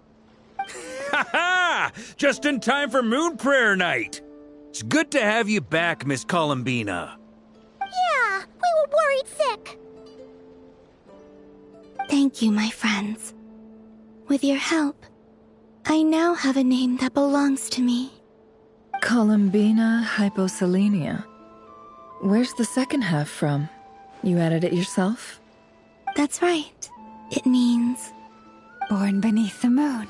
Ha ha! Just in time for Moon Prayer Night. It's good to have you back, Miss Columbina. Yeah, we were worried sick. Thank you, my friends. With your help, I now have a name that belongs to me. Columbina Hyposelenia. Where's the second half from? You added it yourself? That's right. It means... Born beneath the moon.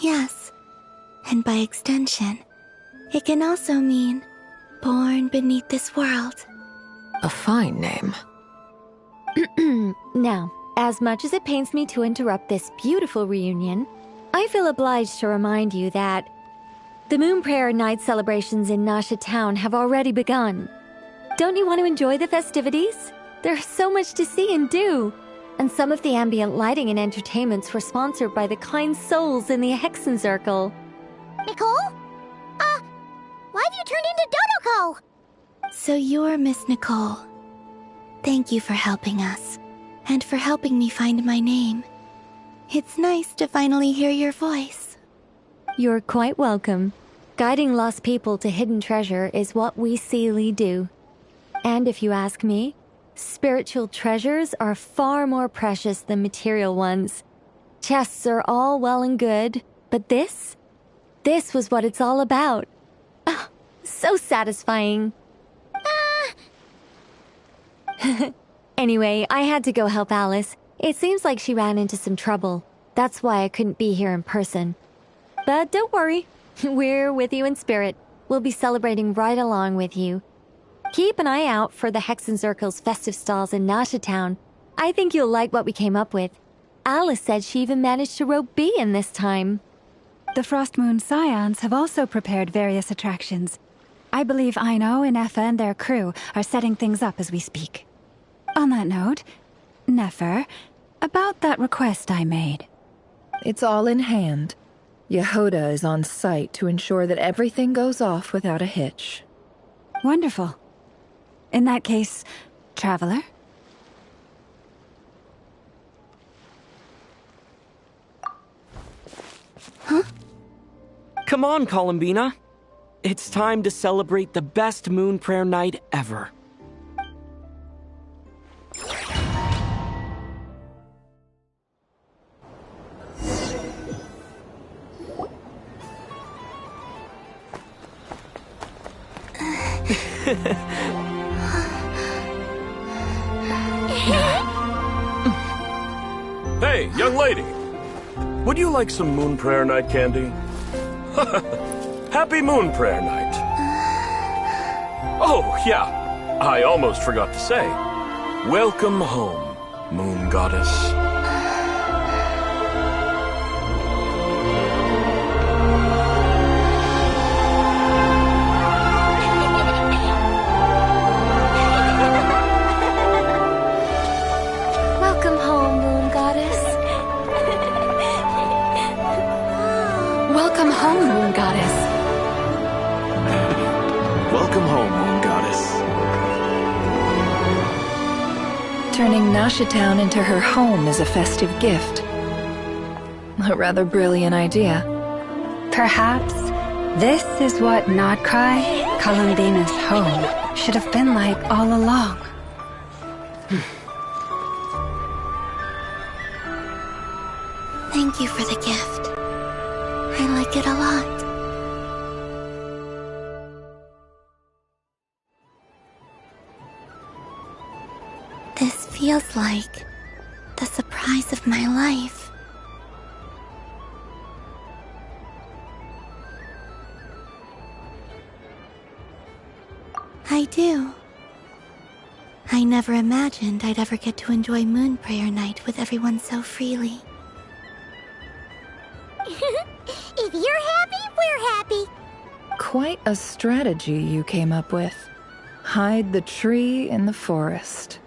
Yes. And by extension, it can also mean born beneath this world. A fine name. Now, as much as it pains me to interrupt this beautiful reunion, I feel obliged to remind you that the Moon Prayer Night celebrations in Nasha Town have already begun. Don't you want to enjoy the festivities? There's so much to see and do. And some of the ambient lighting and entertainments were sponsored by the kind souls in the Hexen Circle. Nicole? Why have you turned into Dodoko? So you're Miss Nicole. Thank you for helping us, and for helping me find my name. It's nice to finally hear your voice. You're quite welcome. Guiding lost people to hidden treasure is what we Seelie do. And if you ask me, spiritual treasures are far more precious than material ones. Chests are all well and good, but this was what it's all about. Oh, so satisfying. Anyway, I had to go help Alice. It seems like she ran into some trouble. That's why I couldn't be here in person. But don't worry, we're with you in spirit. We'll be celebrating right along with you. Keep an eye out for the Hexen Circle's festive stalls in Nasha Town. I think you'll like what we came up with. Alice said she even managed to rope B in this time. The Frost Moon Scions have also prepared various attractions. I believe Aino, Ineffa, and their crew are setting things up as we speak. On that note, Nefer, about that request I made. It's all in hand. Yehoda is on site to ensure that everything goes off without a hitch. Wonderful. In that case, Traveler? Huh? Come on, Columbina. It's time to celebrate the best moon prayer night ever. Hey, young lady. Would you like some moon prayer night candy? Happy moon prayer night. Oh, yeah. I almost forgot to say. Welcome home, moon goddess. Welcome home, moon goddess. Welcome home, moon goddess. Welcome home, moon goddess. Turning Nashatown into her home is a festive gift. A rather brilliant idea. Perhaps this is what Nodcry, Columbina's home, should have been like all along. Thank you for the gift. I like it a lot. This feels like the surprise of my life. I do. I never imagined I'd ever get to enjoy Moon Prayer Night with everyone so freely. If you're happy, we're happy. Quite a strategy you came up with. Hide the tree in the forest.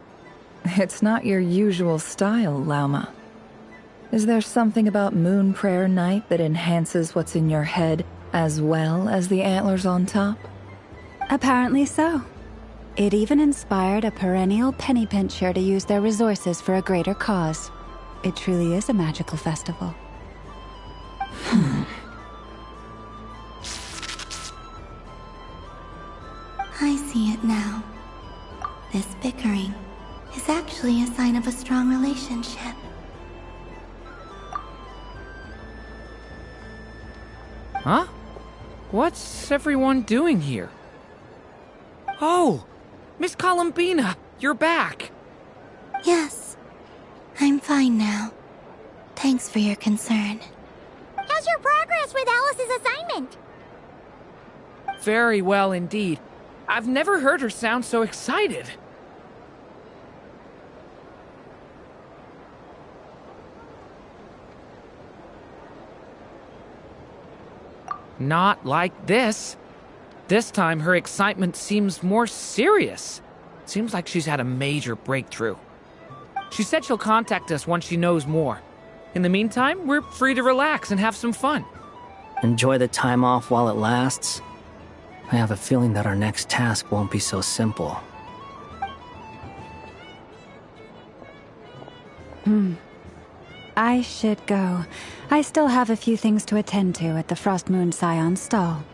It's not your usual style, Lauma. Is there something about Moon Prayer Night that enhances what's in your head as well as the antlers on top? Apparently so. It even inspired a perennial penny pincher to use their resources for a greater cause. It truly is a magical festival. I see it now. This bickering is actually a sign of a strong relationship. Huh? What's everyone doing here? Oh! Miss Columbina, you're back! Yes, I'm fine now. Thanks for your concern. How's your progress with Alice's assignment? Very well indeed. I've never heard her sound so excited. Not like this. This time, her excitement seems more serious. Seems like she's had a major breakthrough. She said she'll contact us once she knows more. In the meantime, we're free to relax and have some fun. Enjoy the time off while it lasts. I have a feeling that our next task won't be so simple. I should go. I still have a few things to attend to at the Frost Moon Scion's stall.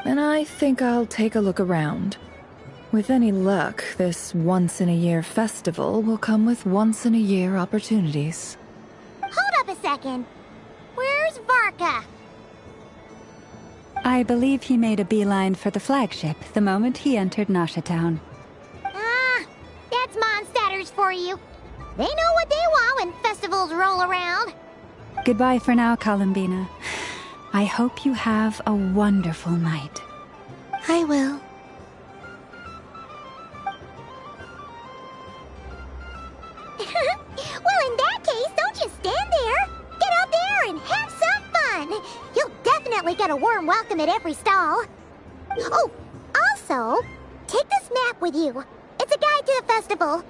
And I think I'll take a look around. With any luck, this once-in-a-year festival will come with once-in-a-year opportunities. Hold up a second. Where's Varka? I believe he made a beeline for the flagship the moment he entered Nashatown. Ah, that's Mondstadters for you. They know what they want when festivals roll around. Goodbye for now, Columbina. I hope you have a wonderful night. I will. Well, in that case, don't just stand there. Get out there and have some fun. You'll definitely get a warm welcome at every stall. Oh, also, take this map with you. It's a guide to the festival.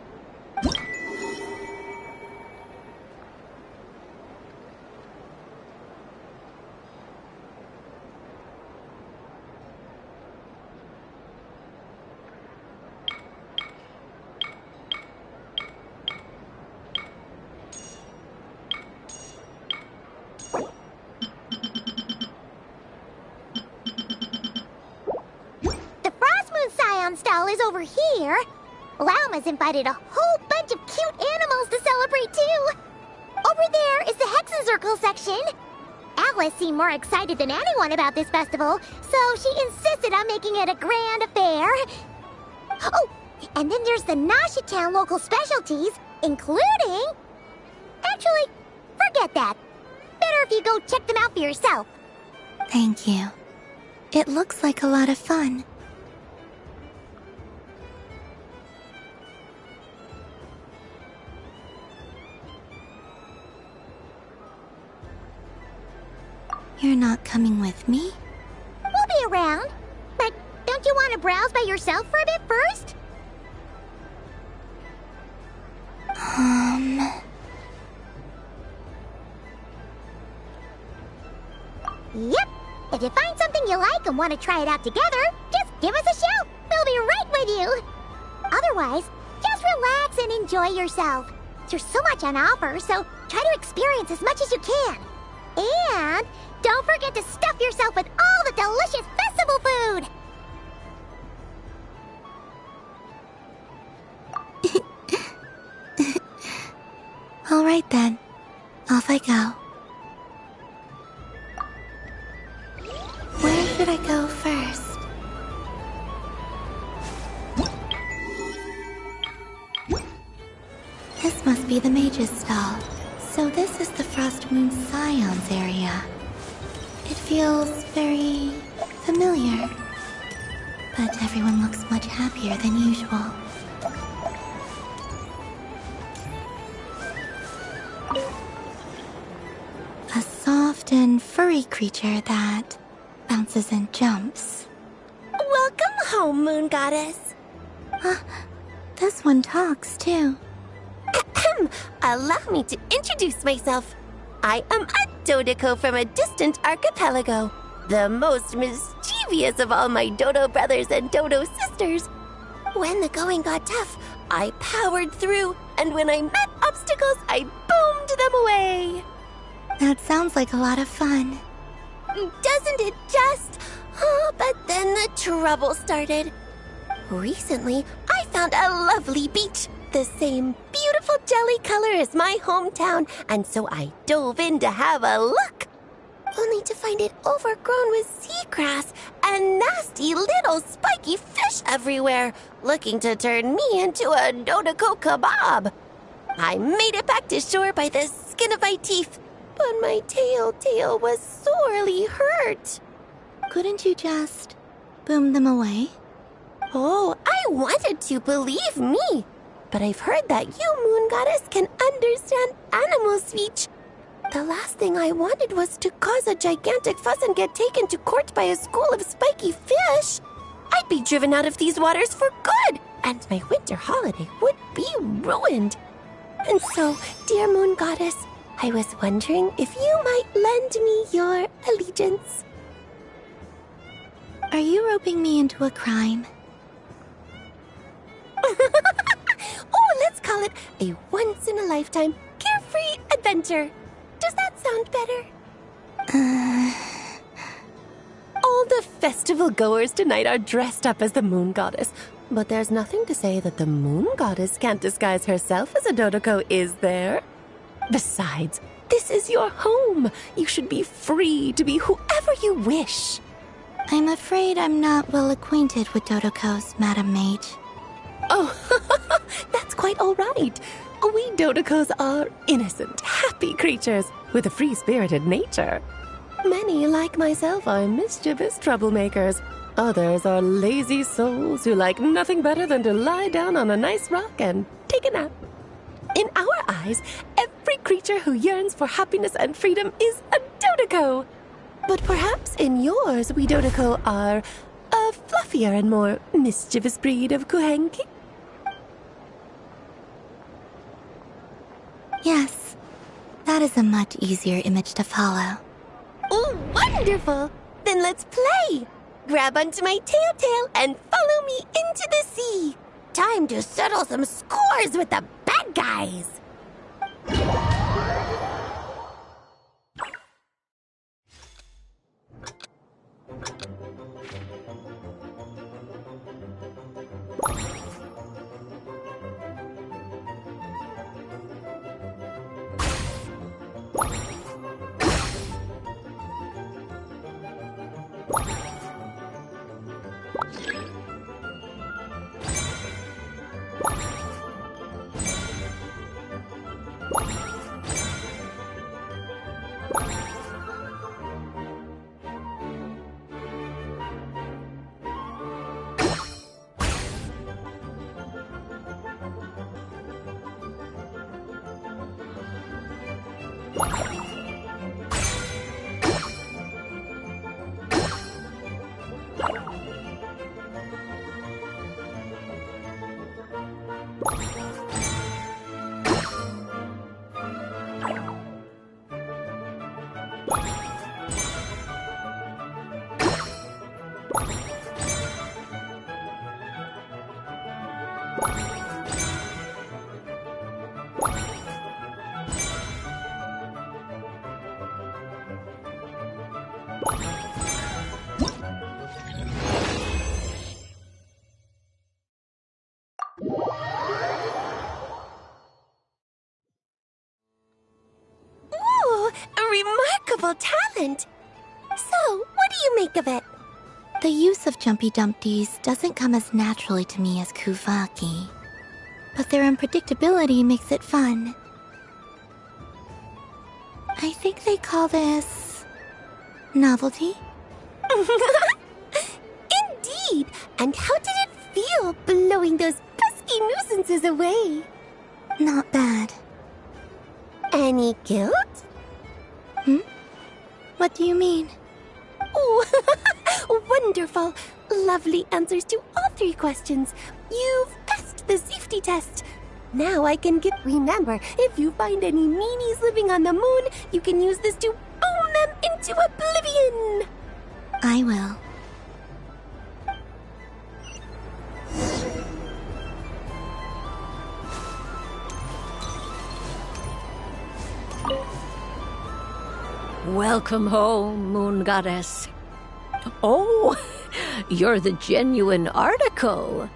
Thank you. festival is over here. Lauma's invited a whole bunch of cute animals to celebrate too. Over there is the Hexen Circle section. Alice seemed more excited than anyone about this festival, so she insisted on making it a grand affair. Oh, and then there's the Nasha Town local specialties, including... Actually, forget that. Better if you go check them out for yourself. Thank you. It looks like a lot of fun. You're not coming with me? We'll be around. But don't you want to browse by yourself for a bit first? Yep. If you find something you like and want to try it out together, just give us a shout. We'll be right with you. Otherwise, just relax and enjoy yourself. There's so much on offer, so try to experience as much as you can. And don't forget to stuff yourself with all the delicious festival food! All right then. Off I go. Where should I go first? This must be the mage's stall. So this is the Frost Moon Scions area. It feels very familiar. But everyone looks much happier than usual. A soft and furry creature that bounces and jumps. Welcome home, Moon Goddess. This one talks too. Allow me to introduce myself. I am a Dodoco from a distant archipelago, the most mischievous of all my Dodo brothers and Dodo sisters. When the going got tough, I powered through, and when I met obstacles, I boomed them away. That sounds like a lot of fun. Doesn't it just? Oh, but then the trouble started. Recently, I found a lovely beach, the same beautiful jelly color as my hometown, and so I dove in to have a look. Only to find it overgrown with seagrass and nasty little spiky fish everywhere, looking to turn me into a Dodoco kebab. I made it back to shore by the skin of my teeth, but my tail was sorely hurt. Couldn't you just boom them away? Oh, I wanted to, believe me. But I've heard that you, Moon Goddess, can understand animal speech. The last thing I wanted was to cause a gigantic fuss and get taken to court by a school of spiky fish. I'd be driven out of these waters for good, and my winter holiday would be ruined. And so, dear Moon Goddess, I was wondering if you might lend me your allegiance. Are you roping me into a crime? Oh, let's call it a once-in-a-lifetime carefree adventure. Does that sound better? All the festival goers tonight are dressed up as the Moon Goddess, but there's nothing to say that the Moon Goddess can't disguise herself as a Dodoco, is there? Besides, this is your home. You should be free to be whoever you wish. I'm afraid I'm not well acquainted with Dodocos, Madam Mage. Oh, that's quite all right. We Dodocos are innocent, happy creatures with a free-spirited nature. Many, like myself, are mischievous troublemakers. Others are lazy souls who like nothing better than to lie down on a nice rock and take a nap. In our eyes, every creature who yearns for happiness and freedom is a Dodoco. But perhaps in yours, we Dodoco are a fluffier and more mischievous breed of Kuhenki. Yes, that is a much easier image to follow. Oh, wonderful! Then let's play! Grab onto my tail and follow me into the sea. Time to settle some scores with the bad guys. Ooh, a remarkable talent. So, what do you make of it? The use of Jumpy Dumpties doesn't come as naturally to me as Kuvaki, but their unpredictability makes it fun. I think they call this novelty. Indeed! And how did it feel blowing those pesky nuisances away? Not bad. Any guilt? What do you mean? Oh, wonderful! Lovely answers to all 3 questions. You've passed the safety test. Now I can get... Remember, if you find any meanies living on the moon, you can use this to boom them into oblivion! I will. Welcome home, Moon Goddess. Oh, you're the genuine article.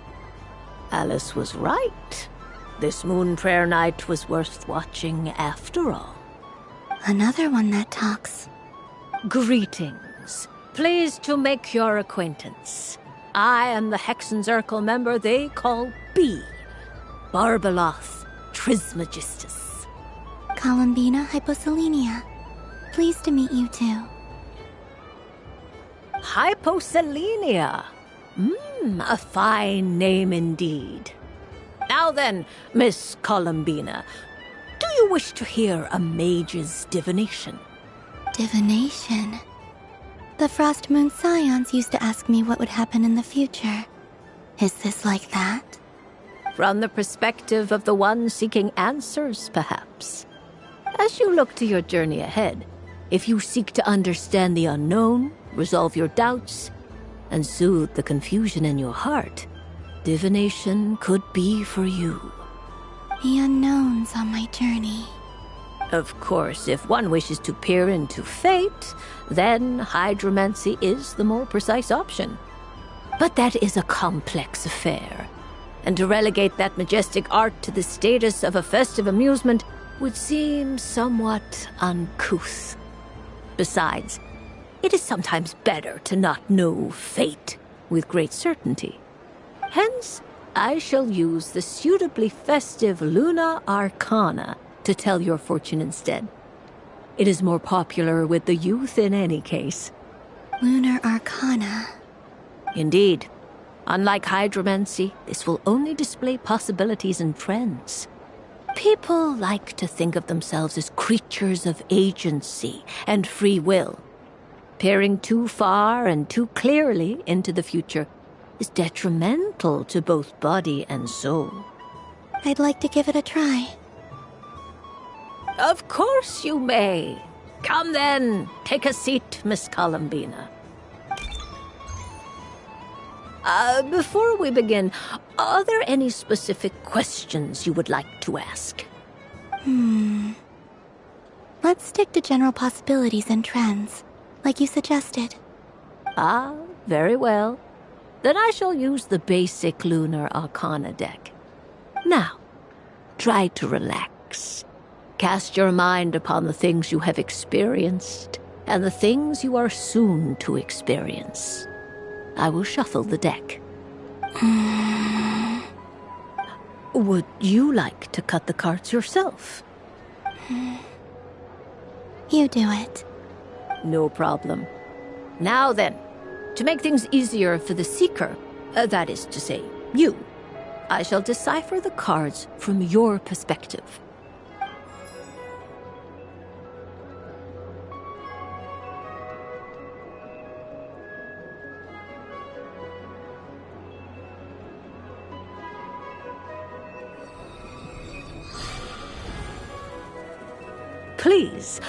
Alice was right. This moon prayer night was worth watching after all. Another one that talks. Greetings. Pleased to make your acquaintance. I am the Hexenzirkel member they call B. Barbeloth Trismegistus. Columbina Hyposelenia. Pleased to meet you too. Hyposelenia. A fine name indeed. Now then, Miss Columbina, do you wish to hear a mage's divination? Divination? The Frost Moon Scions used to ask me what would happen in the future. Is this like that? From the perspective of the one seeking answers, perhaps. As you look to your journey ahead, if you seek to understand the unknown, resolve your doubts, and soothe the confusion in your heart, divination could be for you. The unknowns on my journey. Of course, if one wishes to peer into fate, then hydromancy is the more precise option. But that is a complex affair, and to relegate that majestic art to the status of a festive amusement would seem somewhat uncouth. Besides, it is sometimes better to not know fate with great certainty. Hence, I shall use the suitably festive Luna Arcana to tell your fortune instead. It is more popular with the youth in any case. Lunar Arcana. Indeed. Unlike hydromancy, this will only display possibilities and trends. People like to think of themselves as creatures of agency and free will. Peering too far and too clearly into the future is detrimental to both body and soul. I'd like to give it a try. Of course you may. Come then, take a seat, Miss Columbina. Before we begin, are there any specific questions you would like to ask? Let's stick to general possibilities and trends, like you suggested. Ah, very well. Then I shall use the basic Lunar Arcana deck. Now, try to relax. Cast your mind upon the things you have experienced and the things you are soon to experience. I will shuffle the deck. Would you like to cut the cards yourself? You do it. No problem. Now then, to make things easier for the seeker, that is to say, you, I shall decipher the cards from your perspective. Please,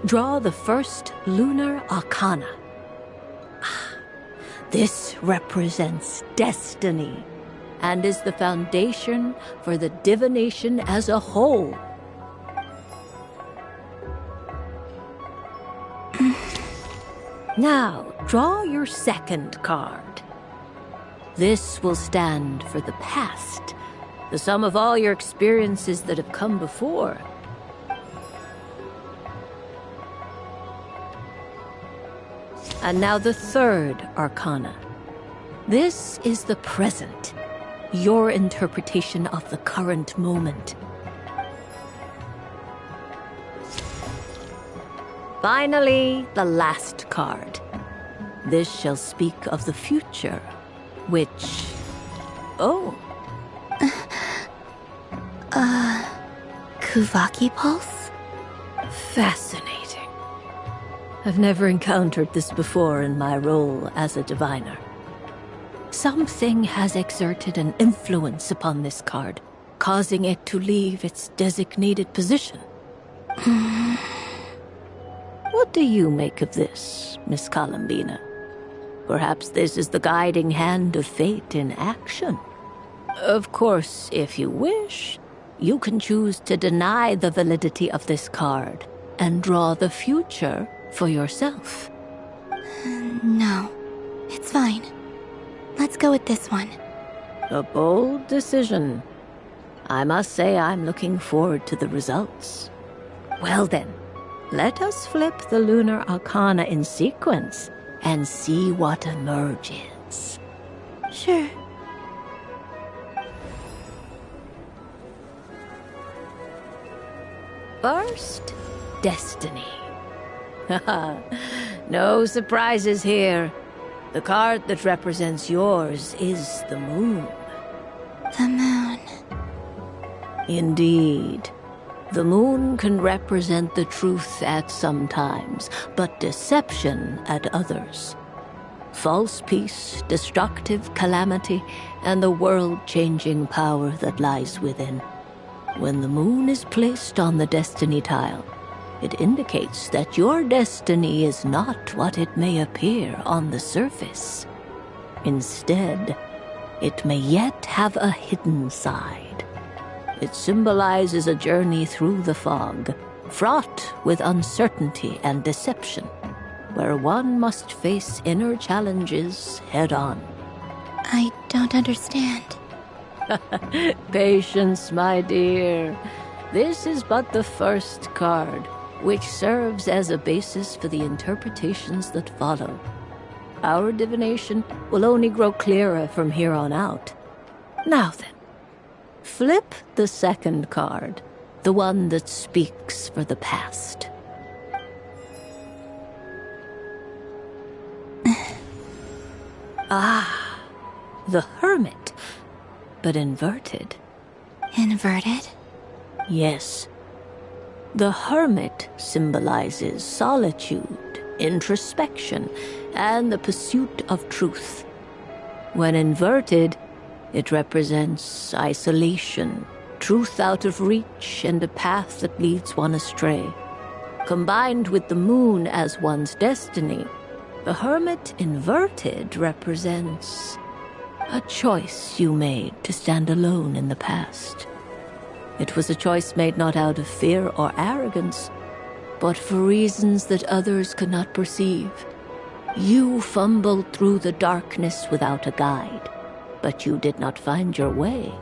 draw the first lunar arcana. This represents destiny and is the foundation for the divination as a whole. Now, draw your second card. This will stand for the past, the sum of all your experiences that have come before. And now the third arcana. This is the present, your interpretation of the current moment. Finally, the last card. This shall speak of the future, which... Oh. Kuvaki pulse? Fascinating. I've never encountered this before in my role as a diviner. Something has exerted an influence upon this card, causing it to leave its designated position. What do you make of this, Miss Columbina? Perhaps this is the guiding hand of fate in action. Of course, if you wish, you can choose to deny the validity of this card and draw the future for yourself. No, it's fine. Let's go with this one. A bold decision. I must say I'm looking forward to the results. Well then, let us flip the lunar arcana in sequence and see what emerges. Sure. First, destiny. No surprises here. The card that represents yours is the moon. The moon. Indeed. The moon can represent the truth at some times, but deception at others. False peace, destructive calamity, and the world-changing power that lies within. When the moon is placed on the destiny tile, it indicates that your destiny is not what it may appear on the surface. Instead, it may yet have a hidden side. It symbolizes a journey through the fog, fraught with uncertainty and deception, where one must face inner challenges head-on. I don't understand. Patience, my dear. This is but the first card, which serves as a basis for the interpretations that follow. Our divination will only grow clearer from here on out. Now then, flip the second card, the one that speaks for the past. The Hermit, but inverted. Inverted? Yes. The Hermit symbolizes solitude, introspection, and the pursuit of truth. When inverted, it represents isolation, truth out of reach, and a path that leads one astray. Combined with the moon as one's destiny, the Hermit inverted represents a choice you made to stand alone in the past. It was a choice made not out of fear or arrogance, but for reasons that others could not perceive. You fumbled through the darkness without a guide, but you did not find your way.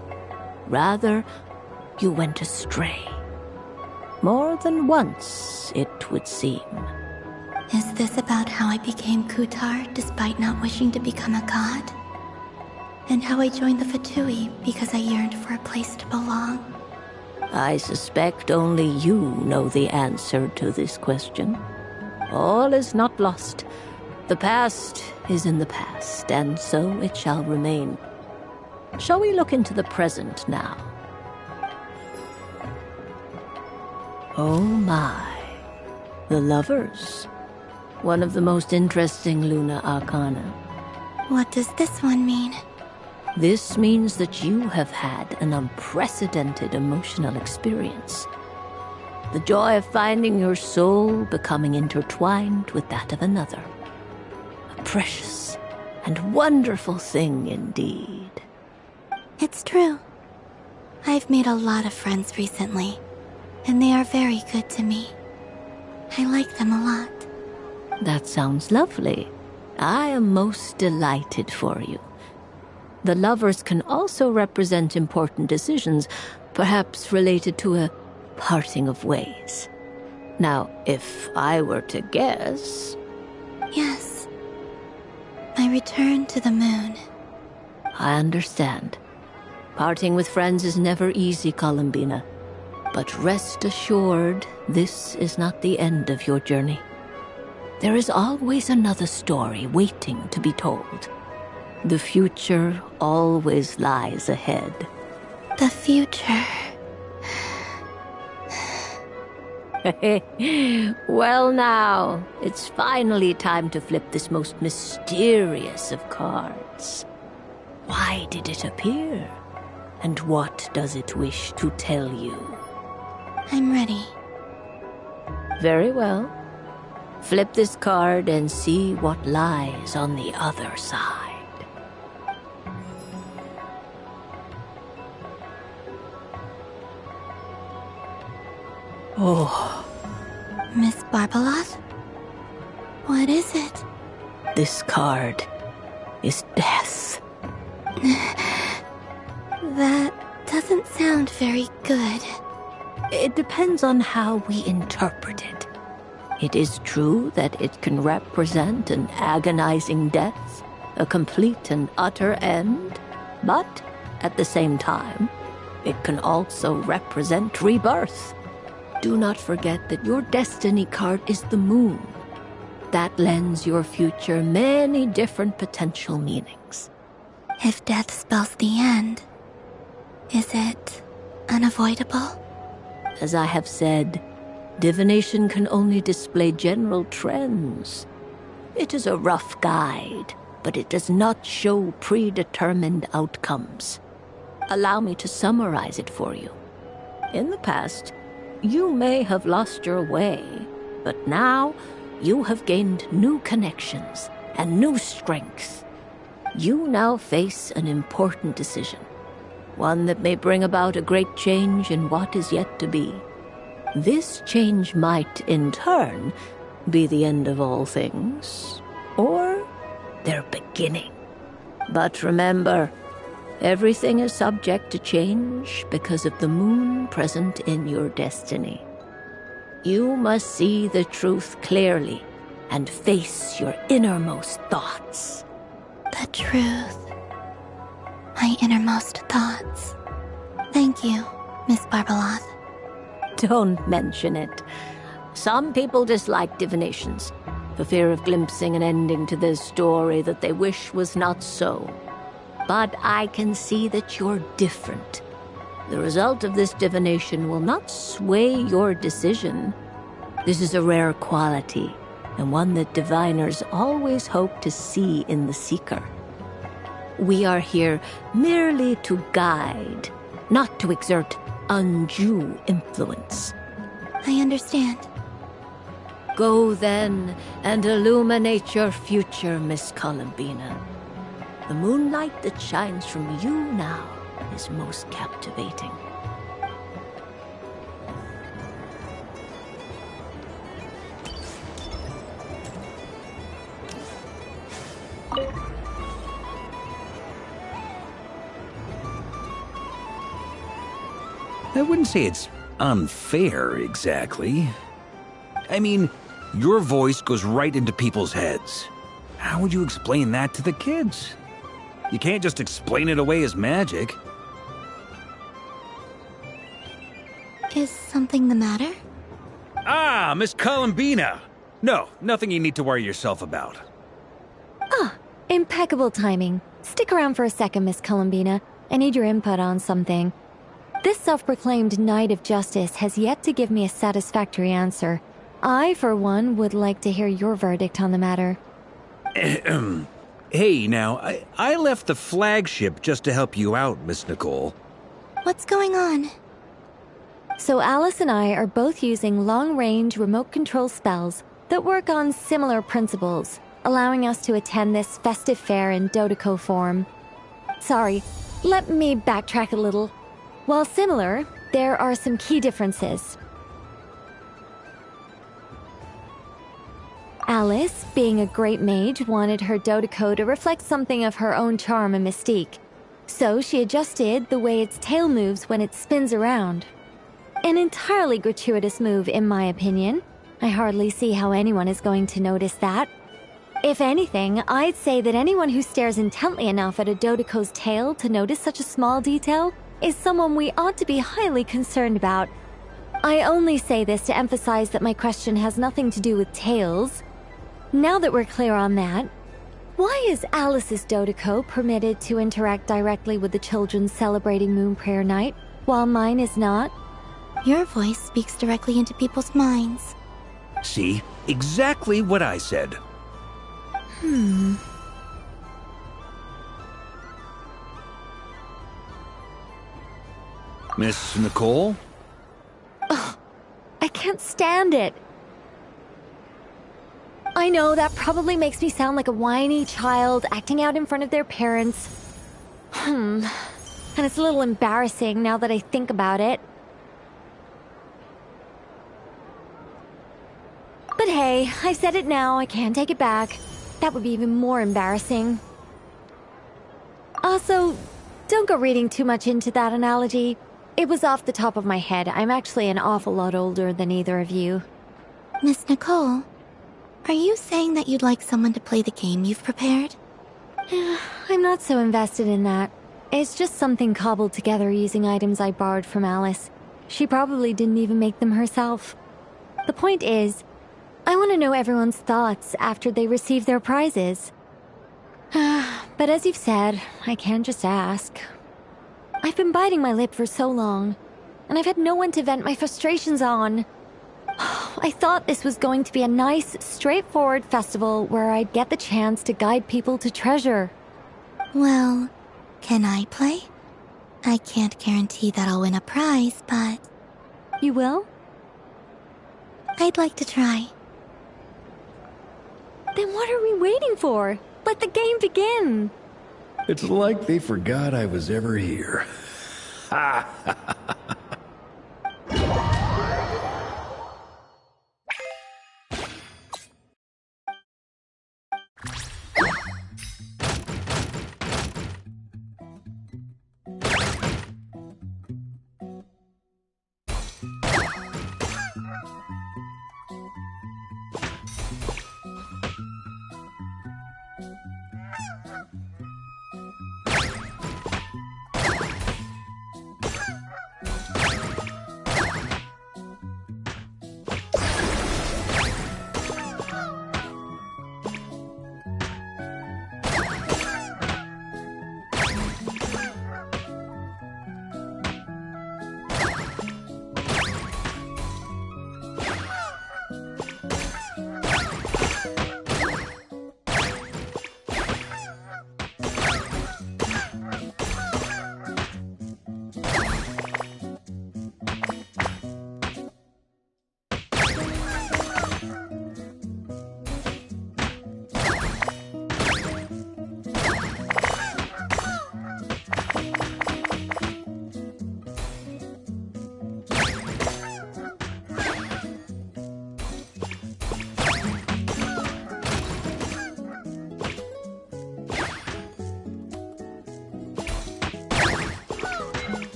Rather, you went astray. More than once, it would seem. Is this about how I became Kutar despite not wishing to become a god? And how I joined the Fatui because I yearned for a place to belong? I suspect only you know the answer to this question. All is not lost. The past is in the past, and so it shall remain. Shall we look into the present now? Oh my. The Lovers. One of the most interesting Luna Arcana. What does this one mean? This means that you have had an unprecedented emotional experience. The joy of finding your soul becoming intertwined with that of another. A precious and wonderful thing indeed. It's true. I've made a lot of friends recently, and they are very good to me. I like them a lot. That sounds lovely. I am most delighted for you. The lovers can also represent important decisions, perhaps related to a parting of ways. Now, if I were to guess... Yes. My return to the moon. I understand. Parting with friends is never easy, Columbina. But rest assured, this is not the end of your journey. There is always another story waiting to be told. The future always lies ahead. The future. Well now, it's finally time to flip this most mysterious of cards. Why did it appear? And what does it wish to tell you? I'm ready. Very well. Flip this card and see what lies on the other side. Oh. Miss Barbeloth? What is it? This card is death. That doesn't sound very good. It depends on how we interpret it. It is true that it can represent an agonizing death, a complete and utter end, but at the same time, it can also represent rebirth. Do not forget that your destiny card is the moon. That lends your future many different potential meanings. If death spells the end, is it unavoidable? As I have said, divination can only display general trends. It is a rough guide, but it does not show predetermined outcomes. Allow me to summarize it for you. In the past, you may have lost your way, but now you have gained new connections and new strength. You now face an important decision, one that may bring about a great change in what is yet to be. This change might, in turn, be the end of all things, or their beginning. But remember, everything is subject to change because of the moon present in your destiny. You must see the truth clearly and face your innermost thoughts. The truth. My innermost thoughts. Thank you, Miss Barbeloth. Don't mention it. Some people dislike divinations, for fear of glimpsing an ending to their story that they wish was not so. But I can see that you're different. The result of this divination will not sway your decision. This is a rare quality, and one that diviners always hope to see in the seeker. We are here merely to guide, not to exert undue influence. I understand. Go then and illuminate your future, Miss Columbina. The moonlight that shines from you now is most captivating. I wouldn't say it's unfair, exactly. I mean, your voice goes right into people's heads. How would you explain that to the kids? You can't just explain it away as magic. Is something the matter? Ah, Miss Columbina! No, nothing you need to worry yourself about. Ah, impeccable timing. Stick around for a second, Miss Columbina. I need your input on something. This self-proclaimed Knight of Justice has yet to give me a satisfactory answer. I, for one, would like to hear your verdict on the matter. Hey, now, I left the flagship just to help you out, Miss Nicole. What's going on? So Alice and I are both using long-range remote control spells that work on similar principles, allowing us to attend this festive fair in Dodoco form. Sorry, let me backtrack a little. While similar, there are some key differences. Alice, being a great mage, wanted her Dodoco to reflect something of her own charm and mystique. So she adjusted the way its tail moves when it spins around. An entirely gratuitous move, in my opinion. I hardly see how anyone is going to notice that. If anything, I'd say that anyone who stares intently enough at a Dodoco's tail to notice such a small detail is someone we ought to be highly concerned about. I only say this to emphasize that my question has nothing to do with tails. Now that we're clear on that, why is Alice's Dodoco permitted to interact directly with the children celebrating Moon Prayer Night, while mine is not? Your voice speaks directly into people's minds. See? Exactly what I said. Miss Nicole? Ugh, I can't stand it. I know that probably makes me sound like a whiny child acting out in front of their parents. And it's a little embarrassing now that I think about it. But hey, I said it now, I can't take it back. That would be even more embarrassing. Also, don't go reading too much into that analogy. It was off the top of my head. I'm actually an awful lot older than either of you. Miss Nicole, are you saying that you'd like someone to play the game you've prepared? I'm not so invested in that. It's just something cobbled together using items I borrowed from Alice. She probably didn't even make them herself. The point is, I want to know everyone's thoughts after they receive their prizes. But as you've said, I can't just ask. I've been biting my lip for so long, and I've had no one to vent my frustrations on. I thought this was going to be a nice, straightforward festival where I'd get the chance to guide people to treasure. Well, can I play? I can't guarantee that I'll win a prize, but... You will? I'd like to try. Then what are we waiting for? Let the game begin! It's like they forgot I was ever here. Ha ha ha ha.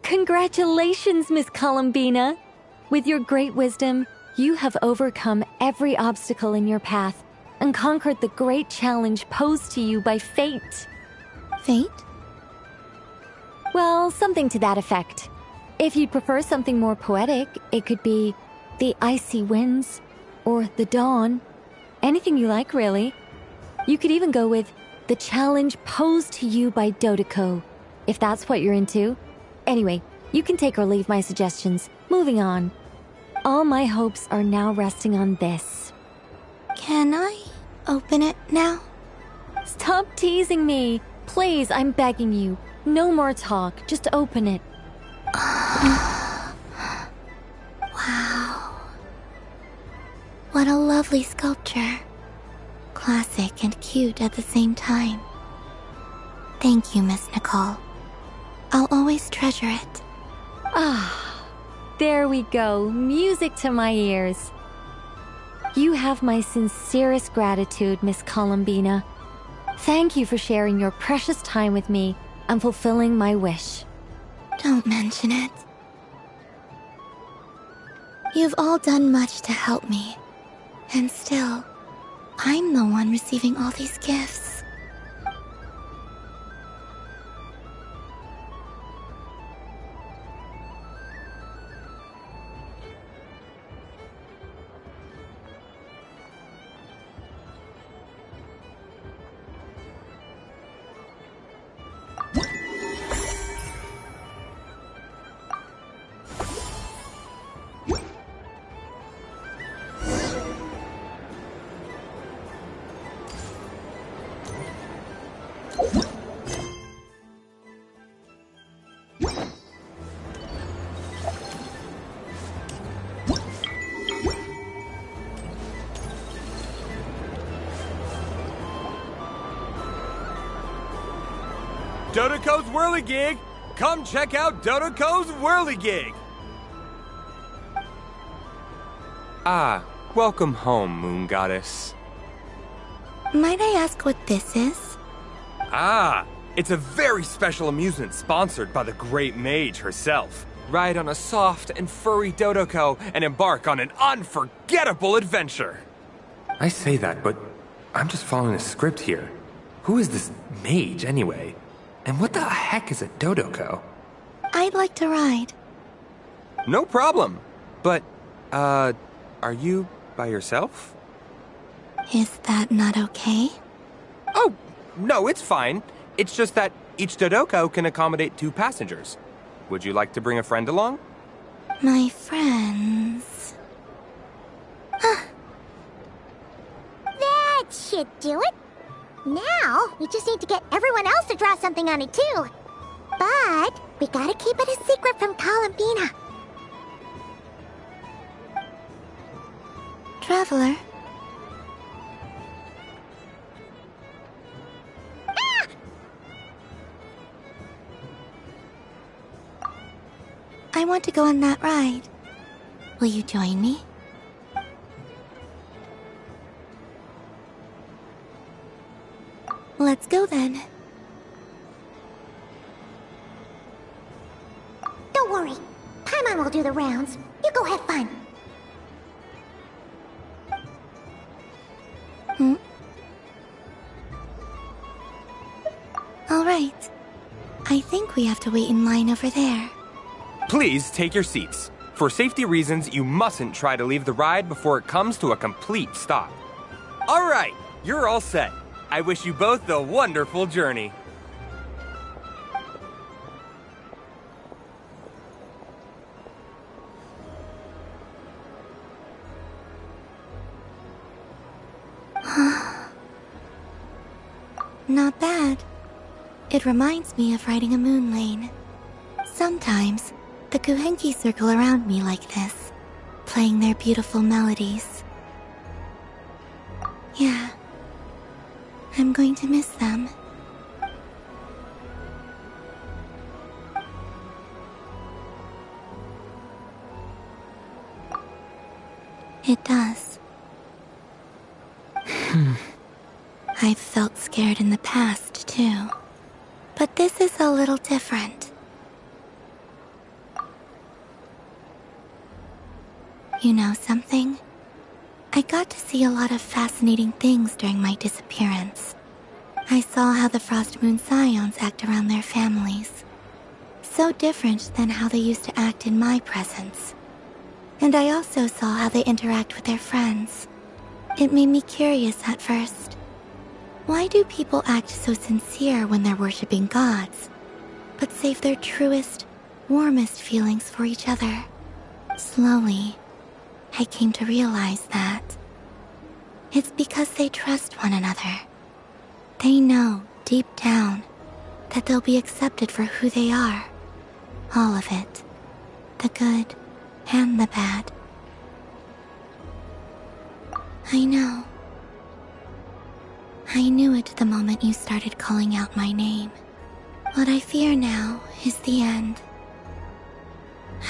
Congratulations, Miss Columbina! With your great wisdom, you have overcome every obstacle in your path and conquered the great challenge posed to you by fate. Fate? Well, something to that effect. If you'd prefer something more poetic, it could be the icy winds or the dawn. Anything you like, really. You could even go with The challenge posed to you by Dodoko, if that's what you're into. Anyway, you can take or leave my suggestions. Moving on. All my hopes are now resting on this. Can I open it now? Stop teasing me. Please, I'm begging you. No more talk. Just open it. Wow. What a lovely sculpture. Classic and cute at the same time. Thank you, Miss Nicole. I'll always treasure it. Ah, there we go. Music to my ears. You have my sincerest gratitude, Miss Columbina. Thank you for sharing your precious time with me and fulfilling my wish. Don't mention it. You've all done much to help me. And still, I'm the one receiving all these gifts. Dodoko's Whirligig! Come check out Dodoko's Whirligig! Ah, welcome home, Moon Goddess. Might I ask what this is? Ah, it's a very special amusement sponsored by the Great Mage herself. Ride on a soft and furry Dodoko and embark on an unforgettable adventure. I say that, but I'm just following a script here. Who is this mage, anyway? And what the heck is a Dodoko? I'd like to ride. No problem. But, are you by yourself? Is that not okay? Oh, no, it's fine. It's just that each Dodoko can accommodate 2 passengers. Would you like to bring a friend along? My friends... That should do it. Now, we just need to get everyone else to draw something on it too. But we gotta keep it a secret from Columbina. Traveler? Ah! I want to go on that ride. Will you join me? Let's go then. Don't worry. Paimon will do the rounds. You go have fun. All right. I think we have to wait in line over there. Please take your seats. For safety reasons, you mustn't try to leave the ride before it comes to a complete stop. All right, you're all set. I wish you both a wonderful journey. Not bad. It reminds me of riding a moon lane. Sometimes, the Kuhenki circle around me like this, playing their beautiful melodies. Yeah. I'm going to miss them. It does. I've felt scared in the past, too. But this is a little different. You know something? I got to see a lot of fascinating things during my disappearance. I saw how the Frost Moon Scions act around their families. So different than how they used to act in my presence. And I also saw how they interact with their friends. It made me curious at first. Why do people act so sincere when they're worshipping gods, but save their truest, warmest feelings for each other? Slowly, I came to realize that it's because they trust one another. They know, deep down, that they'll be accepted for who they are. All of it. The good and the bad. I know. I knew it the moment you started calling out my name. What I fear now is the end.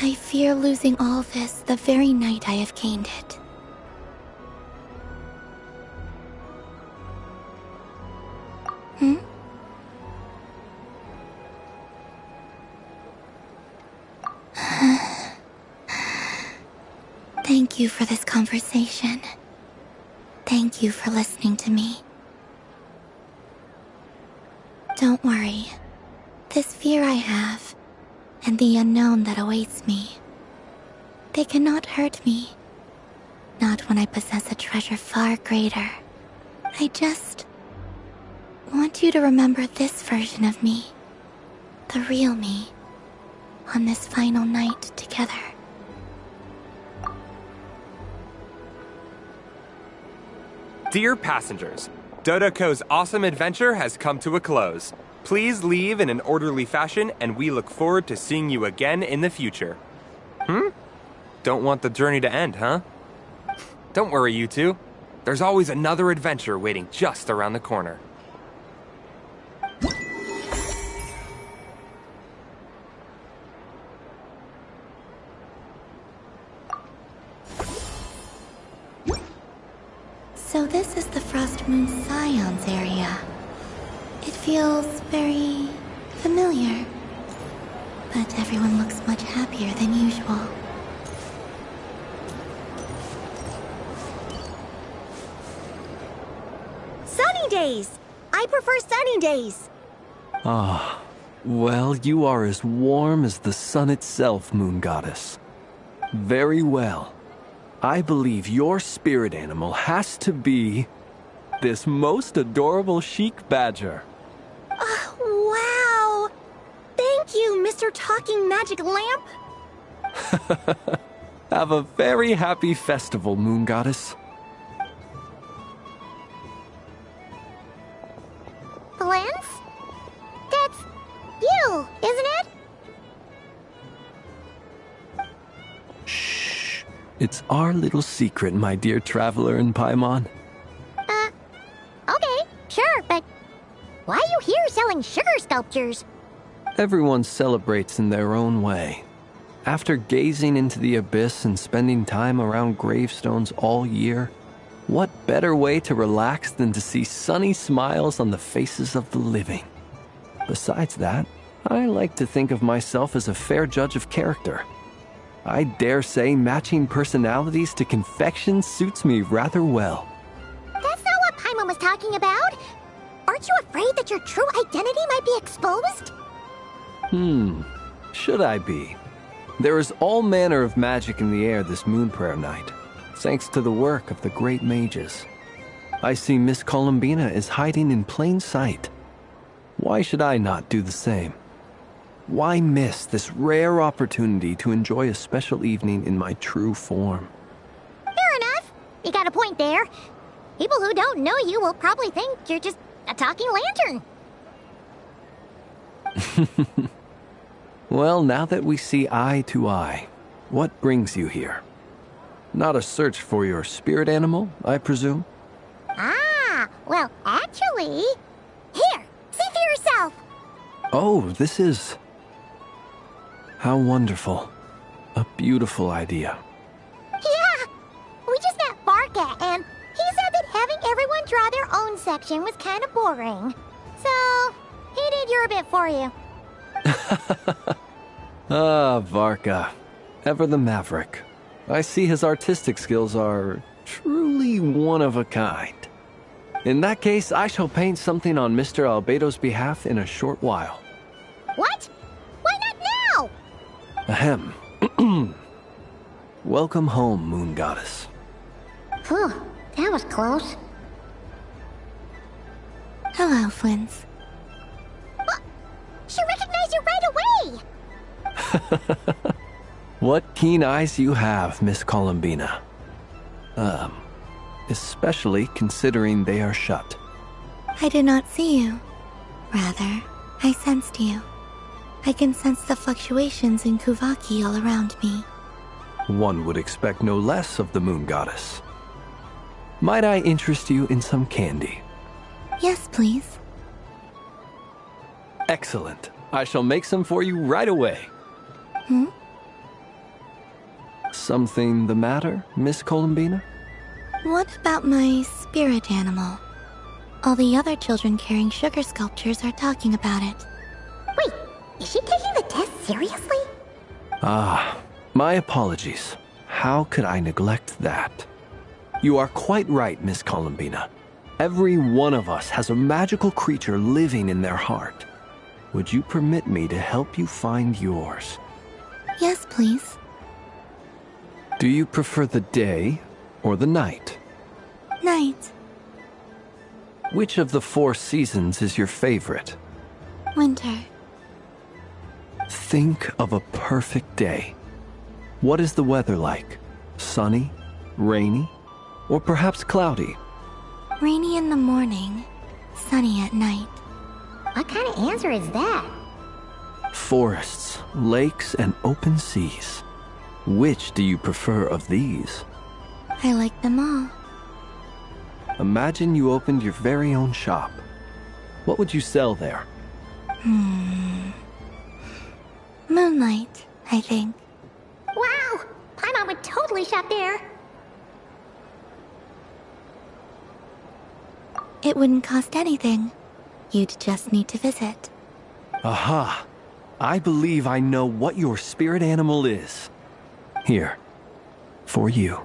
I fear losing all this the very night I have gained it. Hmm? Thank you for this conversation. Thank you for listening to me. Don't worry. This fear I have, and the unknown that awaits me, they cannot hurt me. Not when I possess a treasure far greater. I just want you to remember this version of me. The real me. On this final night together. Dear passengers, Dodoko's awesome adventure has come to a close. Please leave in an orderly fashion, and we look forward to seeing you again in the future. Don't want the journey to end, huh? Don't worry, you two. There's always another adventure waiting just around the corner. So this is the Frost Moon Scions area. It feels very familiar. But everyone looks much happier than usual. Sunny days! I prefer sunny days. Ah, well, you are as warm as the sun itself, Moon Goddess. Very well. I believe your spirit animal has to be this most adorable chic badger. Wow! Thank you, Mr. Talking Magic Lamp. Have a very happy festival, Moon Goddess. Valence? That's you, isn't it? It's our little secret, my dear traveler in Paimon. Okay, sure, but why are you here selling sugar sculptures? Everyone celebrates in their own way. After gazing into the abyss and spending time around gravestones all year, what better way to relax than to see sunny smiles on the faces of the living? Besides that, I like to think of myself as a fair judge of character. I dare say matching personalities to confection suits me rather well. That's not what Paimon was talking about. Aren't you afraid that your true identity might be exposed? Should I be? There is all manner of magic in the air this moon prayer night, thanks to the work of the great mages. I see Miss Columbina is hiding in plain sight. Why should I not do the same? Why miss this rare opportunity to enjoy a special evening in my true form? Fair enough. You got a point there. People who don't know you will probably think you're just a talking lantern. Well, now that we see eye to eye, what brings you here? Not a search for your spirit animal, I presume? Well, actually... Here, see for yourself. Oh, this is... How wonderful. A beautiful idea. Yeah! We just met Barca, and he said that having everyone draw their own section was kind of boring. So, he did your bit for you. Varka. Ever the maverick. I see his artistic skills are truly one of a kind. In that case, I shall paint something on Mr. Albedo's behalf in a short while. What? Why not now? Ahem. Welcome home, Moon Goddess. Phew, that was close. Hello, Flins. She recognized you right away! What keen eyes you have, Miss Columbina. Especially considering they are shut. I did not see you. Rather, I sensed you. I can sense the fluctuations in Kuvaki all around me. One would expect no less of the moon goddess. Might I interest you in some candy? Yes, please. Excellent. I shall make some for you right away. Hmm? Something the matter, Miss Columbina? What about my spirit animal? All the other children carrying sugar sculptures are talking about it. Wait, is she taking the test seriously? Ah, my apologies. How could I neglect that? You are quite right, Miss Columbina. Every one of us has a magical creature living in their heart. Would you permit me to help you find yours? Yes, please. Do you prefer the day or the night? Night. Which of the 4 seasons is your favorite? Winter. Think of a perfect day. What is the weather like? Sunny, rainy, or perhaps cloudy? Rainy in the morning, sunny at night. What kind of answer is that? Forests, lakes, and open seas. Which do you prefer of these? I like them all. Imagine you opened your very own shop. What would you sell there? Moonlight, I think. Wow! Paimon would totally shop there. It wouldn't cost anything. You'd just need to visit. Aha! I believe I know what your spirit animal is. Here, for you.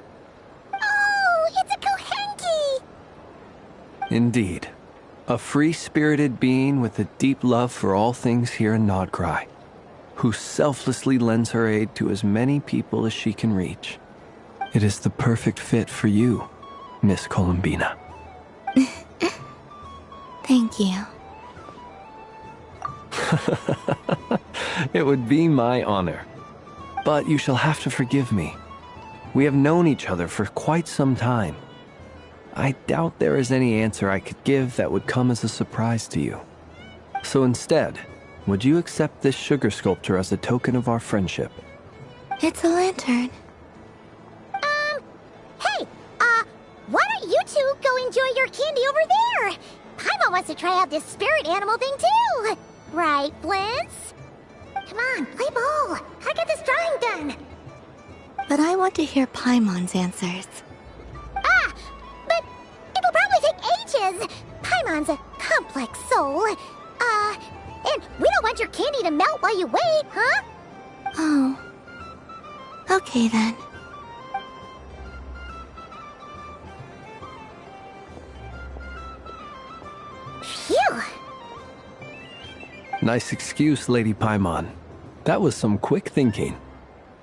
Oh, it's a Kohenki! Indeed. A free-spirited being with a deep love for all things here in Nodcry, who selflessly lends her aid to as many people as she can reach. It is the perfect fit for you, Miss Columbina. Thank you. It would be my honor. But you shall have to forgive me. We have known each other for quite some time. I doubt there is any answer I could give that would come as a surprise to you. So instead, would you accept this sugar sculpture as a token of our friendship? It's a lantern. Hey, why don't you two go enjoy your candy over there? Paimon wants to try out this spirit animal thing too. Right, Blintz? Come on, play ball. I get this drawing done. But I want to hear Paimon's answers. Ah, but it'll probably take ages. Paimon's a complex soul. And we don't want your candy to melt while you wait, huh? Oh. Okay then. Phew. Nice excuse, Lady Paimon. That was some quick thinking.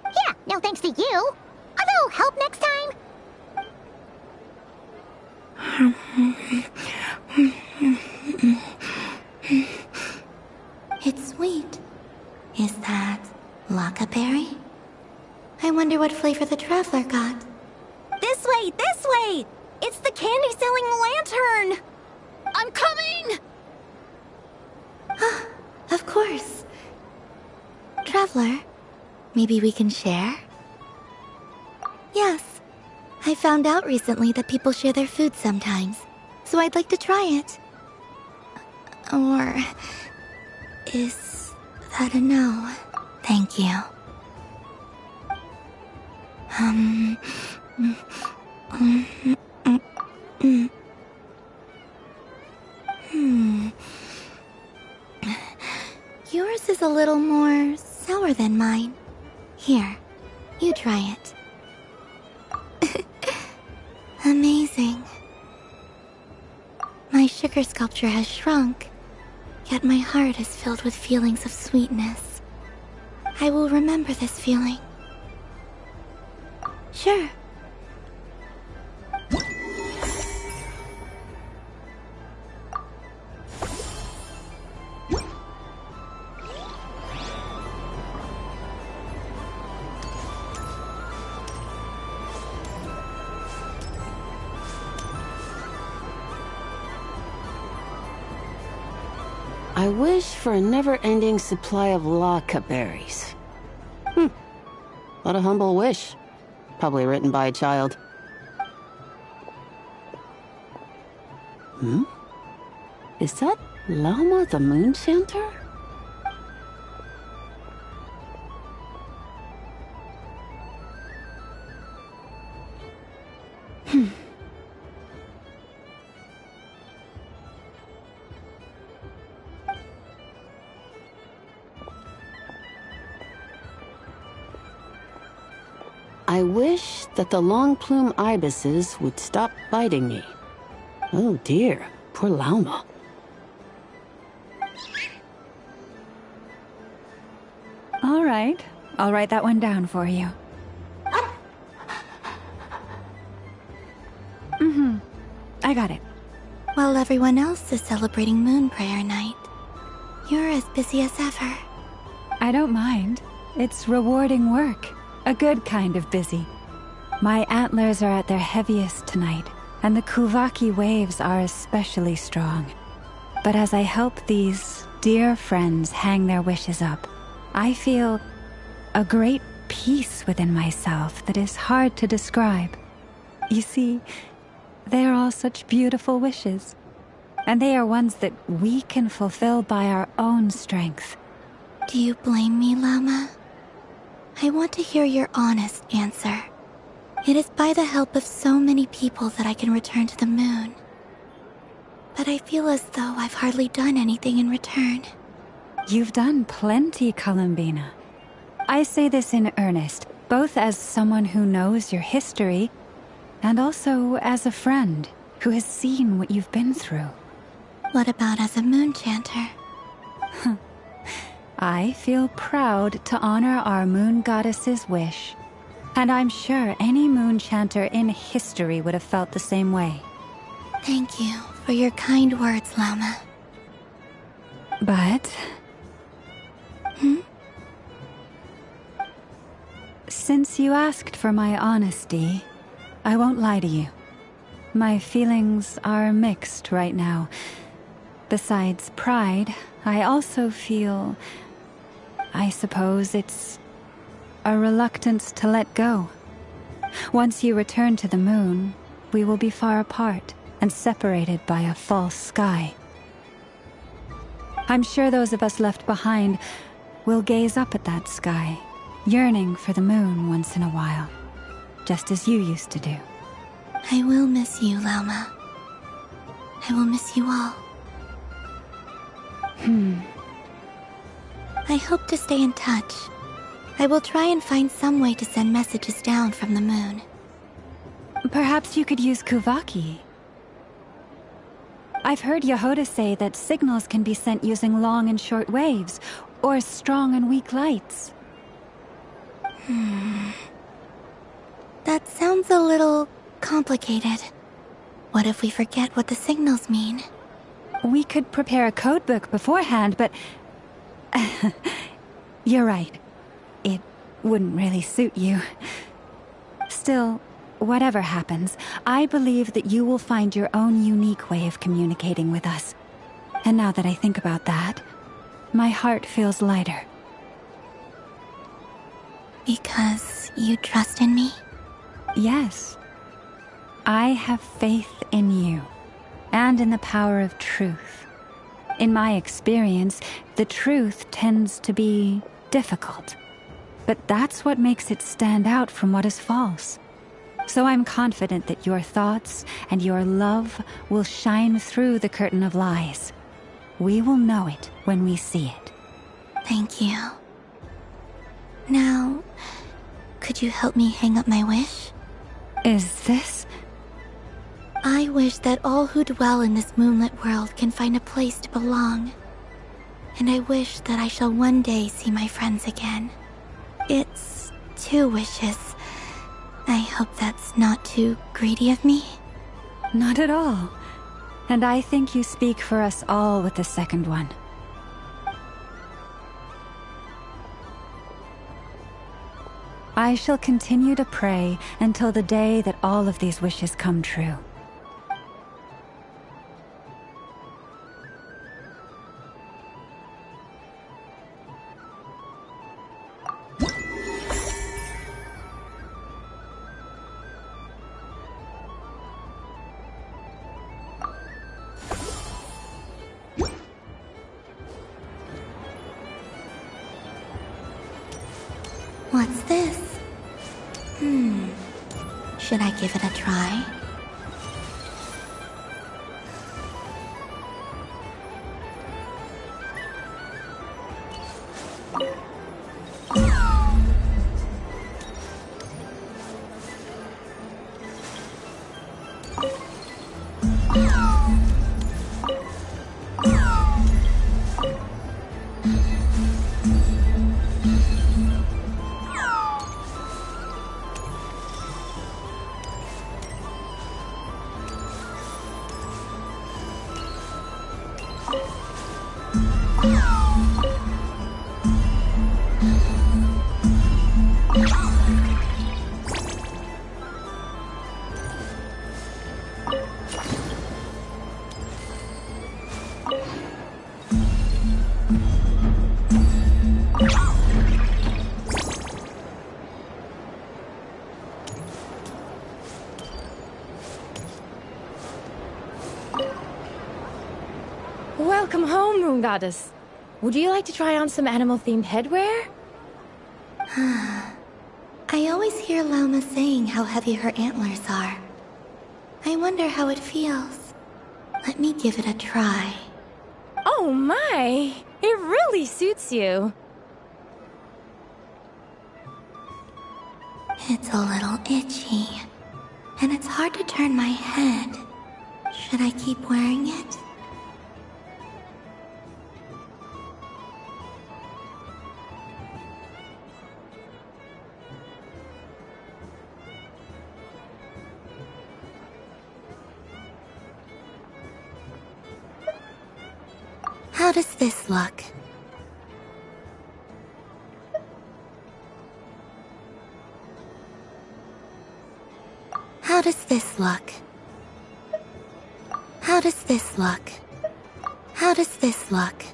Yeah, no thanks to you. A little help next time. It's sweet. Is that Lockaberry? I wonder what flavor the traveler got. This way, this way! It's the candy-selling lantern! I'm coming! Of course. Traveler, maybe we can share? Yes. I found out recently that people share their food sometimes, so I'd like to try it. Or... is that a no? Thank you. Yours is a little more sour than mine. Here, you try it. Amazing. My sugar sculpture has shrunk, yet my heart is filled with feelings of sweetness. I will remember this feeling. Sure. I wish for a never-ending supply of laka berries. What a humble wish. Probably written by a child. Is that Lauma the Moon Chanter? I wish that the long plume ibises would stop biting me. Oh dear, poor Lauma. All right, I'll write that one down for you. I got it. While everyone else is celebrating Moon Prayer Night, you're as busy as ever. I don't mind. It's rewarding work. A good kind of busy. My antlers are at their heaviest tonight, and the Kuvaki waves are especially strong. But as I help these dear friends hang their wishes up, I feel a great peace within myself that is hard to describe. You see, they are all such beautiful wishes, and they are ones that we can fulfill by our own strength. Do you blame me, Lauma? I want to hear your honest answer. It is by the help of so many people that I can return to the moon. But I feel as though I've hardly done anything in return. You've done plenty, Columbina. I say this in earnest, both as someone who knows your history, and also as a friend who has seen what you've been through. What about as a moon chanter? I feel proud to honor our moon goddess's wish, and I'm sure any moon chanter in history would have felt the same way. Thank you for your kind words, Lauma. But... Since you asked for my honesty, I won't lie to you. My feelings are mixed right now. Besides pride, I also feel... I suppose it's a reluctance to let go. Once you return to the moon, we will be far apart and separated by a false sky. I'm sure those of us left behind will gaze up at that sky, yearning for the moon once in a while, just as you used to do. I will miss you, Lauma. I will miss you all. I hope to stay in touch. I will try and find some way to send messages down from the moon. Perhaps you could use Kuvaki. I've heard Yehoda say that signals can be sent using long and short waves, or strong and weak lights. That sounds a little complicated. What if we forget what the signals mean? We could prepare a codebook beforehand, but... You're right. It wouldn't really suit you. Still, whatever happens, I believe that you will find your own unique way of communicating with us. And now that I think about that, my heart feels lighter. Because you trust in me? Yes. I have faith in you, and in the power of truth. In my experience, the truth tends to be difficult. But that's what makes it stand out from what is false. So I'm confident that your thoughts and your love will shine through the curtain of lies. We will know it when we see it. Thank you. Now, could you help me hang up my wish? Is this? I wish that all who dwell in this moonlit world can find a place to belong. And I wish that I shall one day see my friends again. It's 2 wishes. I hope that's not too greedy of me. Not at all. And I think you speak for us all with the second one. I shall continue to pray until the day that all of these wishes come true. What's this? Should I give it a try? Welcome home, Moon Goddess. Would you like to try on some animal-themed headwear? I always hear Lauma saying how heavy her antlers are. I wonder how it feels. Let me give it a try. Oh my! It really suits you. It's a little itchy, and it's hard to turn my head. Should I keep wearing it? How does this look? How does this look? How does this look? How does this look?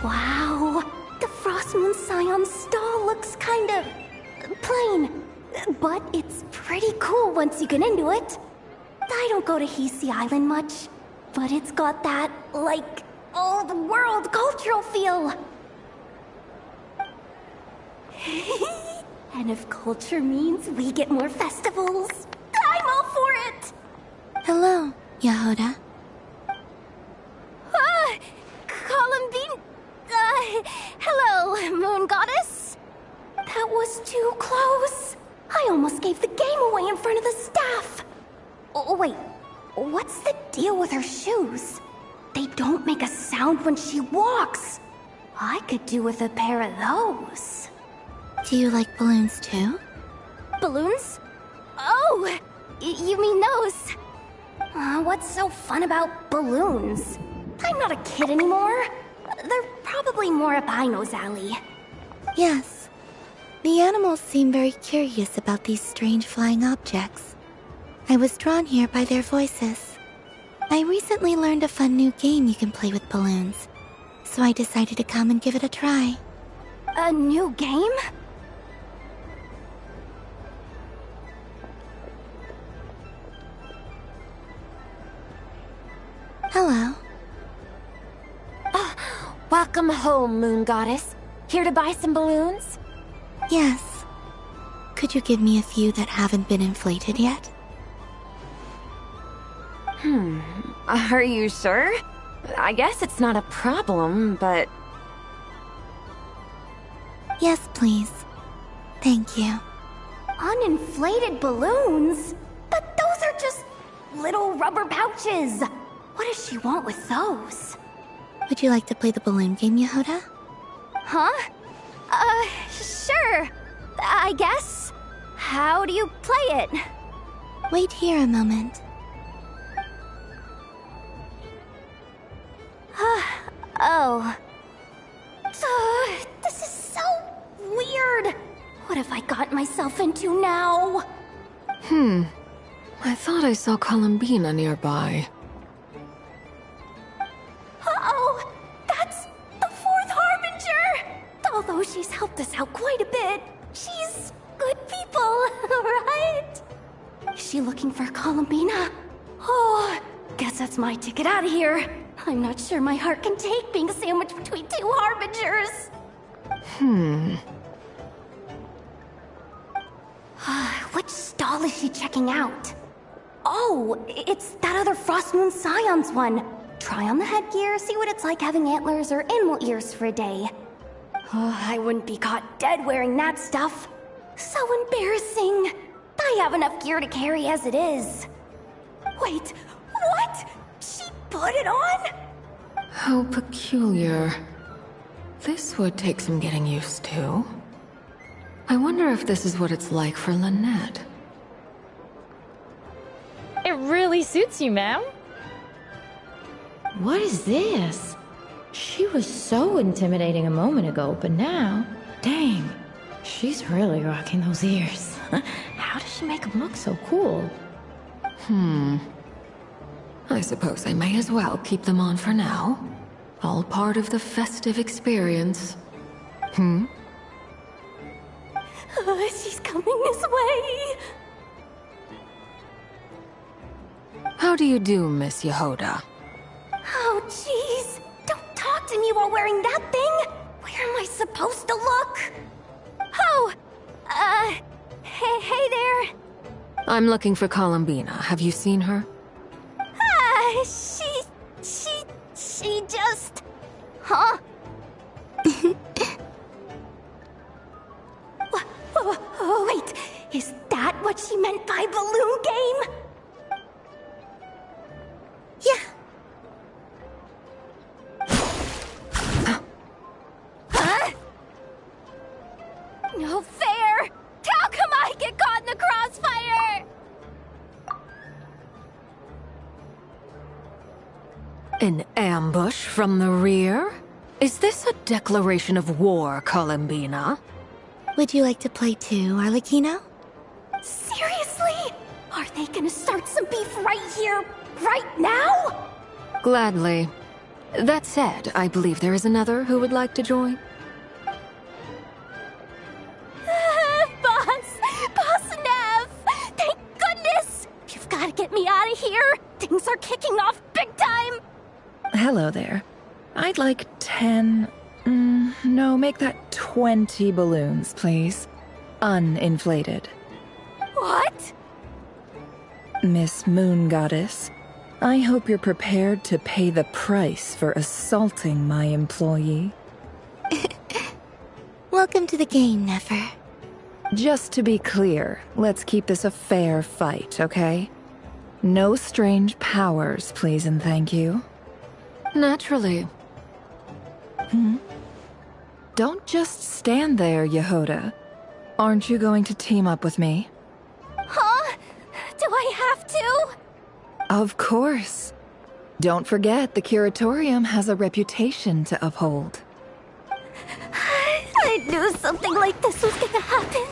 Wow, the Frost Moon Scion stall looks kind of plain, but it's pretty cool once you get into it. I don't go to Hisi Island much, but it's got that, like, old-world cultural feel. And if culture means we get more festivals, I'm all for it! Hello, Yahoda. Columbine... hello, Moon Goddess. That was too close. I almost gave the game away in front of the staff. Oh, wait, what's the deal with her shoes? They don't make a sound when she walks. I could do with a pair of those. Do you like balloons too? Balloons? Oh, you mean those? What's so fun about balloons? I'm not a kid anymore. They're probably more up Aino's alley. Yes. The animals seem very curious about these strange flying objects. I was drawn here by their voices. I recently learned a fun new game you can play with balloons, so I decided to come and give it a try. A new game? Hello. Welcome home, Moon Goddess. Here to buy some balloons? Yes. Could you give me a few that haven't been inflated yet? Are you sure? I guess it's not a problem, but... Yes, please. Thank you. Uninflated balloons? But those are just little rubber pouches. What does she want with those? Would you like to play the balloon game, Yahoda? Huh? Sure. I guess. How do you play it? Wait here a moment. Oh. This is so weird. What have I got myself into now? I thought I saw Columbina nearby. for Columbina. Oh, guess that's my ticket out of here. I'm not sure my heart can take being sandwiched between two harbingers. Which stall is she checking out? Oh, it's that other Frost Moon Scions one. Try on the headgear, see what it's like having antlers or animal ears for a day. Oh, I wouldn't be caught dead wearing that stuff. So embarrassing. I have enough gear to carry as it is. Wait, what? She put it on? How peculiar. This would take some getting used to. I wonder if this is what it's like for Lynette. It really suits you, ma'am. What is this? She was so intimidating a moment ago, but now, dang, she's really rocking those ears. How does she make them look so cool? I suppose I may as well keep them on for now. All part of the festive experience. She's coming this way. How do you do, Miss Yehoda? Oh, jeez. Don't talk to me while wearing that thing. Where am I supposed to look? Oh, hey there. I'm looking for Columbina. Have you seen her? She just... Huh? Wait, is that what she meant by balloon game? Yeah. Huh? No fair! How come I get caught in the crossfire? An ambush from the rear? Is this a declaration of war, Columbina? Would you like to play too, Arlecchino? Seriously? Are they gonna start some beef right here, right now? Gladly. That said, I believe there is another who would like to join. Boss Nev! Thank goodness! You've gotta get me out of here! Things are kicking off big time! Hello there. I'd like 10... no, make that 20 balloons, please. Uninflated. What? Miss Moon Goddess, I hope you're prepared to pay the price for assaulting my employee. Welcome to the game, Nefer. Just to be clear, let's keep this a fair fight, okay? No strange powers, please and thank you. Naturally. Don't just stand there, Yehoda. Aren't you going to team up with me? Huh? Do I have to? Of course. Don't forget, the Curatorium has a reputation to uphold. I knew something like this was gonna happen.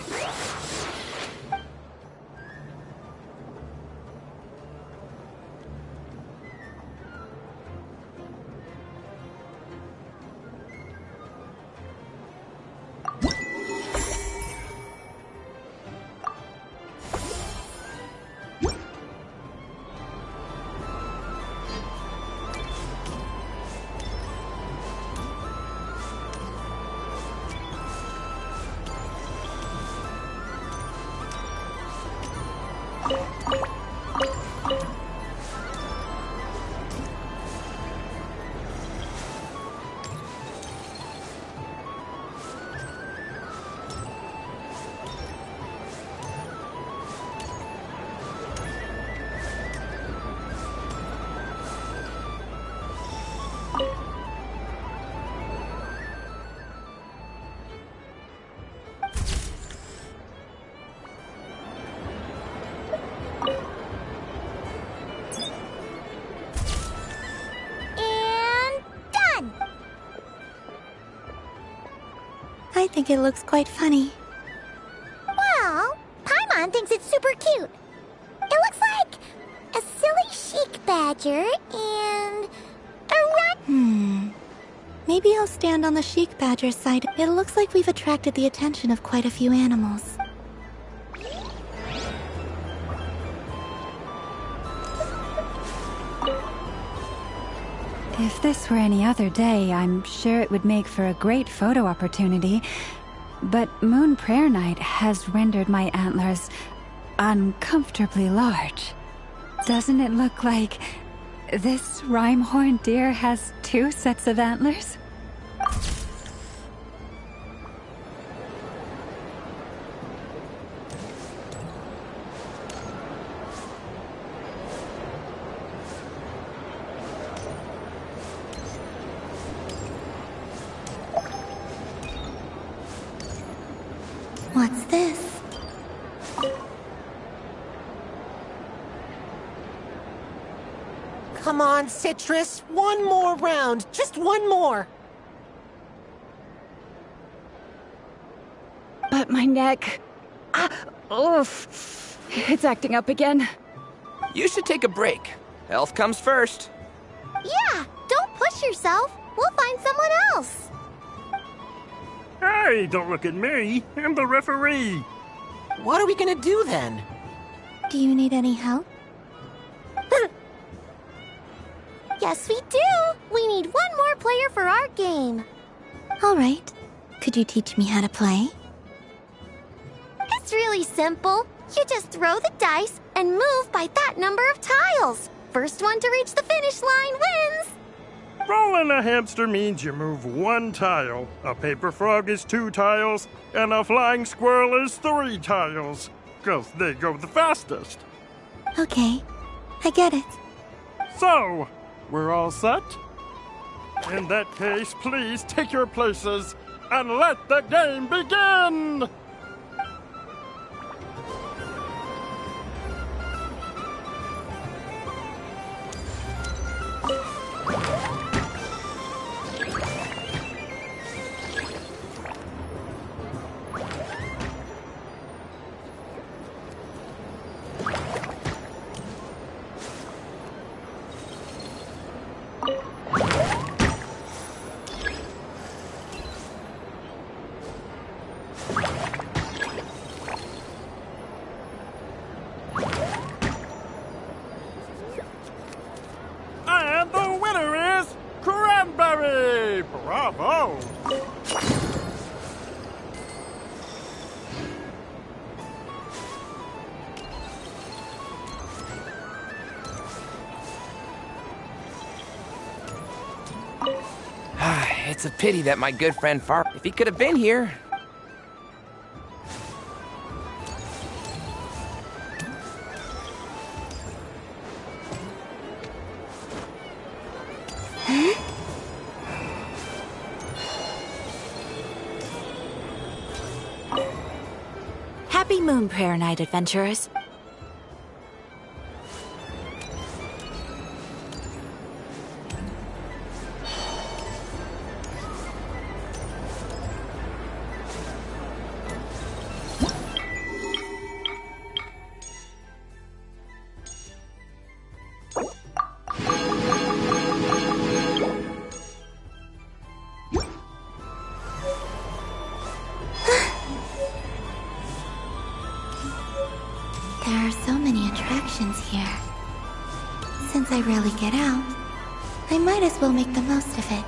I think it looks quite funny. Well, Paimon thinks it's super cute. It looks like a silly chic badger and a rat. Maybe I'll stand on the chic badger side. It looks like we've attracted the attention of quite a few animals. If this were any other day, I'm sure it would make for a great photo opportunity. But Moon Prayer Night has rendered my antlers uncomfortably large. Doesn't it look like this rhyme-horned deer has 2 sets of antlers? What's this? Come on, Citrus. One more round. Just one more. But my neck... oof. It's acting up again. You should take a break. Health comes first. Yeah, don't push yourself. We'll find someone else. Hey, don't look at me. I'm the referee. What are we gonna do then? Do you need any help? Yes, we do. We need one more player for our game. All right. Could you teach me how to play? It's really simple. You just throw the dice and move by that number of tiles. First one to reach the finish line wins. Rolling a hamster means you move 1 tile. A paper frog is 2 tiles, and a flying squirrel is 3 tiles. 'Cause they go the fastest. Okay, I get it. So, we're all set? In that case, please take your places and let the game begin! And the winner is Cranberry! Bravo! It's a pity that my good friend Far... If he could have been here... Happy Moon Prayer Night, adventurers. There are so many attractions here. Since I rarely get out, I might as well make the most of it.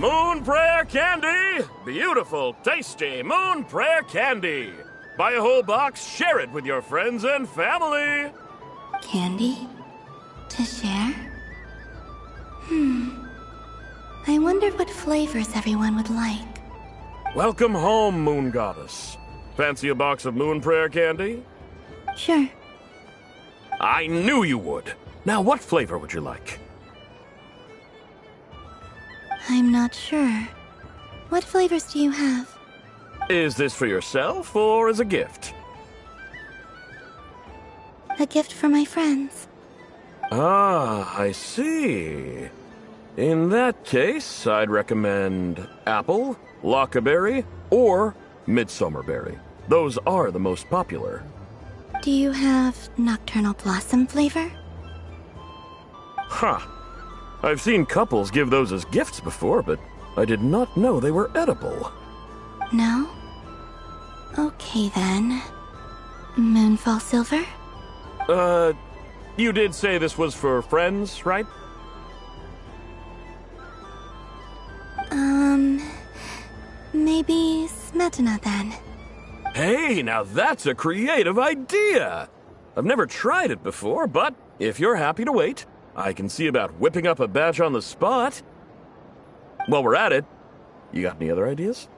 Moon Prayer Candy! Beautiful, tasty Moon Prayer Candy! Buy a whole box, share it with your friends and family! Candy? To share? I wonder what flavors everyone would like. Welcome home, Moon Goddess. Fancy a box of Moon Prayer Candy? Sure. I knew you would. Now, what flavor would you like? I'm not sure. What flavors do you have? Is this for yourself or as a gift? A gift for my friends. Ah, I see. In that case, I'd recommend apple, lockaberry, or midsummerberry. Those are the most popular. Do you have nocturnal blossom flavor? Huh. I've seen couples give those as gifts before, but I did not know they were edible. No? Okay then. Moonfall silver? You did say this was for friends, right? Maybe Smetana then. Hey, now that's a creative idea! I've never tried it before, but if you're happy to wait, I can see about whipping up a batch on the spot. While we're at it, you got any other ideas?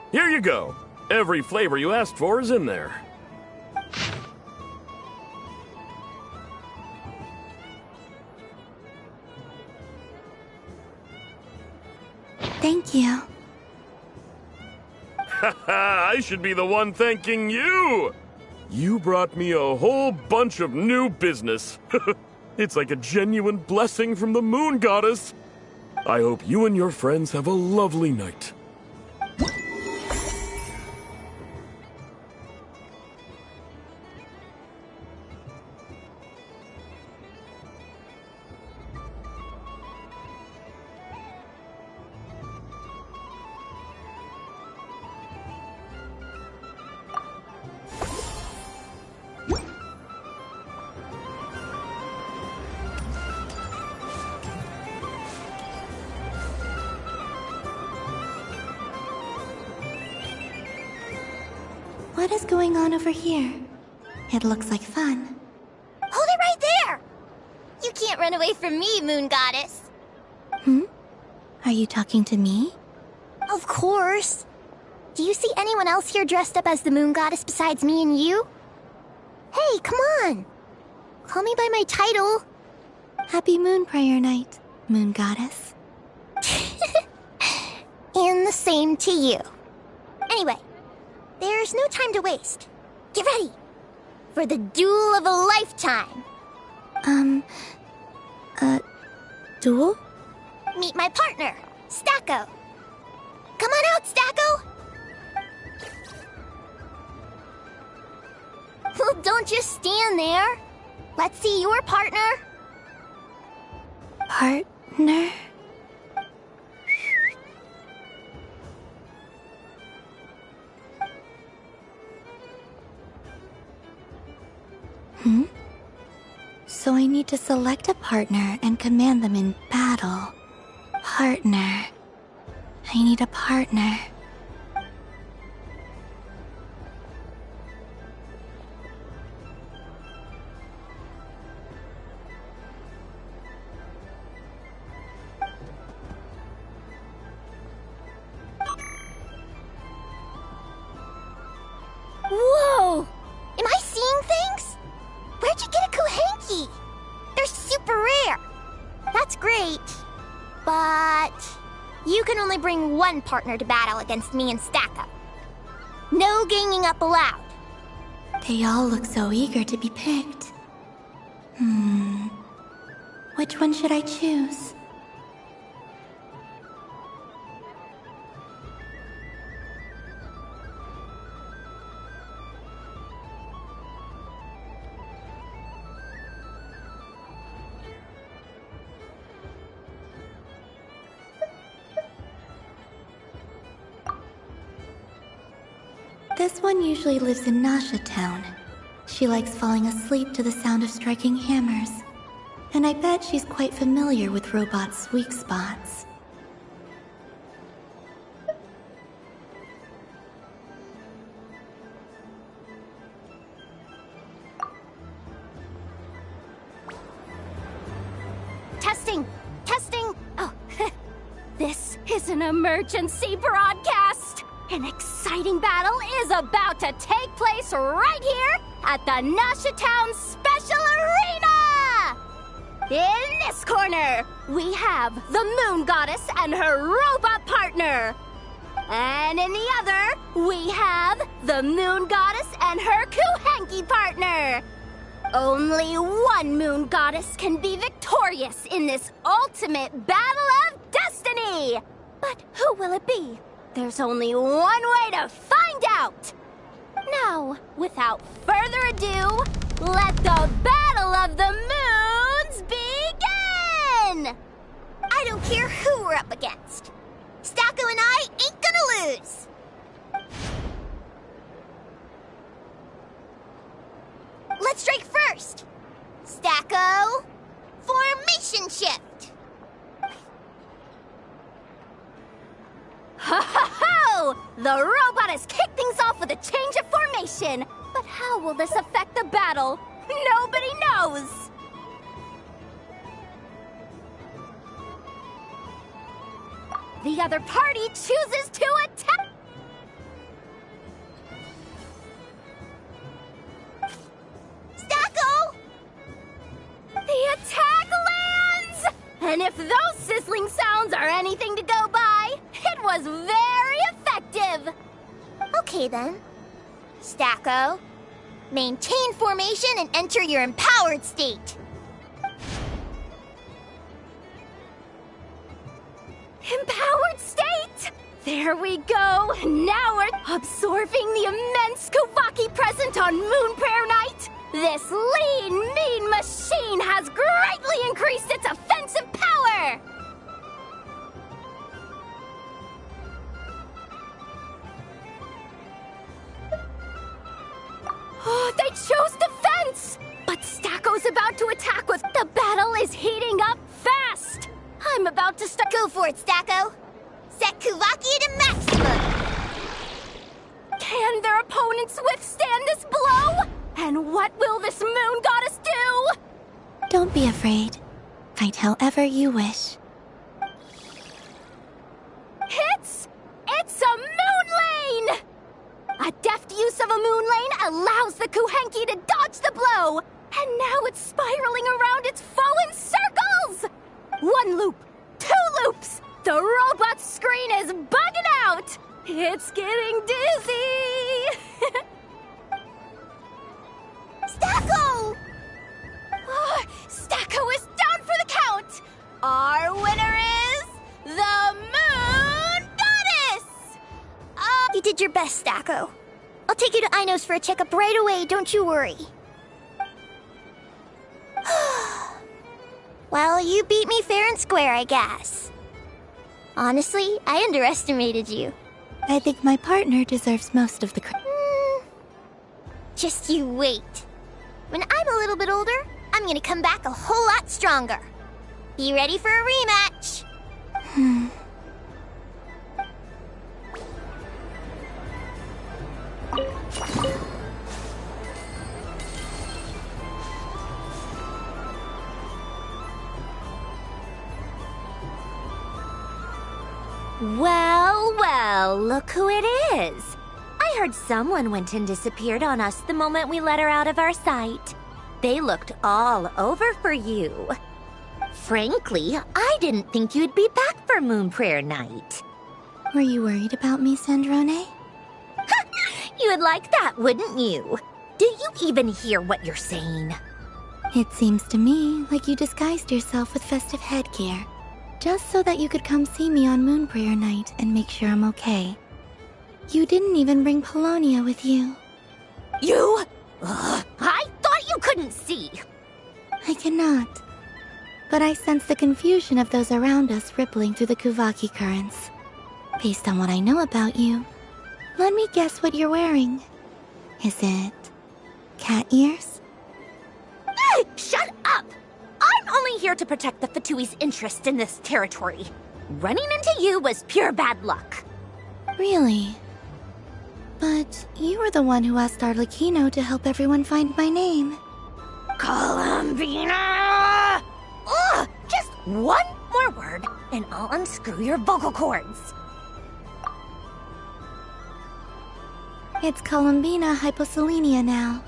Here you go. Every flavor you asked for is in there. Thank you. Haha, I should be the one thanking you! You brought me a whole bunch of new business. It's like a genuine blessing from the moon goddess. I hope you and your friends have a lovely night. What is going on over here? It looks like fun. Hold it right there! You can't run away from me, Moon Goddess. Are you talking to me? Of course. Do you see anyone else here dressed up as the Moon Goddess besides me and you? Hey, come on. Call me by my title. Happy Moon Prayer Night, Moon Goddess. And the same to you. Anyway, there's no time to waste. Get ready for the duel of a lifetime. Duel? Meet my partner, Stacko. Come on out, Stacko. Well, don't just stand there. Let's see your partner. Partner? So I need to select a partner and command them in battle. Partner. I need a partner. Whoa! Am I seeing things? Where'd you get a Kuhenki? They're super rare. That's great. But you can only bring one partner to battle against me and Stacko. No ganging up allowed. They all look so eager to be picked. Which one should I choose? This one usually lives in Nasha Town. She likes falling asleep to the sound of striking hammers. And I bet she's quite familiar with robots' weak spots. Testing! Testing! Oh, this is an emergency broadcast! An exciting battle is about to take place right here at the Nasha Town Special Arena! In this corner, we have the Moon Goddess and her robot partner. And in the other, we have the Moon Goddess and her Kuhenki partner. Only one moon goddess can be victorious in this ultimate battle of destiny! But who will it be? There's only one way to find out! Now, without further ado, let the Battle of the Moons begin! I don't care who we're up against. Stacko and I ain't gonna lose! Let's strike first! Stacko, formation shift! Ho ho ho! The robot has kicked things off with a change of formation! But how will this affect the battle? Nobody knows! The other party chooses to attack! Stacko! The attack lands! And if those sizzling sounds are anything to go by, it was very effective! Okay then. Stacko, maintain formation and enter your empowered state. Empowered state! There we go! Now we're absorbing the immense Kuvaki present on Moon Prayer Night! This lean, mean machine has greatly increased its offensive power! Oh, they chose defense! But Stacko's about to attack with the battle is heating up fast! I'm about to start. Go for it, Stacko! Set Kuvaki to maximum! Can their opponents withstand this blow? And what will this moon goddess do? Don't be afraid. Fight however you wish. It's a moon lane! A deft use of a moon lane allows the Kuhenki to dodge the blow! And now it's spiraling around its foe in circles! 1 loop, 2 loops! The robot screen is bugging out! It's getting dizzy! Stacko! Oh, Stacko is down for the count! Our winner is the Moon Goddess! You did your best, Stacko. I'll take you to Ainos for a checkup right away, don't you worry. Well, you beat me fair and square, I guess. Honestly, I underestimated you. I think my partner deserves most of the credit. Just you wait. When I'm a little bit older, I'm gonna come back a whole lot stronger. Be ready for a rematch. Well, well, look who it is. I heard someone went and disappeared on us the moment we let her out of our sight. They looked all over for you. Frankly, I didn't think you'd be back for Moon Prayer Night. Were you worried about me, Sandrone? You would like that, wouldn't you? Do you even hear what you're saying? It seems to me like you disguised yourself with festive headgear, just so that you could come see me on Moon Prayer Night and make sure I'm okay. You didn't even bring Polonia with you. You? Ugh, I thought you couldn't see. I cannot. But I sense the confusion of those around us rippling through the Kuvaki currents. Based on what I know about you, let me guess what you're wearing. Is it cat ears? Shut up! I'm only here to protect the Fatui's interest in this territory. Running into you was pure bad luck. Really? But you were the one who asked Arlecchino to help everyone find my name. Columbina! Ugh! Just one more word, and I'll unscrew your vocal cords. It's Columbina Hyposelenia now.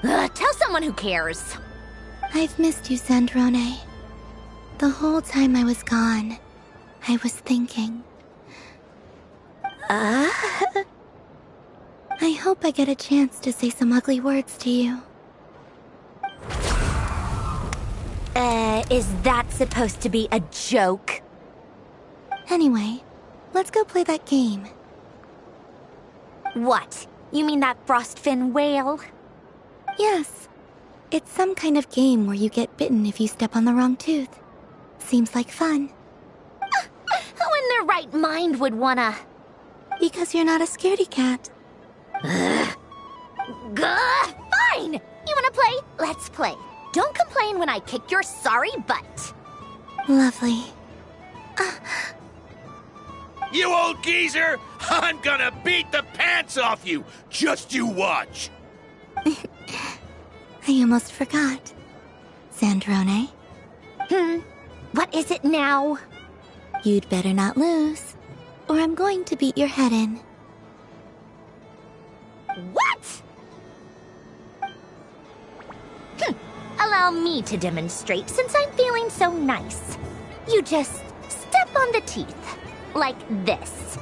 Tell someone who cares. I've missed you, Sandrone. The whole time I was gone, I was thinking. I hope I get a chance to say some ugly words to you. Is that supposed to be a joke? Anyway, let's go play that game. What? You mean that frostfin whale? Yes. It's some kind of game where you get bitten if you step on the wrong tooth. Seems like fun. Who in their right mind would wanna? Because you're not a scaredy cat. Fine! You wanna play? Let's play. Don't complain when I kick your sorry butt. Lovely. You old geezer! I'm gonna beat the pants off you! Just you watch! I almost forgot. Sandrone? What is it now? You'd better not lose, or I'm going to beat your head in. What? Allow me to demonstrate since I'm feeling so nice. You just step on the teeth, like this.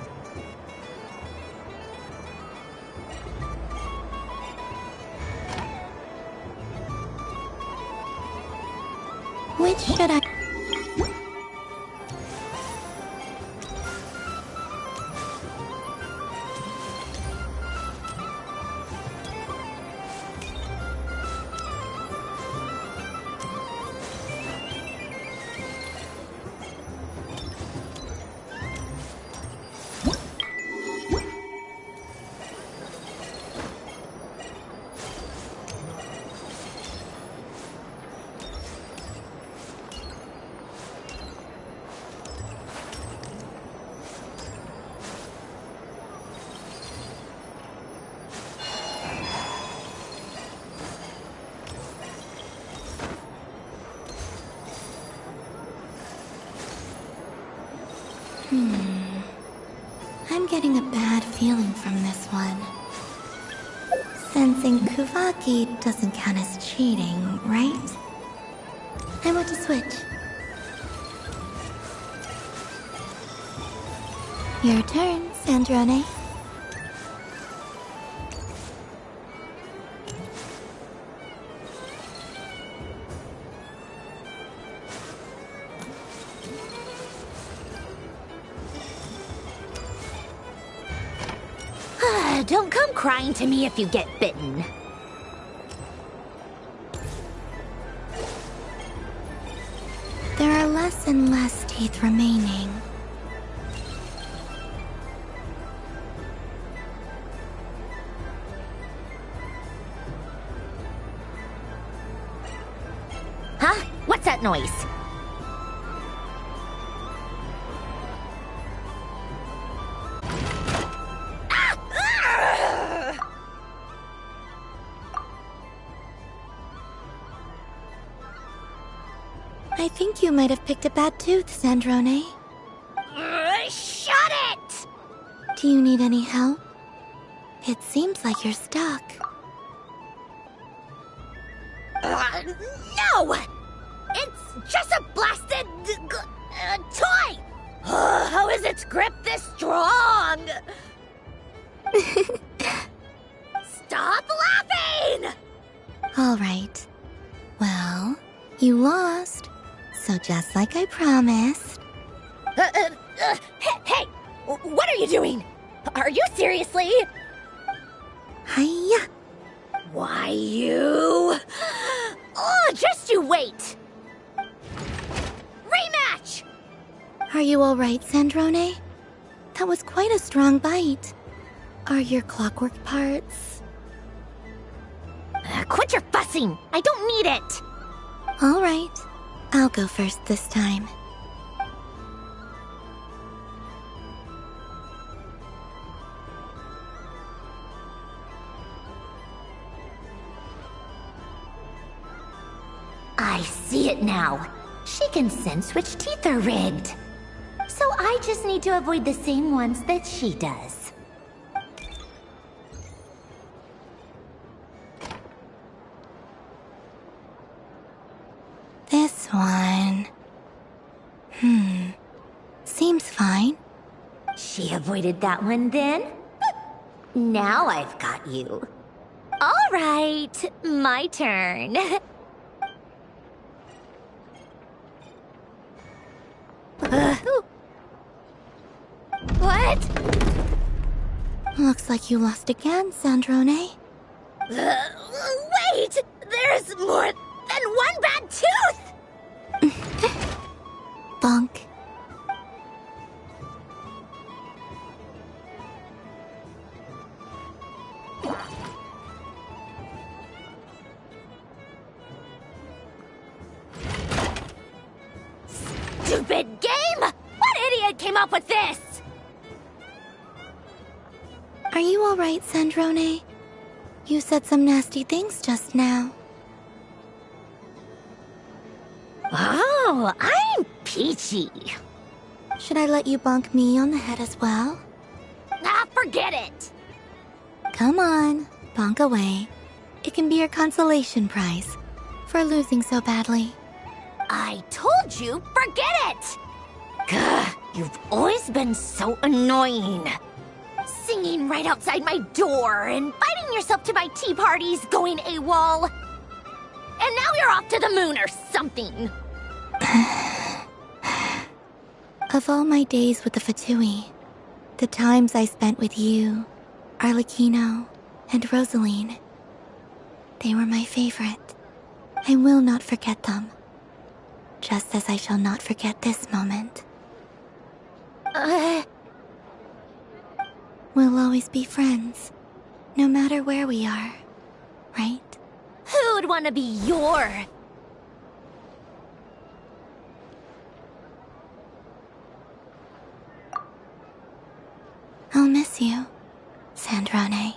Which should I... I'm getting a bad feeling from this one. Sensing Kuvaki doesn't count as cheating, right? I want to switch. Your turn, Sandrone. Don't come crying to me if you get bitten. There are less and less teeth remaining. Huh? What's that noise? I think you might have picked a bad tooth, Sandrone. Shut it! Do you need any help? It seems like you're stuck. No! It's just a blasted toy! How is its grip this strong? Stop laughing! All right. Well, you lost. So just like I promised... Hey! What are you doing? Are you seriously? Hiya! Why, you... Oh, just you wait! Rematch! Are you all right, Sandrone? That was quite a strong bite. Are your clockwork parts? Quit your fussing! I don't need it! All right. I'll go first this time. I see it now. She can sense which teeth are rigged. So I just need to avoid the same ones that she does. This one... Seems fine. She avoided that one then? Now I've got you. All right, my turn. What? Looks like you lost again, Sandrone. Wait! There's more than one bad tooth! Bonk. Stupid game! What idiot came up with this? Are you alright, Sandrone? You said some nasty things just now. Oh, I'm peachy. Should I let you bonk me on the head as well? Ah, forget it! Come on, bonk away. It can be your consolation prize for losing so badly. I told you, forget it! Gah, you've always been so annoying. Singing right outside my door, inviting yourself to my tea parties, going AWOL. And now you're off to the moon or something. Of all my days with the Fatui, the times I spent with you, Arlecchino, and Rosaline, they were my favorite. I will not forget them. Just as I shall not forget this moment. We'll always be friends, no matter where we are, right? Who'd want to be your... I'll miss you, Sandrone.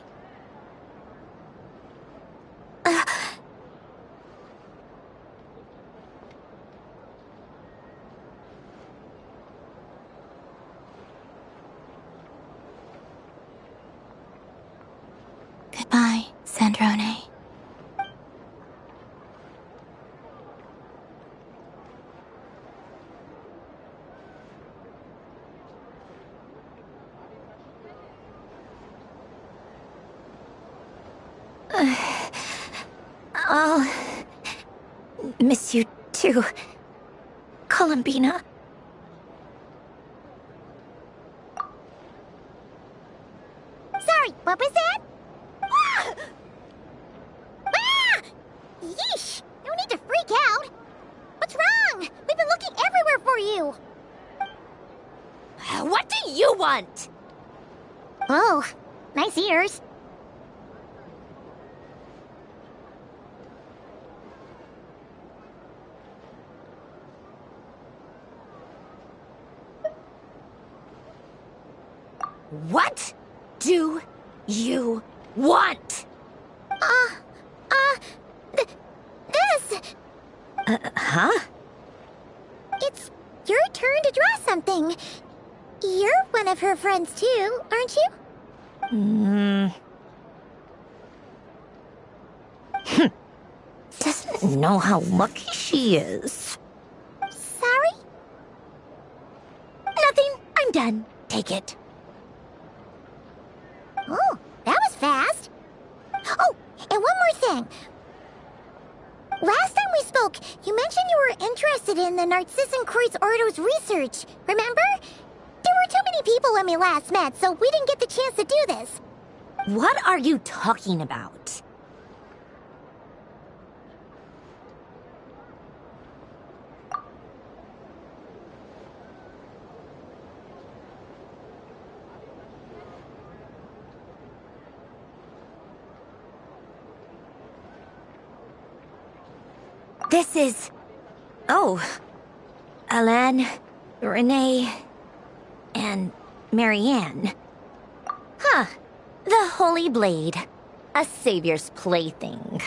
Goodbye, Sandrone. I'll miss you too, Columbina. Sorry, what was that? Ah! Ah! Yeesh! No need to freak out. What's wrong? We've been looking everywhere for you. What do you want? Oh, nice ears. What do you want? This! Huh? It's your turn to draw something. You're one of her friends too, aren't you? Doesn't know how lucky she is. Sorry? Nothing. I'm done. Take it. Oh, that was fast. Oh, and one more thing. Last time we spoke, you mentioned you were interested in the Narcissan Kreuz Ordo's research, remember? There were too many people when we last met, so we didn't get the chance to do this. What are you talking about? This is... Oh. Alain, Renee, and Marianne. Huh. The Holy Blade. A savior's plaything.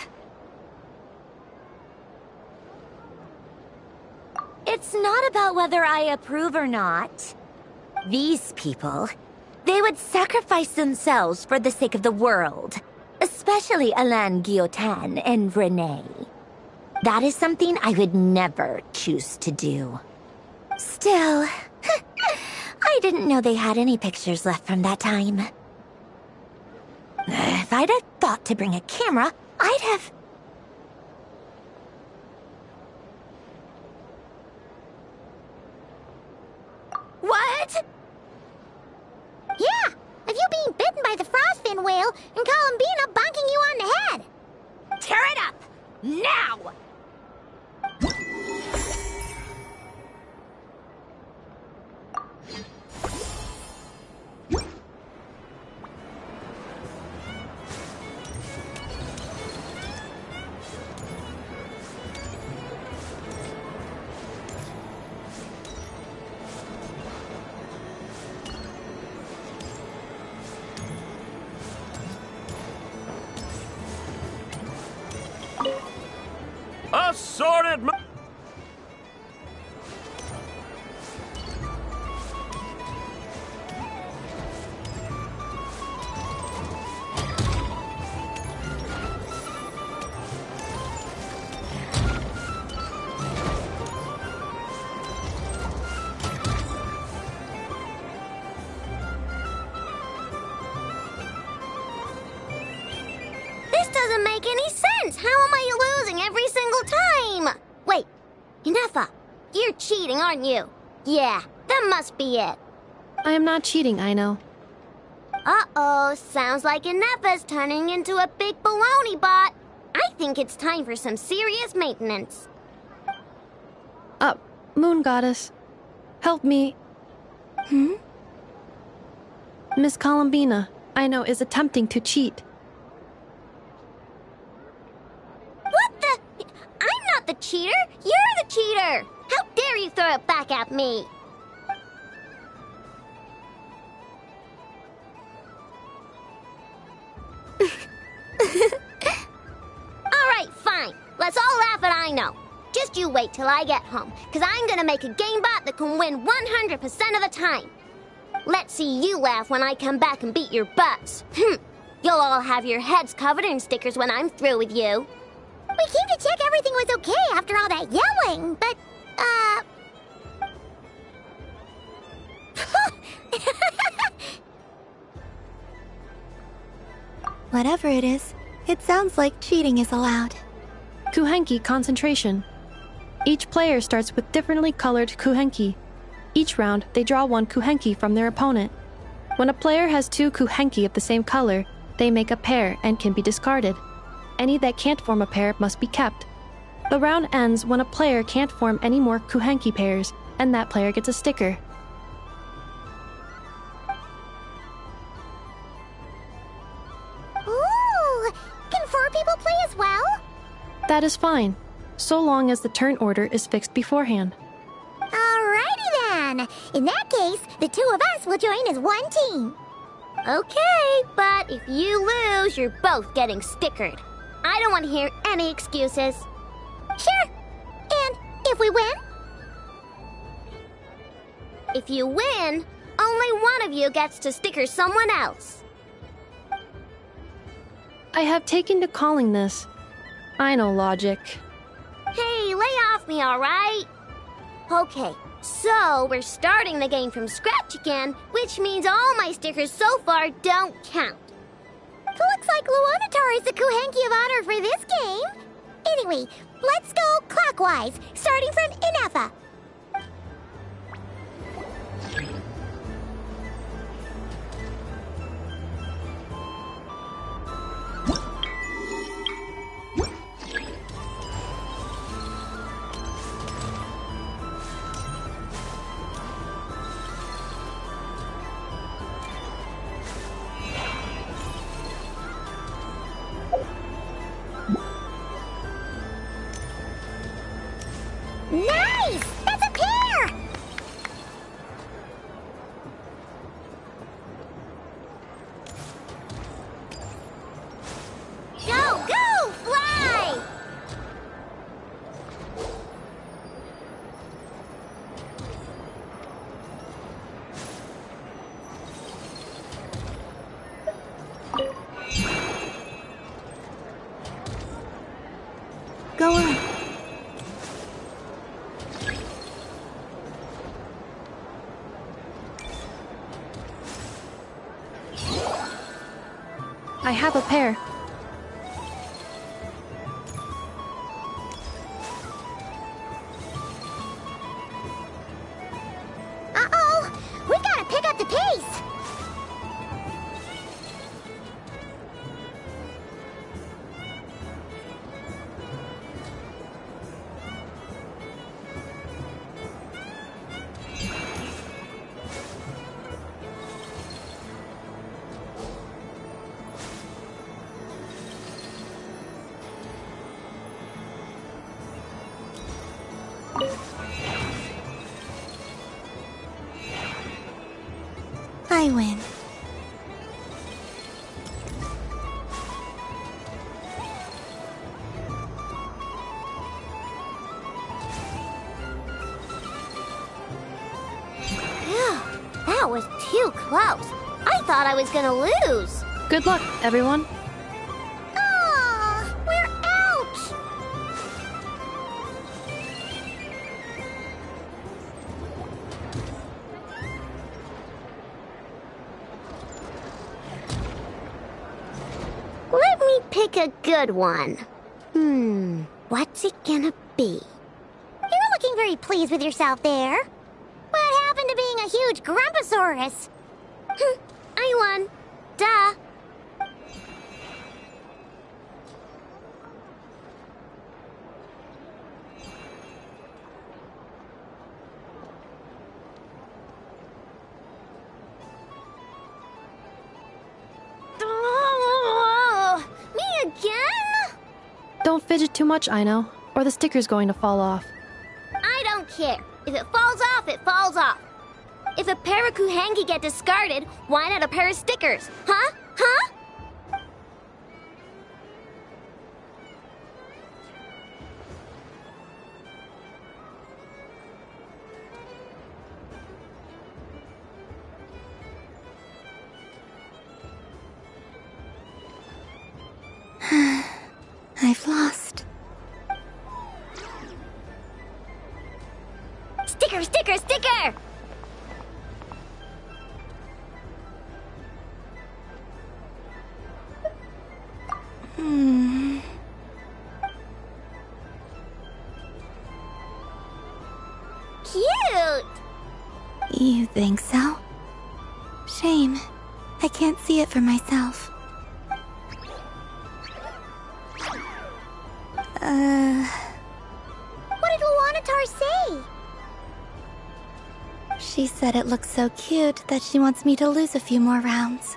It's not about whether I approve or not. These people, they would sacrifice themselves for the sake of the world. Especially Alain Guillotin and Renee. That is something I would never choose to do. Still, I didn't know they had any pictures left from that time. If I'd have thought to bring a camera, I'd have... What? Yeah, of you being bitten by the frostfin whale and Columbina bonking you on the head. Tear it up! Now! Assorted... This doesn't make any sense. How am I losing every single time? Wait, Inefa, you're cheating, aren't you? Yeah, that must be it. I am not cheating, Aino. Uh-oh, sounds like Inefa's turning into a big baloney bot. I think it's time for some serious maintenance. Moon Goddess, help me. Miss Columbina, Aino is attempting to cheat. What the? I'm not the cheater. You're the cheater. How dare you throw it back at me? All right, fine. Let's all laugh at Aino. Just you wait till I get home, because I'm going to make a game bot that can win 100% of the time. Let's see you laugh when I come back and beat your butts. You'll all have your heads covered in stickers when I'm through with you. We came to check everything was okay after all that yelling, but, Whatever it is, it sounds like cheating is allowed. Kuhenki concentration. Each player starts with differently colored kuhenki. Each round, they draw one kuhenki from their opponent. When a player has two kuhenki of the same color, they make a pair and can be discarded. Any that can't form a pair must be kept. The round ends when a player can't form any more kuhenki pairs, and that player gets a sticker. ooh, can 4 people play as well? That is fine, so long as the turn order is fixed beforehand. Alrighty then. In that case, the 2 of us will join as one team. Okay, but if you lose, you're both getting stickered. I don't want to hear any excuses. Sure. And if we win? If you win, only one of you gets to sticker someone else. I have taken to calling this. I know logic. Hey, lay off me, alright? Okay, so we're starting the game from scratch again, which means all my stickers so far don't count. Looks like Luonatar is the Kuhenki of honor for this game. Anyway, let's go clockwise, starting from Inefa. Nice! I have a pair. Uh-oh! We gotta pick up the pace! I win. Phew, that was too close. I thought I was gonna lose. Good luck, everyone. Aw, we're out! Let me pick a good one. What's it gonna be? You're looking very pleased with yourself there. What happened to being a huge Grumposaurus? I won. Duh. Oh, me again? Don't fidget too much, Ino, or the sticker's going to fall off. I don't care. If it falls off, it falls off. If a pair of Kuhenki get discarded, why not a pair of stickers? Huh? Huh? I've lost. Sticker, sticker, sticker! Cute! You think so? Shame. I can't see it for myself. What did Luanatar say? She said it looks so cute that she wants me to lose a few more rounds.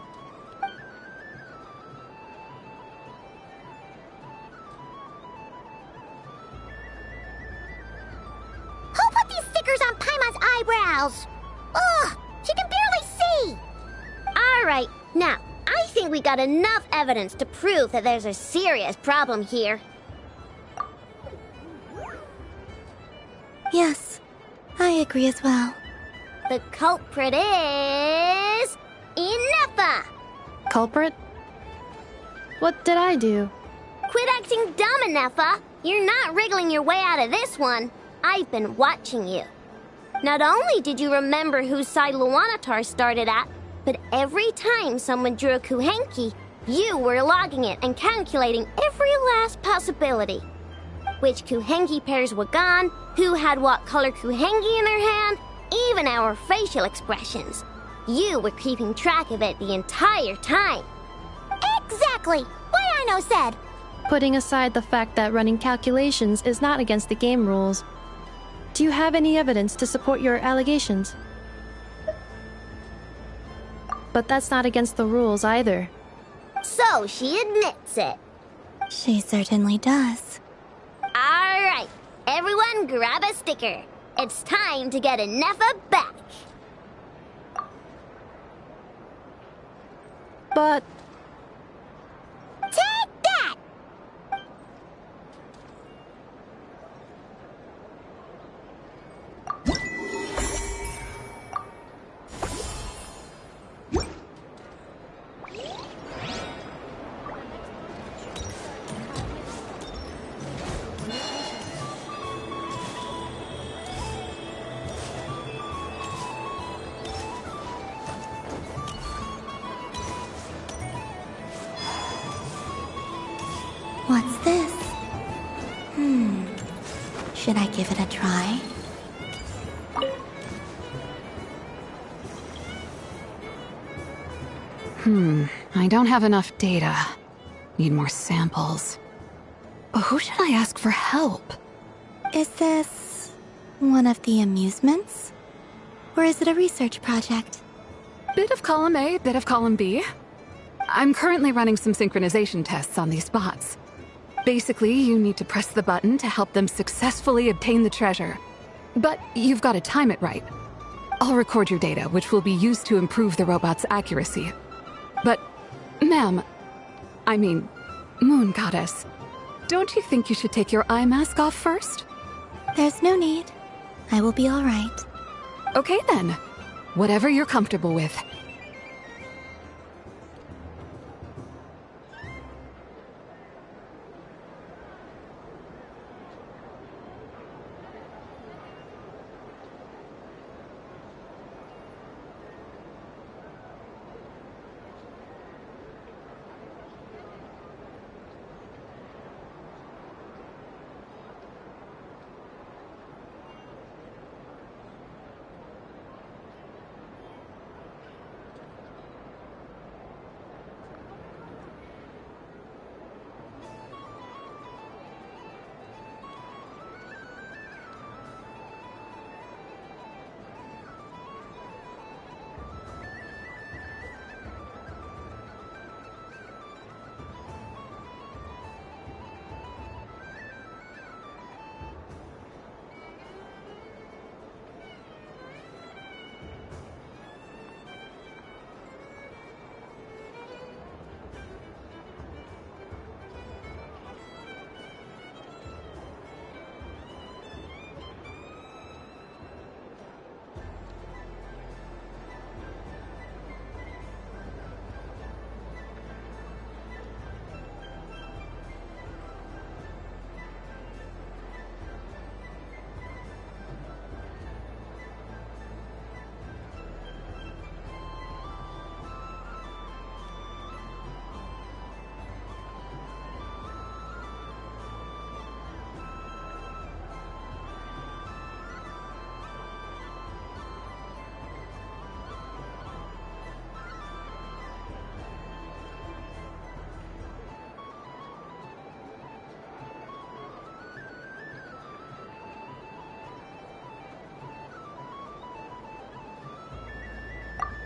Who put these stickers on Paimon's eyebrows? Ugh, she can barely see! Alright, now, I think we got enough evidence to prove that there's a serious problem here. Yes, I agree as well. The culprit is... Inefa! Culprit? What did I do? Quit acting dumb, Inefa! You're not wriggling your way out of this one. I've been watching you. Not only did you remember whose side Luanatar started at, but every time someone drew a Kuhenki, you were logging it and calculating every last possibility. Which Kuhenki pairs were gone, who had what color Kuhenki in their hand, even our facial expressions. You were keeping track of it the entire time. Exactly! What Ino said! Putting aside the fact that running calculations is not against the game rules, do you have any evidence to support your allegations? But that's not against the rules either. So she admits it. She certainly does. Alright, everyone grab a sticker. It's time to get Inefa back. But... Take that! What's this? Should I give it a try? I don't have enough data. Need more samples. Who should I ask for help? Is this one of the amusements? Or is it a research project? Bit of column A, bit of column B. I'm currently running some synchronization tests on these bots. Basically, you need to press the button to help them successfully obtain the treasure. But you've got to time it right. I'll record your data, which will be used to improve the robot's accuracy. But, ma'am, I mean, Moon Goddess, don't you think you should take your eye mask off first? There's no need. I will be all right. Okay then. Whatever you're comfortable with.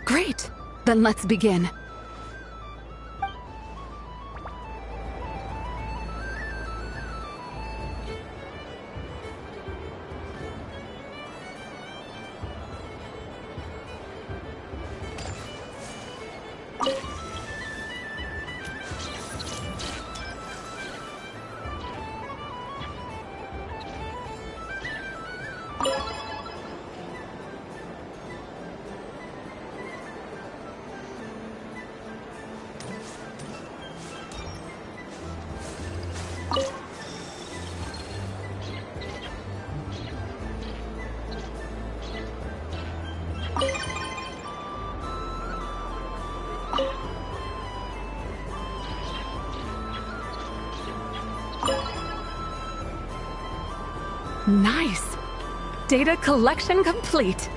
Great! Then let's begin. Nice! Data collection complete.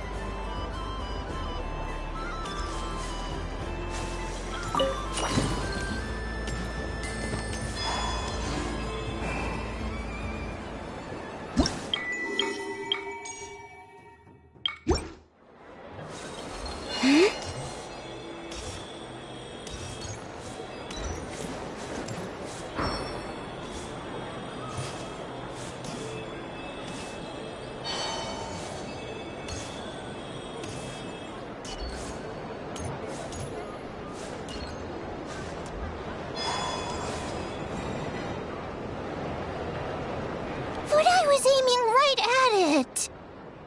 But I was aiming right at it!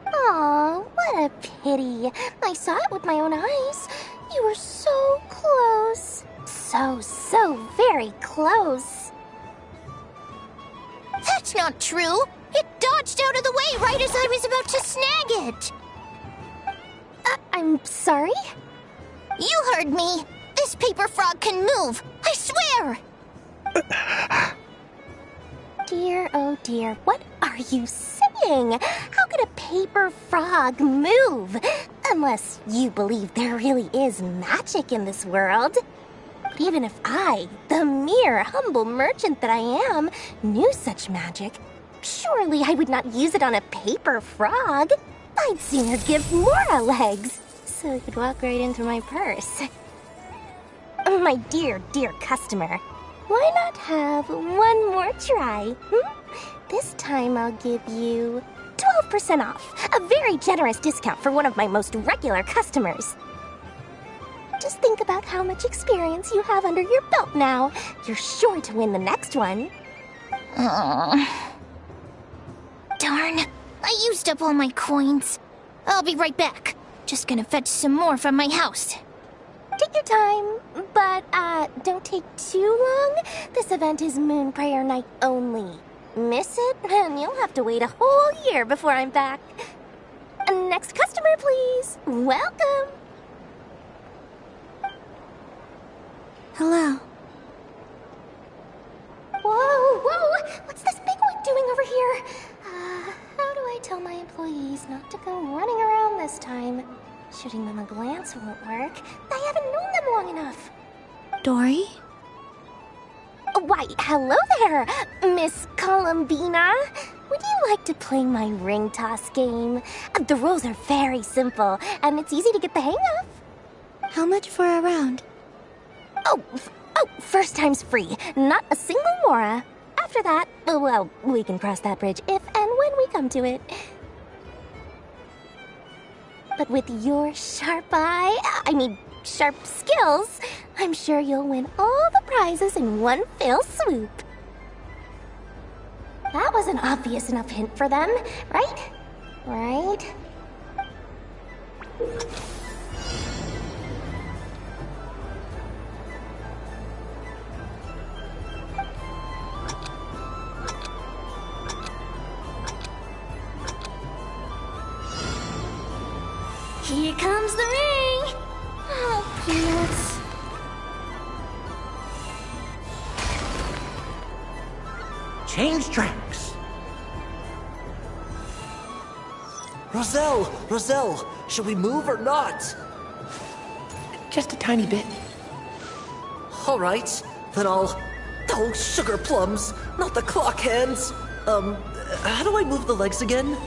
Aw, what a pity. I saw it with my own eyes. You were so close. So very close. That's not true! It dodged out of the way right as I was about to snag it! I'm sorry? You heard me! This paper frog can move! I swear! oh dear, what are you saying? How could a paper frog move? Unless you believe there really is magic in this world. But even if I, the mere humble merchant that I am, knew such magic, surely I would not use it on a paper frog. I'd sooner give Mora legs, so it could walk right into my purse. My dear, dear customer, why not have one more try? This time I'll give you 12% off, a very generous discount for one of my most regular customers. Just think about how much experience you have under your belt now. You're sure to win the next one. Darn, I used up all my coins. I'll be right back. Just gonna fetch some more from my house. Take your time, but don't take too long. This event is Moon Prayer Night only. Miss it, and you'll have to wait a whole year before I'm back. Next customer, please. Welcome. Hello. Whoa! What's this bigwig doing over here? How do I tell my employees not to go running around this time? Shooting them a glance won't work. I haven't known them long enough. Dory? Why, hello there, Miss Columbina. Would you like to play my ring toss game? The rules are very simple, and it's easy to get the hang of. How much for a round? Oh, first time's free. Not a single mora. After that, well, we can cross that bridge if and when we come to it. But with your sharp skills, I'm sure you'll win all the prizes in one fell swoop. That was an obvious enough hint for them, right? Right? Here comes the ring! Oh, peanuts. Change tracks. Roselle, should we move or not? Just a tiny bit. All right, then I'll... Oh, sugar plums, not the clock hands. How do I move the legs again?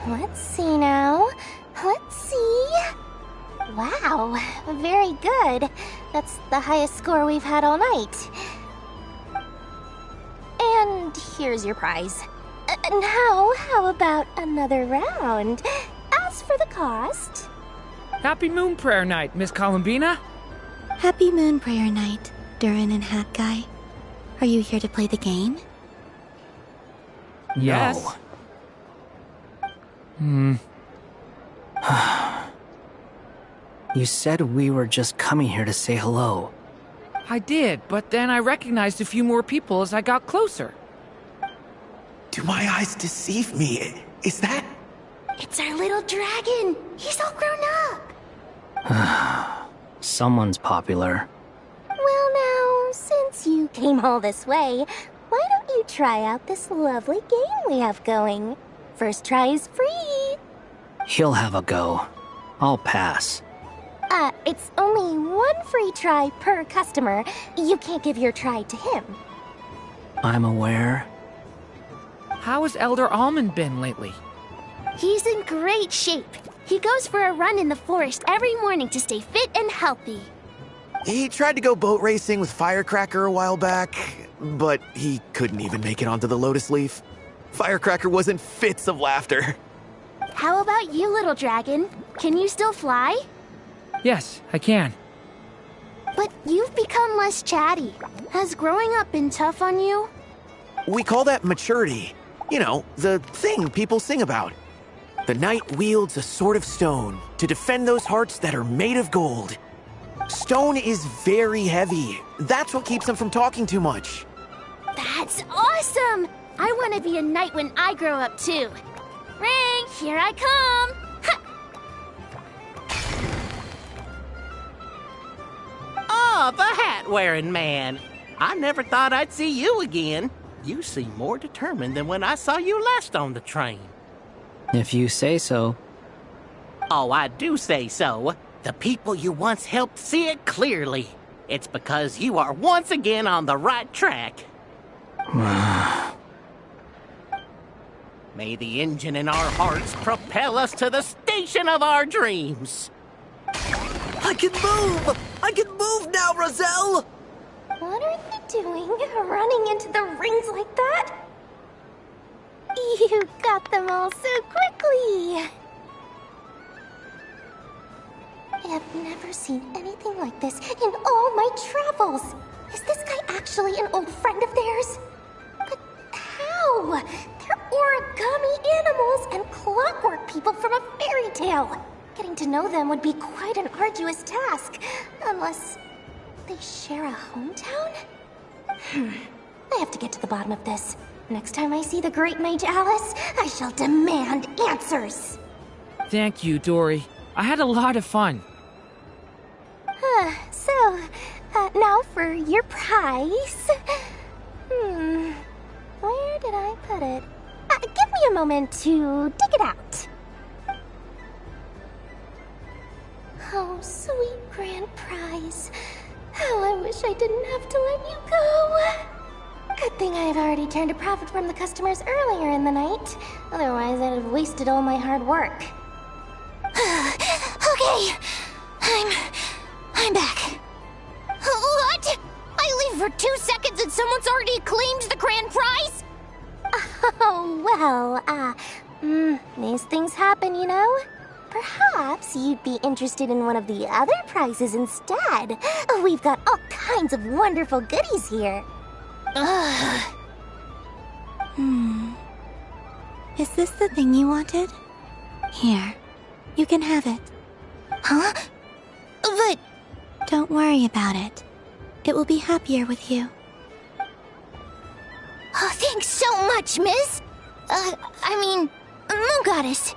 Let's see now. Let's see. Wow, very good. That's the highest score we've had all night. And here's your prize. Now, how about another round? As for the cost... Happy Moon Prayer Night, Miss Columbina. Happy Moon Prayer Night, Durin and Hat Guy. Are you here to play the game? Yes. You said we were just coming here to say hello. I did, but then I recognized a few more people as I got closer. Do my eyes deceive me? Is that... It's our little dragon! He's all grown up! Someone's popular. Well now, since you came all this way, why don't you try out this lovely game we have going? First try is free. He'll have a go. I'll pass. It's only one free try per customer. You can't give your try to him. I'm aware. How has Elder Almond been lately? He's in great shape. He goes for a run in the forest every morning to stay fit and healthy. He tried to go boat racing with Firecracker a while back, but he couldn't even make it onto the Lotus Leaf. Firecracker was in fits of laughter. How about you, little dragon? Can you still fly? Yes, I can. But you've become less chatty. Has growing up been tough on you? We call that maturity. You know, the thing people sing about. The knight wields a sword of stone to defend those hearts that are made of gold. Stone is very heavy. That's what keeps them from talking too much. That's awesome! I want to be a knight when I grow up, too. Ring, here I come! Oh, the hat-wearing man. I never thought I'd see you again. You seem more determined than when I saw you last on the train. If you say so. Oh, I do say so. The people you once helped see it clearly. It's because you are once again on the right track. May the engine in our hearts propel us to the station of our dreams. I can move! I can move now, Roselle! What are you doing, running into the rings like that? You got them all so quickly! I have never seen anything like this in all my travels! Is this guy actually an old friend of theirs? But how? They're origami animals and clockwork people from a fairy tale! Getting to know them would be quite an arduous task, unless they share a hometown? I have to get to the bottom of this. Next time I see the Great Mage Alice, I shall demand answers. Thank you, Dory. I had a lot of fun. So, now for your prize. Where did I put it? Give me a moment to dig it out. Oh, sweet grand prize. How I wish I didn't have to let you go. Good thing I've already turned a profit from the customers earlier in the night. Otherwise, I'd have wasted all my hard work. Okay, I'm back. What? I leave for 2 seconds and someone's already claimed the grand prize? Oh, well, these things happen, you know? Perhaps you'd be interested in one of the other prizes instead. We've got all kinds of wonderful goodies here. Is this the thing you wanted? Here, you can have it. Huh? But... Don't worry about it. It will be happier with you. Oh, thanks so much, miss. Moon goddess.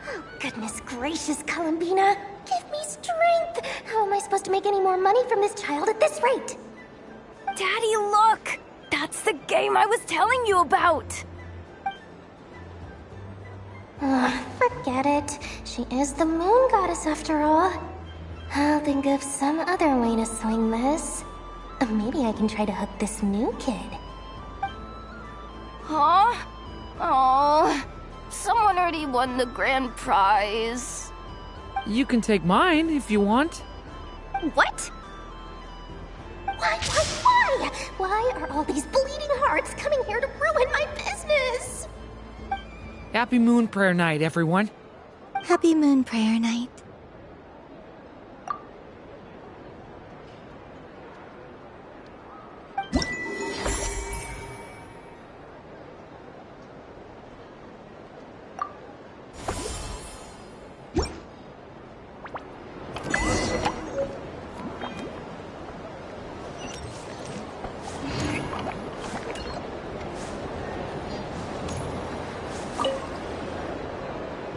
Oh, goodness gracious, Columbina. Give me strength. How am I supposed to make any more money from this child at this rate? Daddy, look! That's the game I was telling you about! Forget it. She is the moon goddess after all. I'll think of some other way to swing this. Maybe I can try to hook this new kid. Huh? Oh, someone already won the grand prize. You can take mine if you want. What? Why? Why are all these bleeding hearts coming here to ruin my business? Happy Moon Prayer Night, everyone. Happy Moon Prayer Night.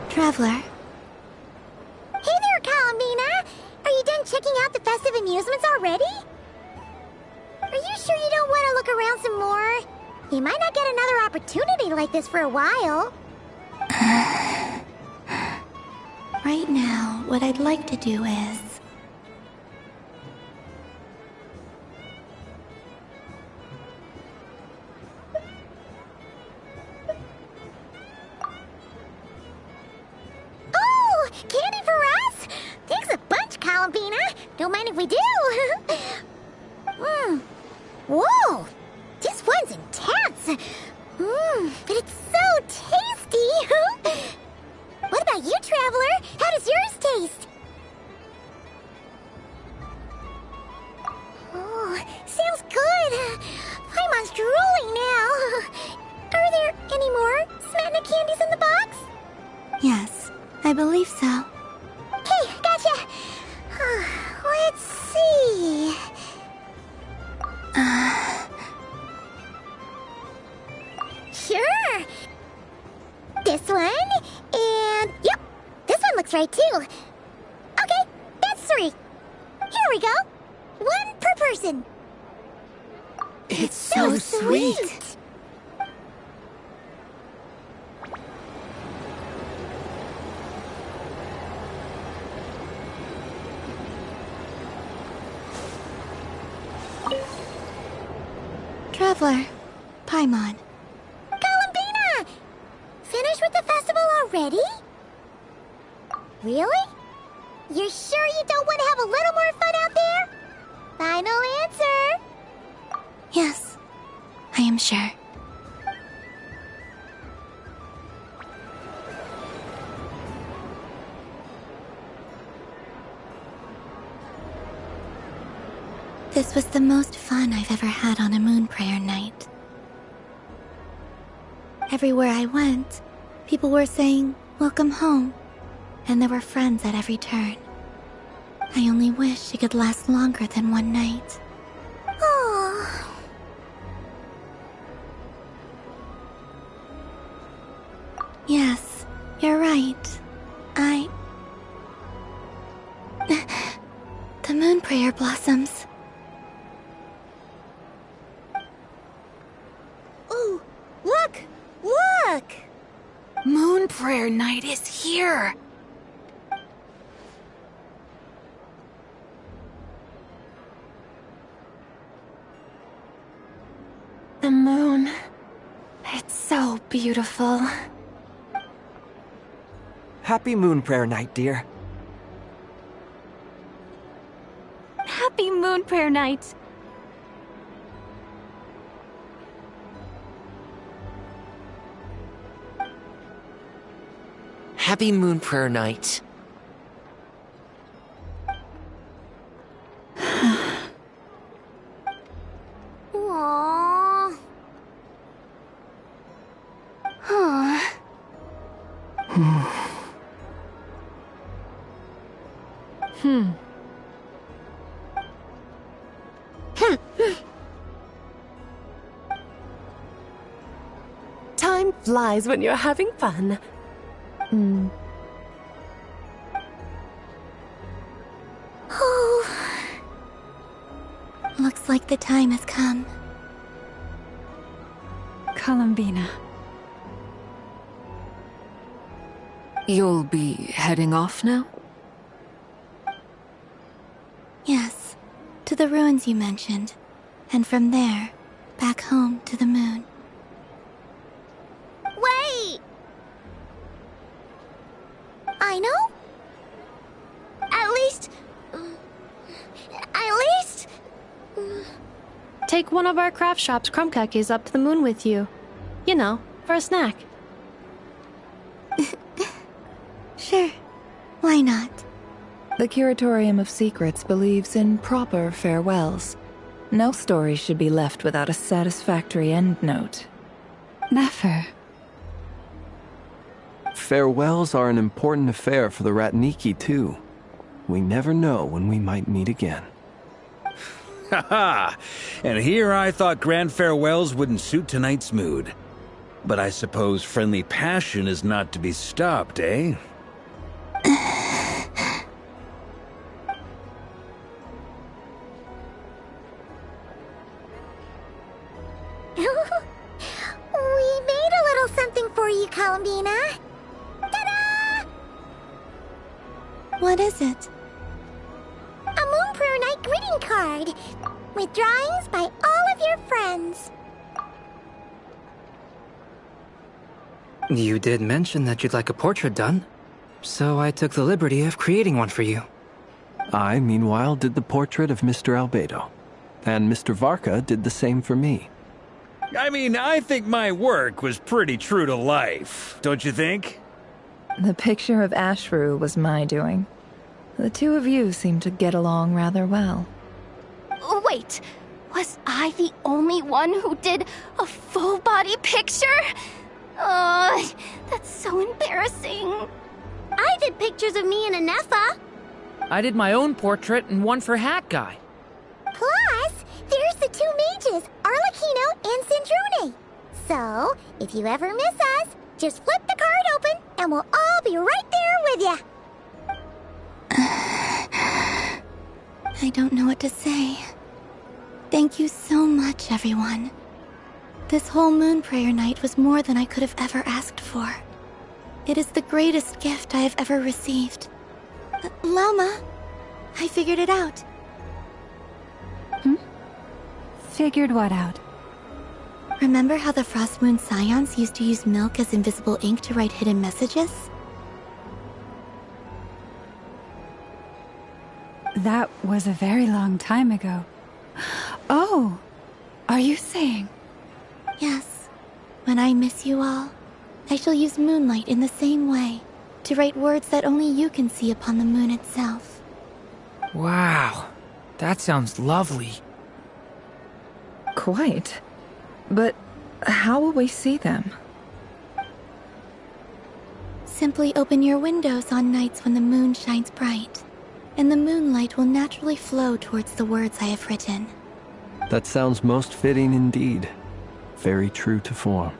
Traveler. Hey there, Columbina! Are you done checking out the festive amusements already? Are you sure you don't want to look around some more? You might not get another opportunity like this for a while. Right now, what I'd like to do is... Candy for us? Thanks a bunch, Columbina. Don't mind if we do. Whoa! This one's intense. But it's so tasty. What about you, Traveler? How does yours taste. Oh, sounds good. Paimon's drooling now. Are there any more Smatna candies in the box? Yes, I believe so. Okay, gotcha. Let's see. Sure. This one, and yep, this one looks right too. Okay, that's 3. Here we go. 1 per person. It's so sweet. Traveler, Paimon. Columbina! Finished with the festival already? Really? You're sure you don't want to have a little more fun out there? Final answer. Yes, I am sure. This was the most fun I've ever had on a moon prayer night. Everywhere I went, people were saying, "Welcome home," and there were friends at every turn. I only wish it could last longer than one night. Oh. Yes, you're right. The moon prayer blossoms. Ooh, look! Look! Moon prayer night is here! The moon. It's so beautiful. Happy Moon Prayer Night, dear. Happy Moon Prayer Night! Happy Moon Prayer Night. Aww. Huh. Time flies when you're having fun. Oh. Looks like the time has come. Columbina. You'll be heading off now? Yes, to the ruins you mentioned. And from there, back home to the moon. Wait! I know? At least... Take one of our craft shop's crumb cookies up to the moon with you. You know, for a snack. Sure. Why not? The Curatorium of Secrets believes in proper farewells. No story should be left without a satisfactory endnote. Never. Farewells are an important affair for the Ratniki, too. We never know when we might meet again. Ha-ha! And here I thought grand farewells wouldn't suit tonight's mood. But I suppose friendly passion is not to be stopped, eh? We made a little something for you, Columbina. Ta-da! What is it? A Moon Prayer Night greeting card with drawings by all of your friends. You did mention that you'd like a portrait done, so I took the liberty of creating one for you. I, meanwhile, did the portrait of Mr. Albedo, and Mr. Varka did the same for me. I mean, I think my work was pretty true to life, don't you think? The picture of Ashru was my doing. The two of you seem to get along rather well. Wait, was I the only one who did a full-body picture? That's so embarrassing. I did pictures of me and Anefa. I did my own portrait and one for Hat Guy. Plus, there's the two mages, Arlecchino and Sandrone. So, if you ever miss us, just flip the card open and we'll all be right there with you. I don't know what to say. Thank you so much, everyone. This whole moon prayer night was more than I could have ever asked for. It is the greatest gift I have ever received. Lauma, I figured it out. Figured what out? Remember how the Frost Moon Scions used to use milk as invisible ink to write hidden messages? That was a very long time ago. Oh, are you saying? Yes. When I miss you all, I shall use moonlight in the same way, to write words that only you can see upon the moon itself. Wow, that sounds lovely. Quite. But how will we see them? Simply open your windows on nights when the moon shines bright, and the moonlight will naturally flow towards the words I have written. That sounds most fitting indeed. Very true to form.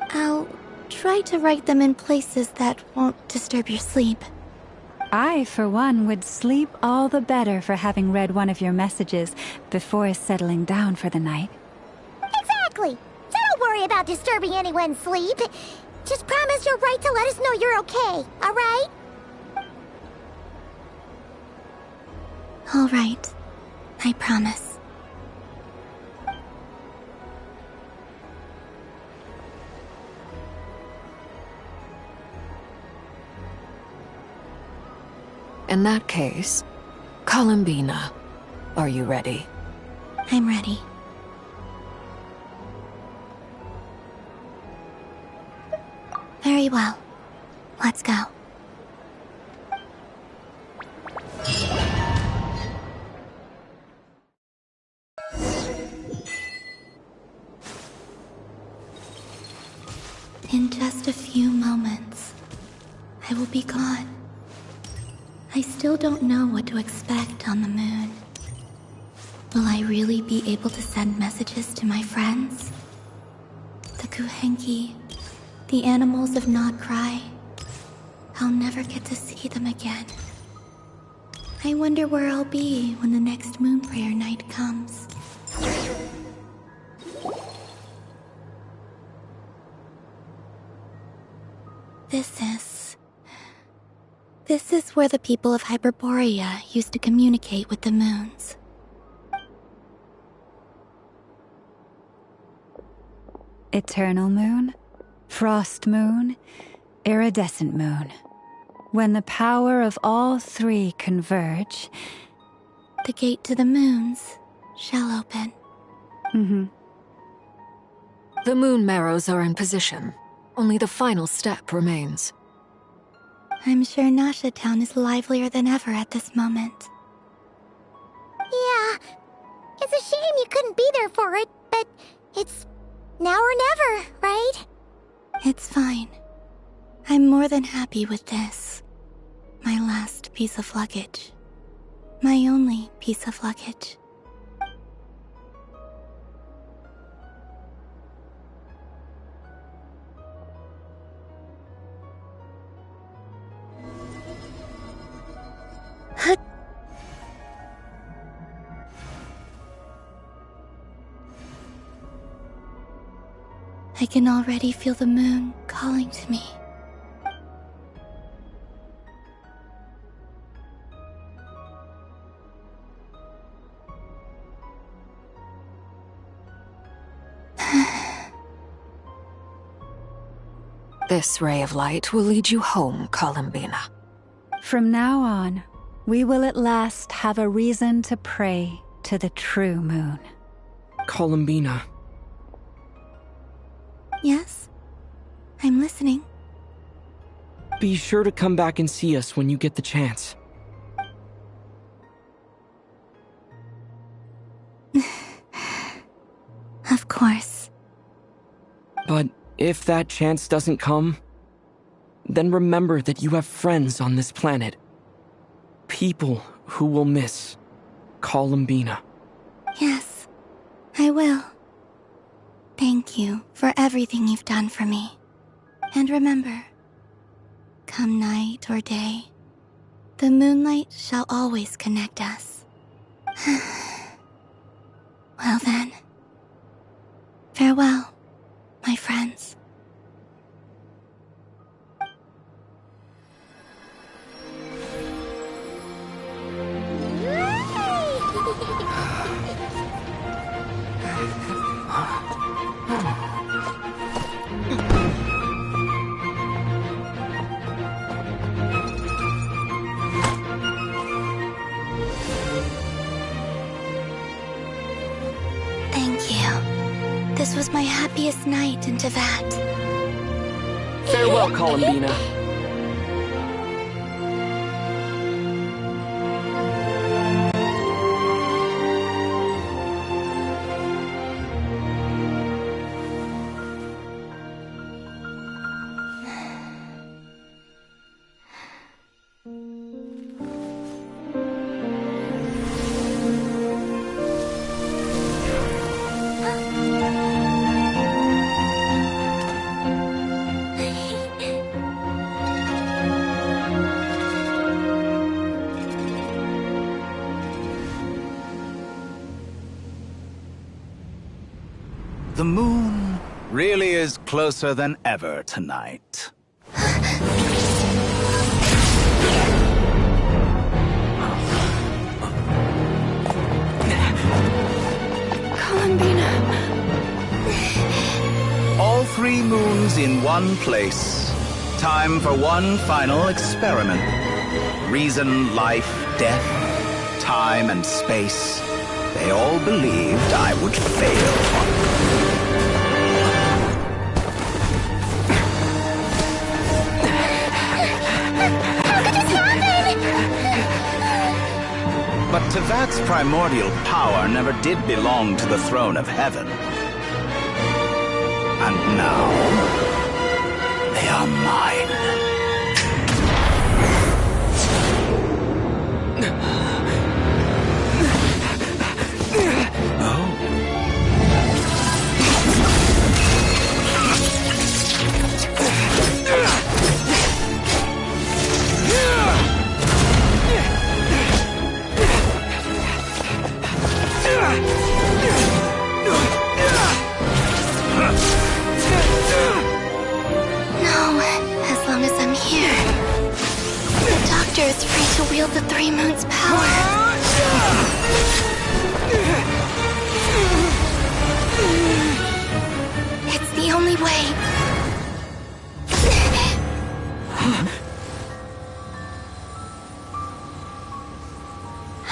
I'll try to write them in places that won't disturb your sleep. I, for one, would sleep all the better for having read one of your messages before settling down for the night. Exactly. So don't worry about disturbing anyone's sleep. Just promise you'll write to let us know you're okay, all right? All right. I promise. In that case, Columbina, are you ready? I'm ready. Very well. Let's go. In just a few moments, I will be gone. I still don't know what to expect on the moon. Will I really be able to send messages to my friends? The Kuhenki, the animals of Not Cry. I'll never get to see them again. I wonder where I'll be when the next moon prayer night comes. This is where the people of Hyperborea used to communicate with the moons. Eternal moon, frost moon, iridescent moon. When the power of all three converge, the gate to the moons shall open. The moon marrows are in position. Only the final step remains. I'm sure Nasha Town is livelier than ever at this moment. Yeah, it's a shame you couldn't be there for it, but it's now or never, right? It's fine. I'm more than happy with this. My last piece of luggage. My only piece of luggage. I can already feel the moon calling to me. This ray of light will lead you home, Columbina. From now on, we will at last have a reason to pray to the true moon. Columbina. Yes? I'm listening. Be sure to come back and see us when you get the chance. if that chance doesn't come, then remember that you have friends on this planet. People who will miss Columbina. Yes, I will. Thank you for everything you've done for me. And remember, come night or day, the moonlight shall always connect us. Well then, farewell, my friends. Thank you. This was my happiest night in Tevat. Farewell, Columbina. The moon really is closer than ever tonight. Columbina. All 3 moons in one place. Time for one final experiment. Reason, life, death, time and space. They all believed I would fail. But Tevat's primordial power never did belong to the throne of heaven. And now, they are mine. As long as I'm here, the Doctor is free to wield the 3 moons' power. It's the only way.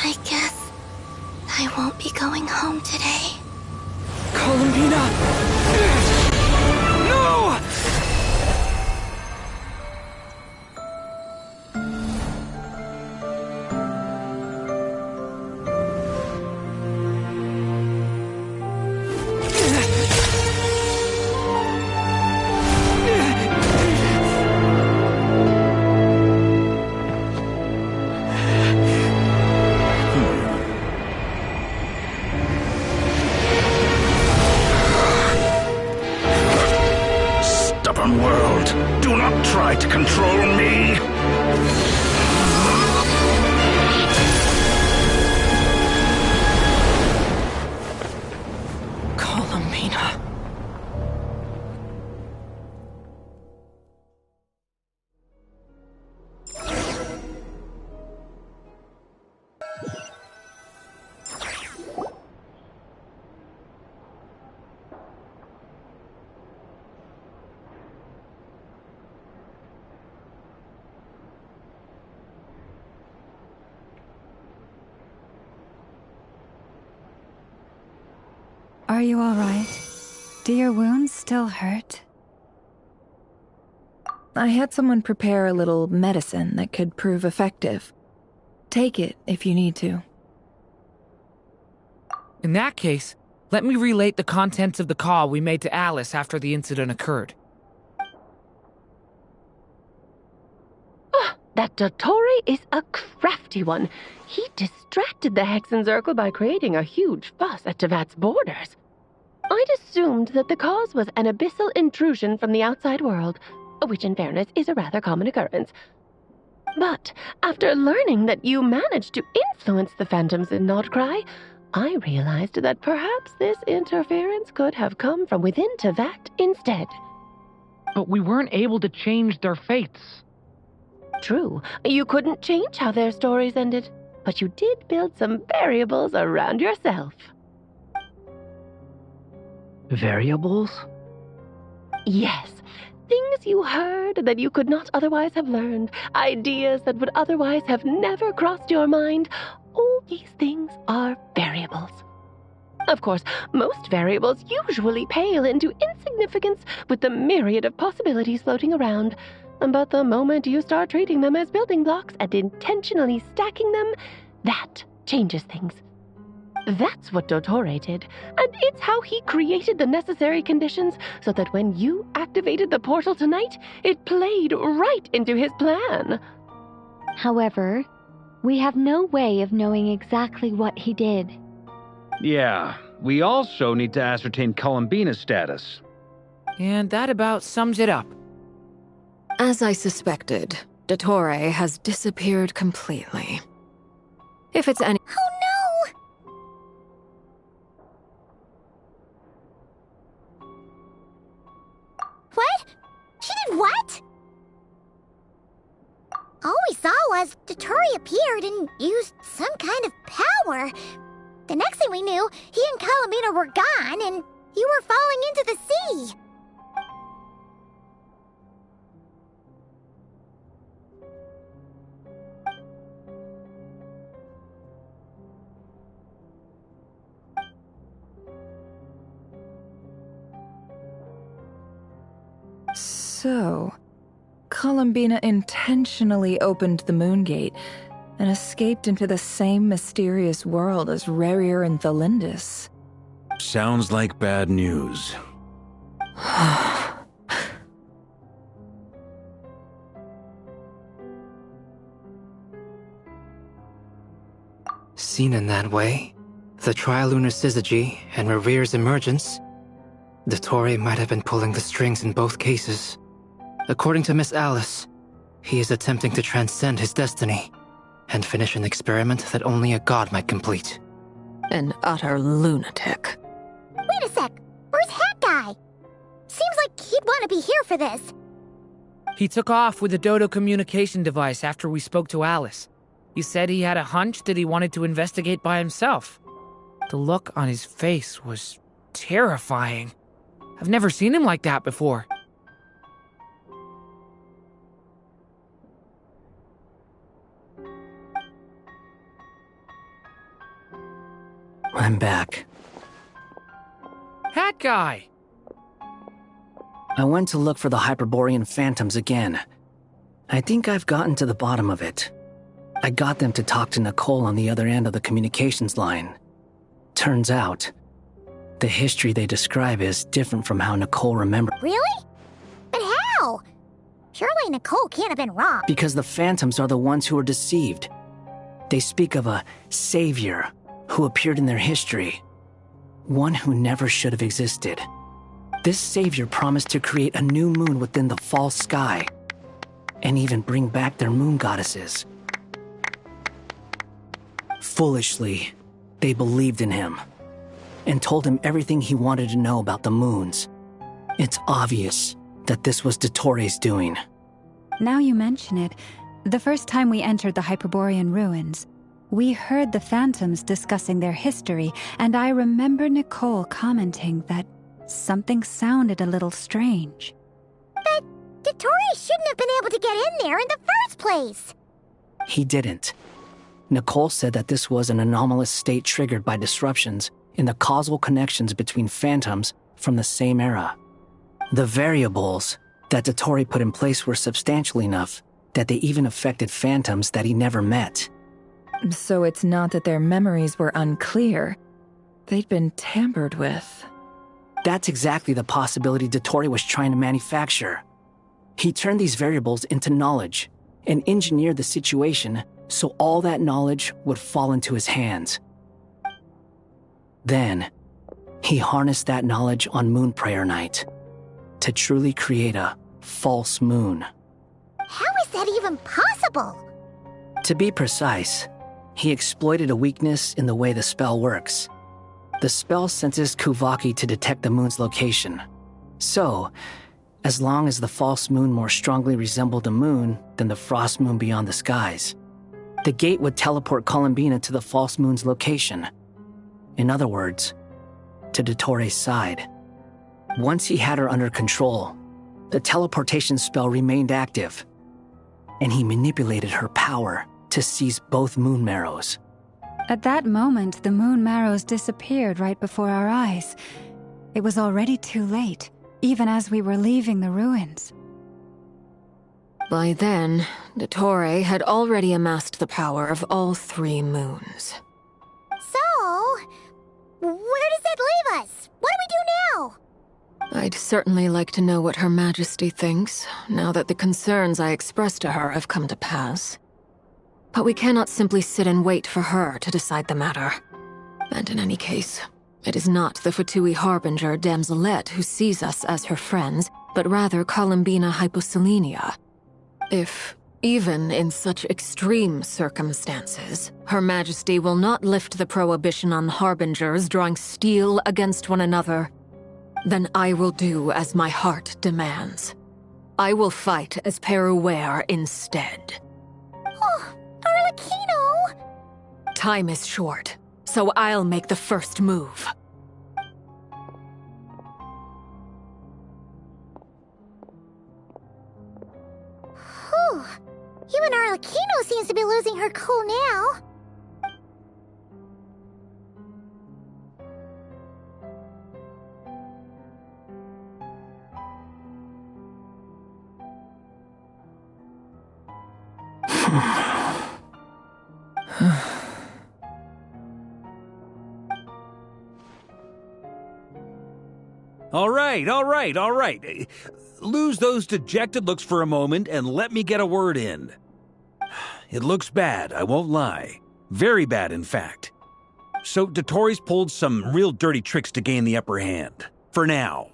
I guess I won't be going home today. Columbina! No! Stubborn world, do not try to control me! Columbina. Are you all right? Do your wounds still hurt? I had someone prepare a little medicine that could prove effective. Take it if you need to. In that case, let me relate the contents of the call we made to Alice after the incident occurred. that Dottore is a crafty one. He distracted the Hexen Circle by creating a huge fuss at Tevat's borders. I'd assumed that the cause was an abyssal intrusion from the outside world, which in fairness is a rather common occurrence. But after learning that you managed to influence the phantoms in Nodcry, I realized that perhaps this interference could have come from within Tevat instead. But we weren't able to change their fates. True, you couldn't change how their stories ended, but you did build some variables around yourself. Variables? Yes. Things you heard that you could not otherwise have learned. Ideas that would otherwise have never crossed your mind. All these things are variables. Of course, most variables usually pale into insignificance with the myriad of possibilities floating around. But the moment you start treating them as building blocks and intentionally stacking them, that changes things. That's what Dottore did, and it's how he created the necessary conditions so that when you activated the portal tonight, it played right into his plan. However, we have no way of knowing exactly what he did. Yeah, we also need to ascertain Columbina's status. And that about sums it up. As I suspected, Dottore has disappeared completely. If it's any— Oh no! What? She did what? All we saw was Dottore appeared and used some kind of power. The next thing we knew, he and Columbina were gone and you were falling into the sea. So, Columbina intentionally opened the Moon Gate and escaped into the same mysterious world as Rerir and Thalindis. Sounds like bad news. Seen in that way, the trilunar syzygy and Rerir's emergence, Dottore might have been pulling the strings in both cases. According to Miss Alice, he is attempting to transcend his destiny and finish an experiment that only a god might complete. An utter lunatic. Wait a sec, where's Hat Guy? Seems like he'd want to be here for this. He took off with the Dodo communication device after we spoke to Alice. He said he had a hunch that he wanted to investigate by himself. The look on his face was terrifying. I've never seen him like that before. I'm back. Hat Guy! I went to look for the Hyperborean phantoms again. I think I've gotten to the bottom of it. I got them to talk to Nicole on the other end of the communications line. Turns out, the history they describe is different from how Nicole remembered. Really? But how? Surely Nicole can't have been wrong. Because the phantoms are the ones who are deceived. They speak of a savior who appeared in their history. One who never should have existed. This savior promised to create a new moon within the false sky, and even bring back their moon goddesses. Foolishly, they believed in him, and told him everything he wanted to know about the moons. It's obvious that this was Dottore's doing. Now you mention it, the first time we entered the Hyperborean ruins, we heard the phantoms discussing their history, and I remember Nicole commenting that something sounded a little strange. But Dottore shouldn't have been able to get in there in the first place. He didn't. Nicole said that this was an anomalous state triggered by disruptions in the causal connections between phantoms from the same era. The variables that Dottore put in place were substantial enough that they even affected phantoms that he never met. So it's not that their memories were unclear. They'd been tampered with. That's exactly the possibility Dottore was trying to manufacture. He turned these variables into knowledge, and engineered the situation so all that knowledge would fall into his hands. Then, he harnessed that knowledge on Moon Prayer Night to truly create a false moon. How is that even possible? To be precise, he exploited a weakness in the way the spell works. The spell senses Kuvaki to detect the moon's location. So, as long as the false moon more strongly resembled a moon than the frost moon beyond the skies, the gate would teleport Columbina to the false moon's location. In other words, to Dottoro's side. Once he had her under control, the teleportation spell remained active, and he manipulated her power to seize both moon marrows. At that moment, the moon marrows disappeared right before our eyes. It was already too late, even as we were leaving the ruins. By then, Dottore had already amassed the power of all 3 moons. So, where does that leave us? What do we do now? I'd certainly like to know what Her Majesty thinks, now that the concerns I expressed to her have come to pass. But we cannot simply sit and wait for her to decide the matter. And in any case, it is not the Fatui Harbinger Damselette who sees us as her friends, but rather Columbina Hyposelenia. If, even in such extreme circumstances, Her Majesty will not lift the prohibition on Harbingers drawing steel against one another, then I will do as my heart demands. I will fight as Peruware instead. Oh, Arlecchino! Time is short, so I'll make the first move. Whew. Even Arlecchino seems to be losing her cool now. All right. Lose those dejected looks for a moment and let me get a word in. It looks bad, I won't lie. Very bad, in fact. So Dottoro's pulled some real dirty tricks to gain the upper hand. For now.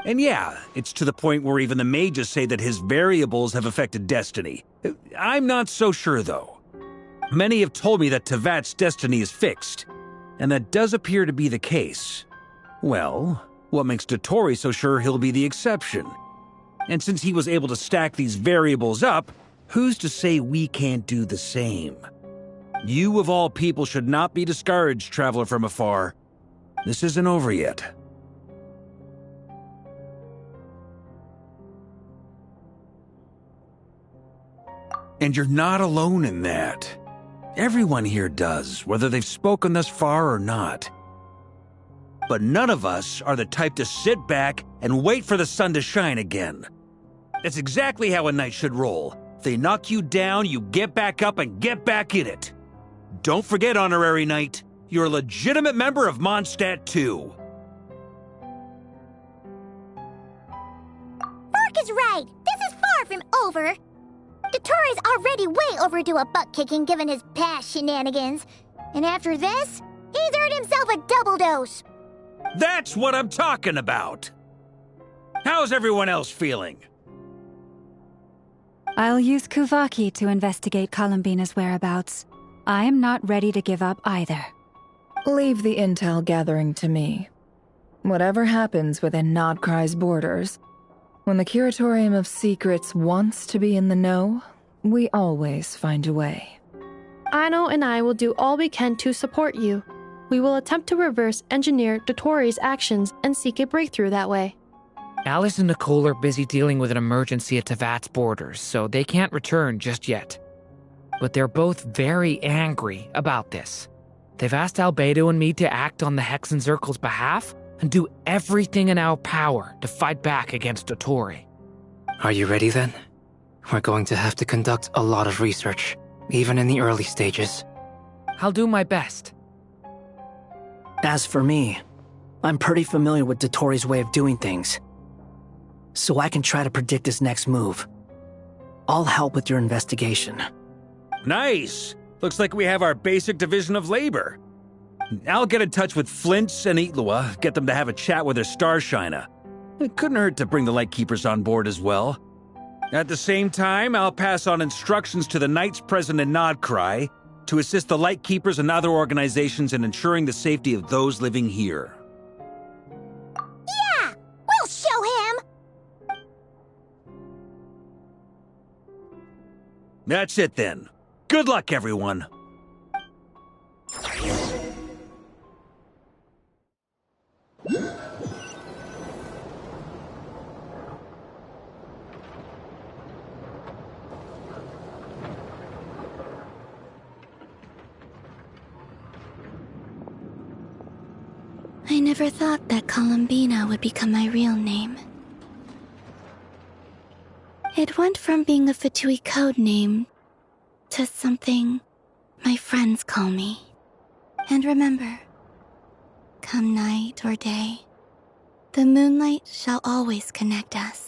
And yeah, it's to the point where even the mages say that his variables have affected destiny. I'm not so sure, though. Many have told me that Tevat's destiny is fixed, and that does appear to be the case. Well, what makes Dottore so sure he'll be the exception? And since he was able to stack these variables up, who's to say we can't do the same? You of all people should not be discouraged, traveler from afar. This isn't over yet. And you're not alone in that. Everyone here does, whether they've spoken thus far or not. But none of us are the type to sit back and wait for the sun to shine again. That's exactly how a knight should roll. If they knock you down, you get back up and get back in it. Don't forget, Honorary Knight, you're a legitimate member of Mondstadt too. Mark is right. This is far from over. Dottore's already way overdue a butt-kicking given his past shenanigans. And after this, he's earned himself a double dose. That's what I'm talking about. How's everyone else feeling? I'll use Kuvaki to investigate Columbina's whereabouts. I am not ready to give up either. Leave the intel gathering to me. Whatever happens within Nodcry's borders, when the Curatorium of Secrets wants to be in the know, we always find a way. Ano and I will do all we can to support you. We will attempt to reverse engineer Dottore's actions and seek a breakthrough that way. Alice and Nicole are busy dealing with an emergency at Tevat's borders, so they can't return just yet. But they're both very angry about this. They've asked Albedo and me to act on the Hexenzirkel's behalf and do everything in our power to fight back against Dottore. Are you ready then? We're going to have to conduct a lot of research, even in the early stages. I'll do my best. As for me, I'm pretty familiar with Dottore's way of doing things, so I can try to predict his next move. I'll help with your investigation. Nice! Looks like we have our basic division of labor. I'll get in touch with Flint's and Itlua, get them to have a chat with their Starshiner. It couldn't hurt to bring the Lightkeepers on board as well. At the same time, I'll pass on instructions to the Knights present in Nodcry to assist the Lightkeepers and other organizations in ensuring the safety of those living here. Yeah! We'll show him! That's it then. Good luck, everyone. I never thought that Columbina would become my real name. It went from being a Fatui code name to something my friends call me. And remember, come night or day, the moonlight shall always connect us.